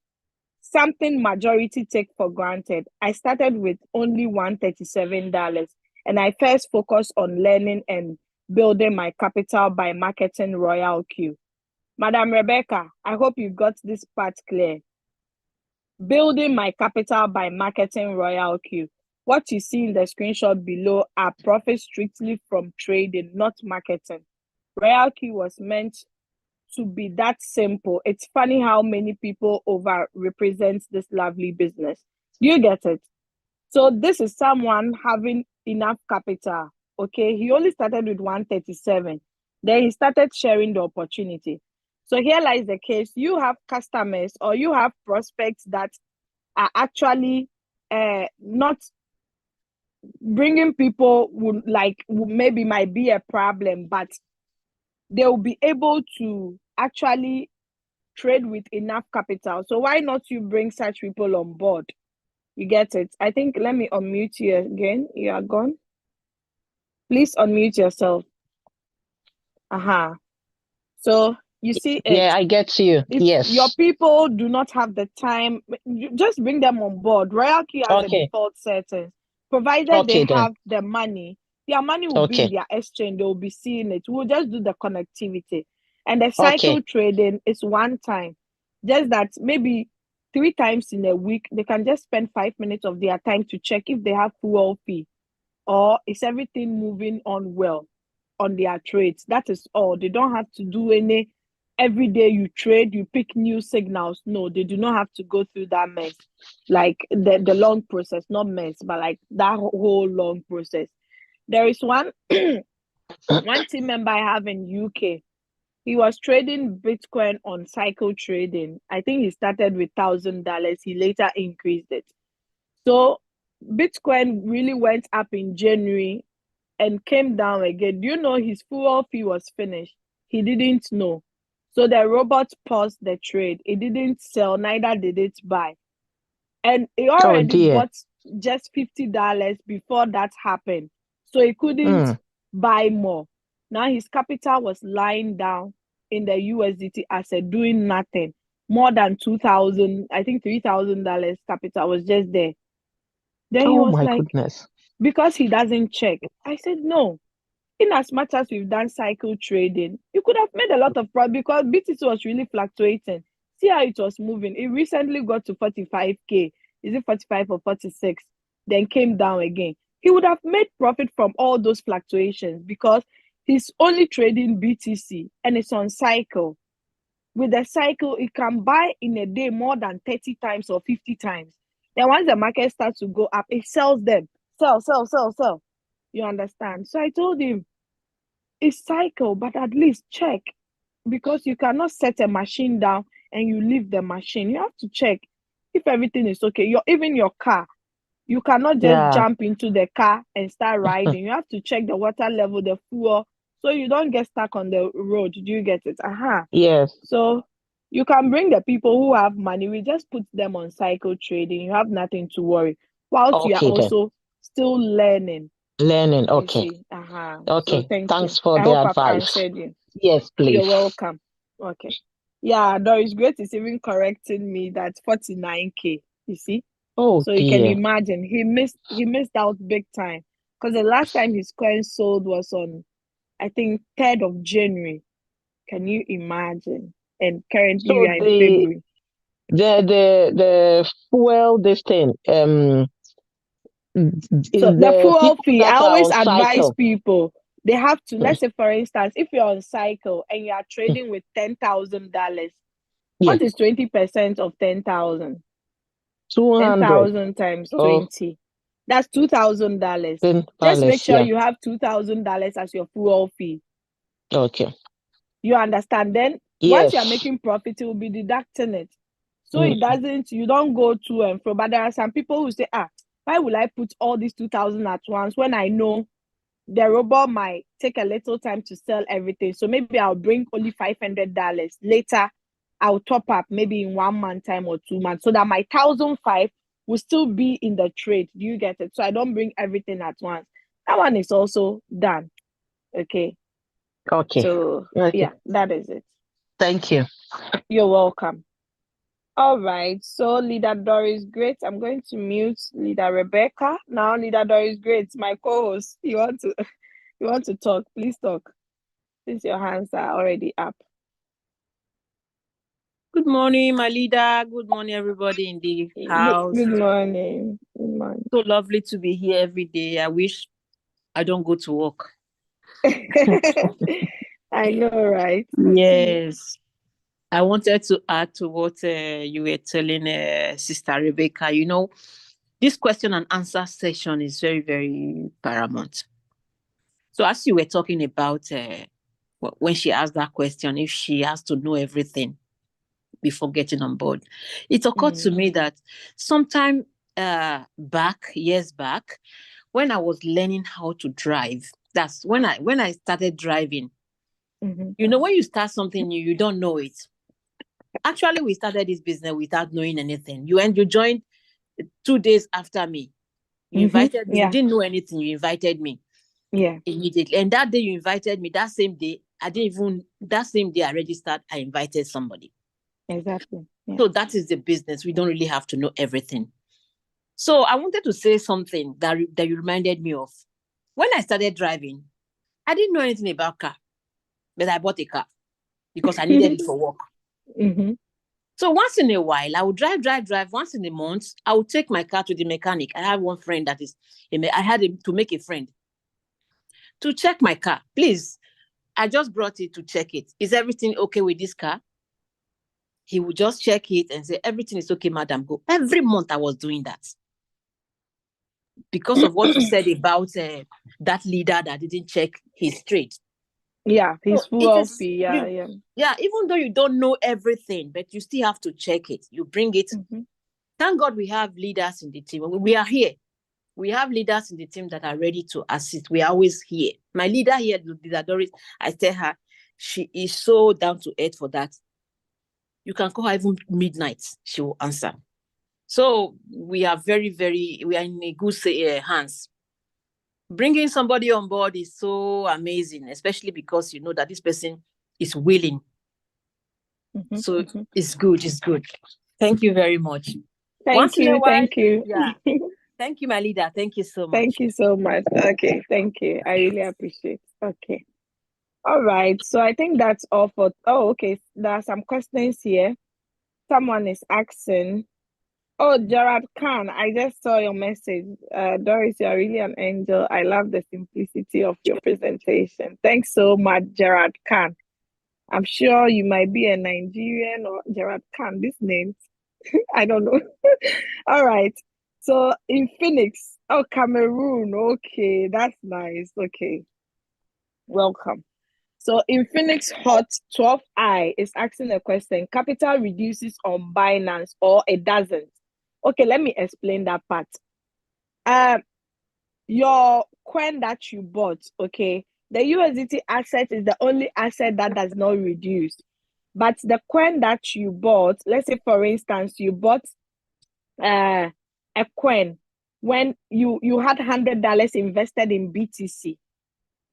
Something majority take for granted. I started with only $137 and I first focused on learning and building my capital by marketing RoyalQ. Madam Rebecca, I hope you got this part clear. Building my capital by marketing RoyalQ. What you see in the screenshot below are profits strictly from trading, not marketing. RoyalQ was meant to be that simple. It's funny how many people over-represent this lovely business. Do you get it? So this is someone having enough capital. Okay, he only started with 137. Then he started sharing the opportunity. So here lies the case. You have customers or you have prospects that are actually not bringing people maybe might be a problem, but they'll be able to actually trade with enough capital. So why not you bring such people on board? You get it? I think, let me unmute you again. You are gone. Please unmute yourself. So you see it. Yeah, I get you. If yes. your people do not have the time, just bring them on board. RoyalQ has a default setting. Provided they have the money, their money will be in their exchange. They will be seeing it. We'll just do the connectivity. And the cycle trading is one time. Just that maybe 3 times in a week, they can just spend 5 minutes of their time to check if they have fuel fee or is everything moving on well on their trades. That is all. They don't have to do any every day you trade, you pick new signals. No, they do not have to go through that mess, like the long process, not mess, but like that whole long process. There is one one team member I have in UK. He was trading Bitcoin on cycle trading. I think he started with $1,000. He later increased it. So Bitcoin really went up in January and came down again. Do you know his fuel fee was finished? He didn't know. So the robot paused the trade. It didn't sell, neither did it buy. And he already bought just $50 before that happened. So he couldn't buy more. Now his capital was lying down in the USDT asset, doing nothing. More than $2,000, I think $3,000 capital was just there. Then he was like, goodness. Because he doesn't check. I said, no. In as much as we've done cycle trading, you could have made a lot of profit because BTC was really fluctuating. See how it was moving. It recently got to 45K. Is it 45 or 46? Then came down again. He would have made profit from all those fluctuations because he's only trading BTC and it's on cycle. With the cycle, it can buy in a day more than 30 times or 50 times. Then once the market starts to go up, it sells them. Sell. You understand? So I told him, it's cycle, but at least check, because you cannot set a machine down and you leave the machine. You have to check if everything is okay. Even your car, you cannot just jump into the car and start riding. You have to check the water level, the fuel, so you don't get stuck on the road. Do you get it? Yes. So you can bring the people who have money. We just put them on cycle trading. You have nothing to worry. Whilst you are also still learning. Okay. So Thanks for the advice. I've answered you. Yes, please. You're welcome. Okay. Yeah, Doris Great is even correcting me that 49K. You see? Oh, so you can imagine he missed out big time, because the last time his coin sold was on, I think, 3rd of January. Can you imagine? And currently So we are in February. the fuel, this thing, So is the fuel people fee, I that are always on advise cycle. people, they have to, let's say for instance, if you're on cycle and you are trading with $10,000, Yeah, what is 20% of 10,000? 200 10,000 times or 20. That's $2,000. Just make palace. sure Yeah. you have $2,000 as your fuel fee. Okay. You understand? Then once you are Yes. making profit, it will be deducting it. So it doesn't, you don't go to and fro. But there are some people who say, why will I put all these 2,000 at once when I know the robot might take a little time to sell everything? So maybe I'll bring only $500. Later, I'll top up maybe in 1 month time or 2 months so that my 1,500 will still be in the trade. Do you get it? So I don't bring everything at once. That one is also done. Okay. Okay. So Okay. yeah, that is it. Thank you. You're welcome. All right. So Leader Doris, great. I'm going to mute Leader Rebecca. Now, Leader Doris, great. My co-host, you want to talk? Please talk. Since your hands are already up. Good morning, my leader. Good morning, everybody in the house. Good morning. Good morning. So lovely to be here every day. I wish I don't go to work. I know, right? Yes. I wanted to add to what you were telling Sister Rebecca. You know, this question and answer session is very, very paramount. So as you were talking about when she asked that question, if she has to know everything before getting on board, it occurred to me that sometime years back, when I was learning how to drive, that's when I started driving. You know, when you start something new, you don't know it. Actually, we started this business without knowing anything. You joined 2 days after me. You invited me. You didn't know anything. You invited me. Yeah. Immediately. And that day you invited me, that same day, I registered, I invited somebody. Exactly. Yeah. So that is the business. We don't really have to know everything. So I wanted to say something that you reminded me of. When I started driving, I didn't know anything about car, but I bought a car because I needed it for work. So once in a while, I would drive. Once in a month, I would take my car to the mechanic. I have one friend I had him to make a friend to check my car. Please, I just brought it to check it. Is everything okay with this car? He would just check it and say, everything is okay, madam, go. Every month I was doing that. Because of what you said about that leader that didn't check his trade. Yeah, his full fee. Yeah. Yeah, even though you don't know everything, but you still have to check it. You bring it. Thank God we have leaders in the team. We are here. We have leaders in the team that are ready to assist. We are always here. My leader here, Leader Doris, I tell her, she is so down to earth for that. You can call her even midnight, she will answer. So we are we are in a good hands. Bringing somebody on board is so amazing, especially because you know that this person is willing. So it's good. Thank you very much. Thank you. Yeah. Thank you, my leader. Thank you so much. Thank you so much. Okay, thank you. I really appreciate it. Okay. All right. So I think that's all for. Oh, okay. There are some questions here. Someone is asking. Oh, Gerard Khan, I just saw your message. Doris, you're really an angel. I love the simplicity of your presentation. Thanks so much, Gerard Khan. I'm sure you might be a Nigerian or Gerard Khan. These names, I don't know. All right. So in Phoenix, Cameroon. Okay, that's nice. Okay, welcome. So in Phoenix Hot 12i is asking a question. Capital reduces on Binance or it doesn't? Okay, let me explain that part. Your coin that you bought, okay, the USDT asset is the only asset that does not reduce. But the coin that you bought, let's say for instance, you bought a coin when you had $100 invested in BTC,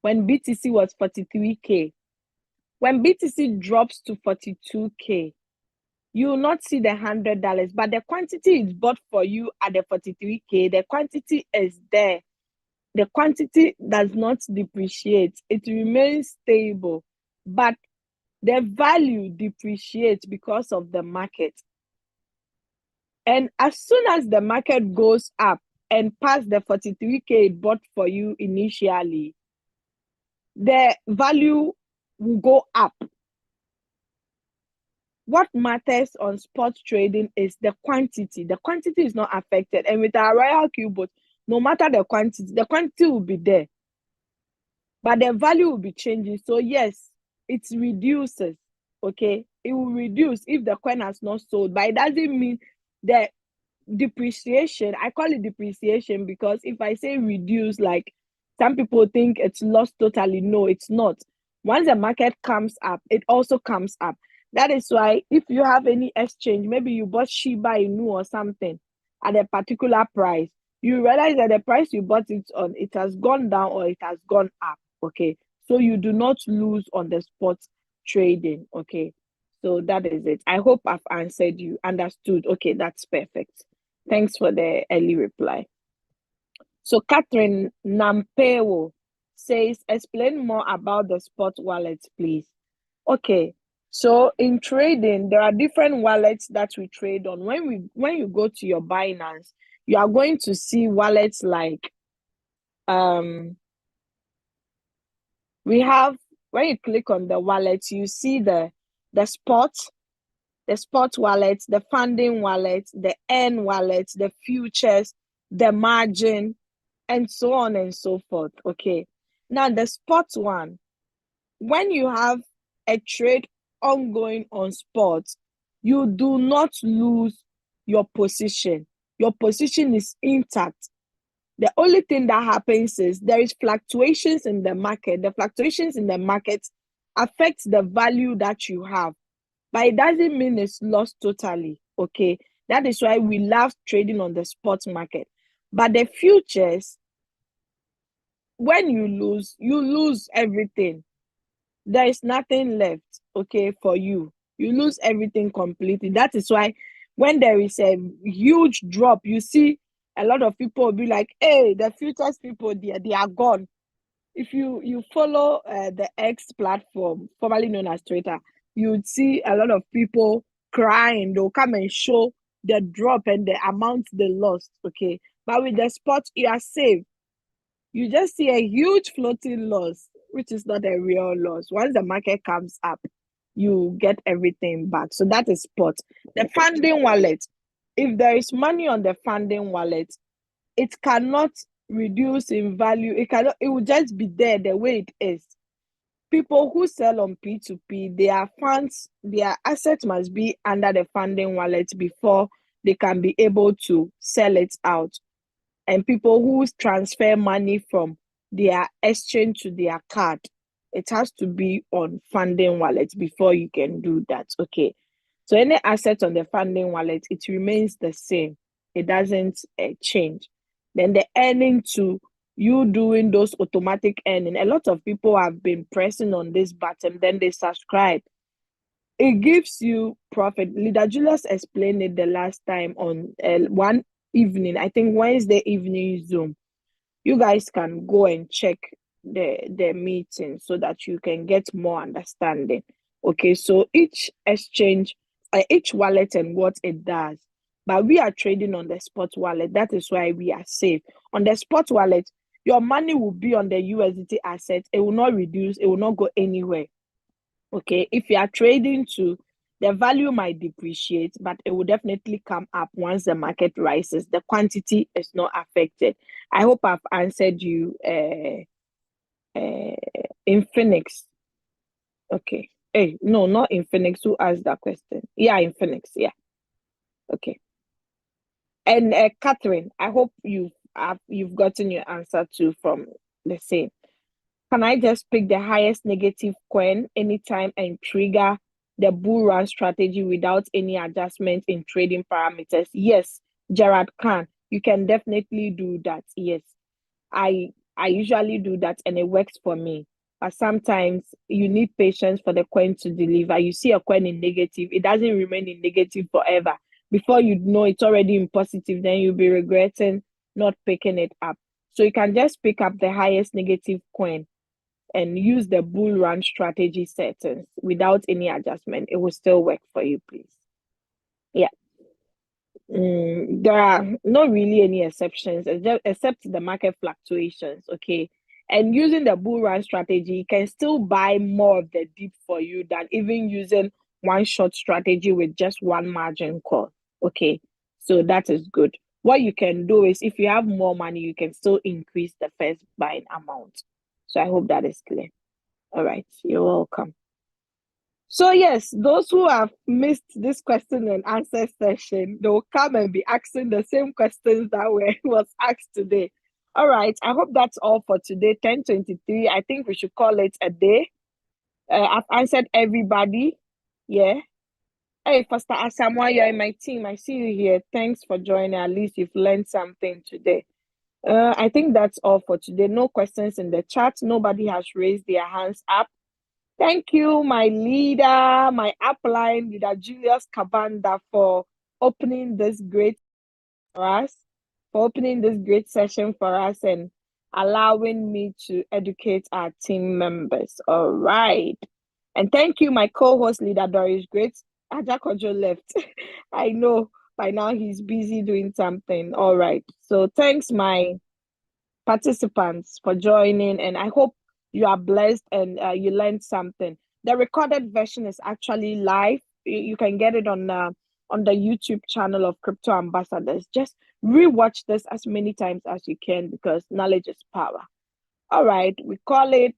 when BTC was 43K. When BTC drops to 42K, you will not see the $100, but the quantity is bought for you at the 43K. The quantity is there. The quantity does not depreciate. It remains stable. But the value depreciates because of the market. And as soon as the market goes up and past the 43K it bought for you initially, the value will go up. What matters on spot trading is the quantity. The quantity is not affected. And with our RoyalQ bot, no matter the quantity will be there. But the value will be changing. So yes, it reduces. Okay, it will reduce if the coin has not sold. But it doesn't mean that depreciation. I call it depreciation because if I say reduce, like some people think it's lost totally. No, it's not. Once the market comes up, it also comes up. That is why if you have any exchange, maybe you bought Shiba Inu or something at a particular price, you realize that the price you bought it on, it has gone down or it has gone up. Okay, so you do not lose on the spot trading. Okay, so that is it. I hope I've answered you. Understood? Okay, that's perfect. Thanks for the early reply. So Catherine Nampeo says, explain more about the spot wallets, please. Okay, so in trading, there are different wallets that we trade on. When you go to your Binance, you are going to see wallets like we have, when you click on the wallet, you see the spot wallet, the funding wallet, the earn wallet, the futures, the margin, and so on and so forth. Okay, now the spot one, when you have a trade ongoing on spot, you do not lose your position. Your position is intact. The only thing that happens is there is fluctuations in the market. The fluctuations in the market affect the value that you have, but it doesn't mean it's lost totally. Okay, that is why we love trading on the spot market. But the futures, when you lose everything. There is nothing left, okay, for you. You lose everything completely. That is why when there is a huge drop, you see a lot of people will be like, hey, the futures people, they are gone. If you follow the X platform, formerly known as Twitter, you would see a lot of people crying. They'll come and show the drop and the amount they lost, okay? But with the spot, you are safe. You just see a huge floating loss, which is not a real loss. Once the market comes up, you get everything back. So that is spot. The funding wallet, if there is money on the funding wallet, it cannot reduce in value. It will just be there the way it is. People who sell on P2P, their funds, their assets must be under the funding wallet before they can be able to sell it out. And people who transfer money from their exchange to their card, it has to be on funding wallet before you can do that. Okay, so any asset on the funding wallet, it remains the same. It doesn't change. Then the earning to you doing those automatic earning. A lot of people have been pressing on this button, then they subscribe. It gives you profit. Leader Julius explained it the last time on one evening, I think Wednesday evening Zoom. You guys can go and check the meeting so that you can get more understanding. Okay, so each exchange, each wallet and what it does. But we are trading on the spot wallet. That is why we are safe. On the spot wallet, your money will be on the USDT asset. It will not reduce. It will not go anywhere. Okay, if you are trading to, the value might depreciate, but it will definitely come up once the market rises. The quantity is not affected. I hope I've answered you in Phoenix. Okay. Hey, no, not in Phoenix. Who asked that question? Yeah, in Phoenix. Yeah. Okay. And Catherine, I hope you've gotten your answer too from the same. Can I just pick the highest negative coin anytime and trigger the bull run strategy without any adjustment in trading parameters? Yes, Gerard can. You can definitely do that. Yes, I usually do that and it works for me. But sometimes you need patience for the coin to deliver. You see a coin in negative, it doesn't remain in negative forever. Before you know it's already in positive, then you'll be regretting not picking it up. So you can just pick up the highest negative coin and use the bull run strategy settings without any adjustment, it will still work for you, please. Yeah. There are not really any exceptions except the market fluctuations, okay? And using the bull run strategy, you can still buy more of the dip for you than even using one short strategy with just one margin call, okay? So that is good. What you can do is if you have more money, you can still increase the first buying amount. So I hope that is clear. All right, you're welcome. So yes, those who have missed this question and answer session, they'll come and be asking the same questions that was asked today. All right, I hope that's all for today, 10:23. I think we should call it a day. I've answered everybody. Yeah. Hey, Pastor Asamoah, you're in my team. I see you here. Thanks for joining. At least you've learned something today. I think that's all for today. No questions in the chat. Nobody has raised their hands up. Thank you, my leader, my upline, leader Julius Kabanda, for opening this great session for us and allowing me to educate our team members. All right. And thank you, my co-host, leader Doris. Great. Ajakojo left. I know by now he's busy doing something. All right. So thanks, my participants, for joining, and I hope you are blessed and you learned something. The recorded version is actually live. You can get it on the YouTube channel of Crypto Ambassadors. Just rewatch this as many times as you can because knowledge is power. All right, we call it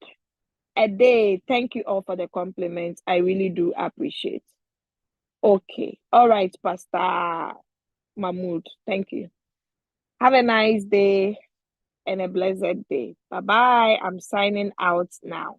a day. Thank you all for the compliments. I really do appreciate. Okay. All right, Pastor Mahmoud. Thank you. Have a nice day and a blessed day. Bye-bye. I'm signing out now.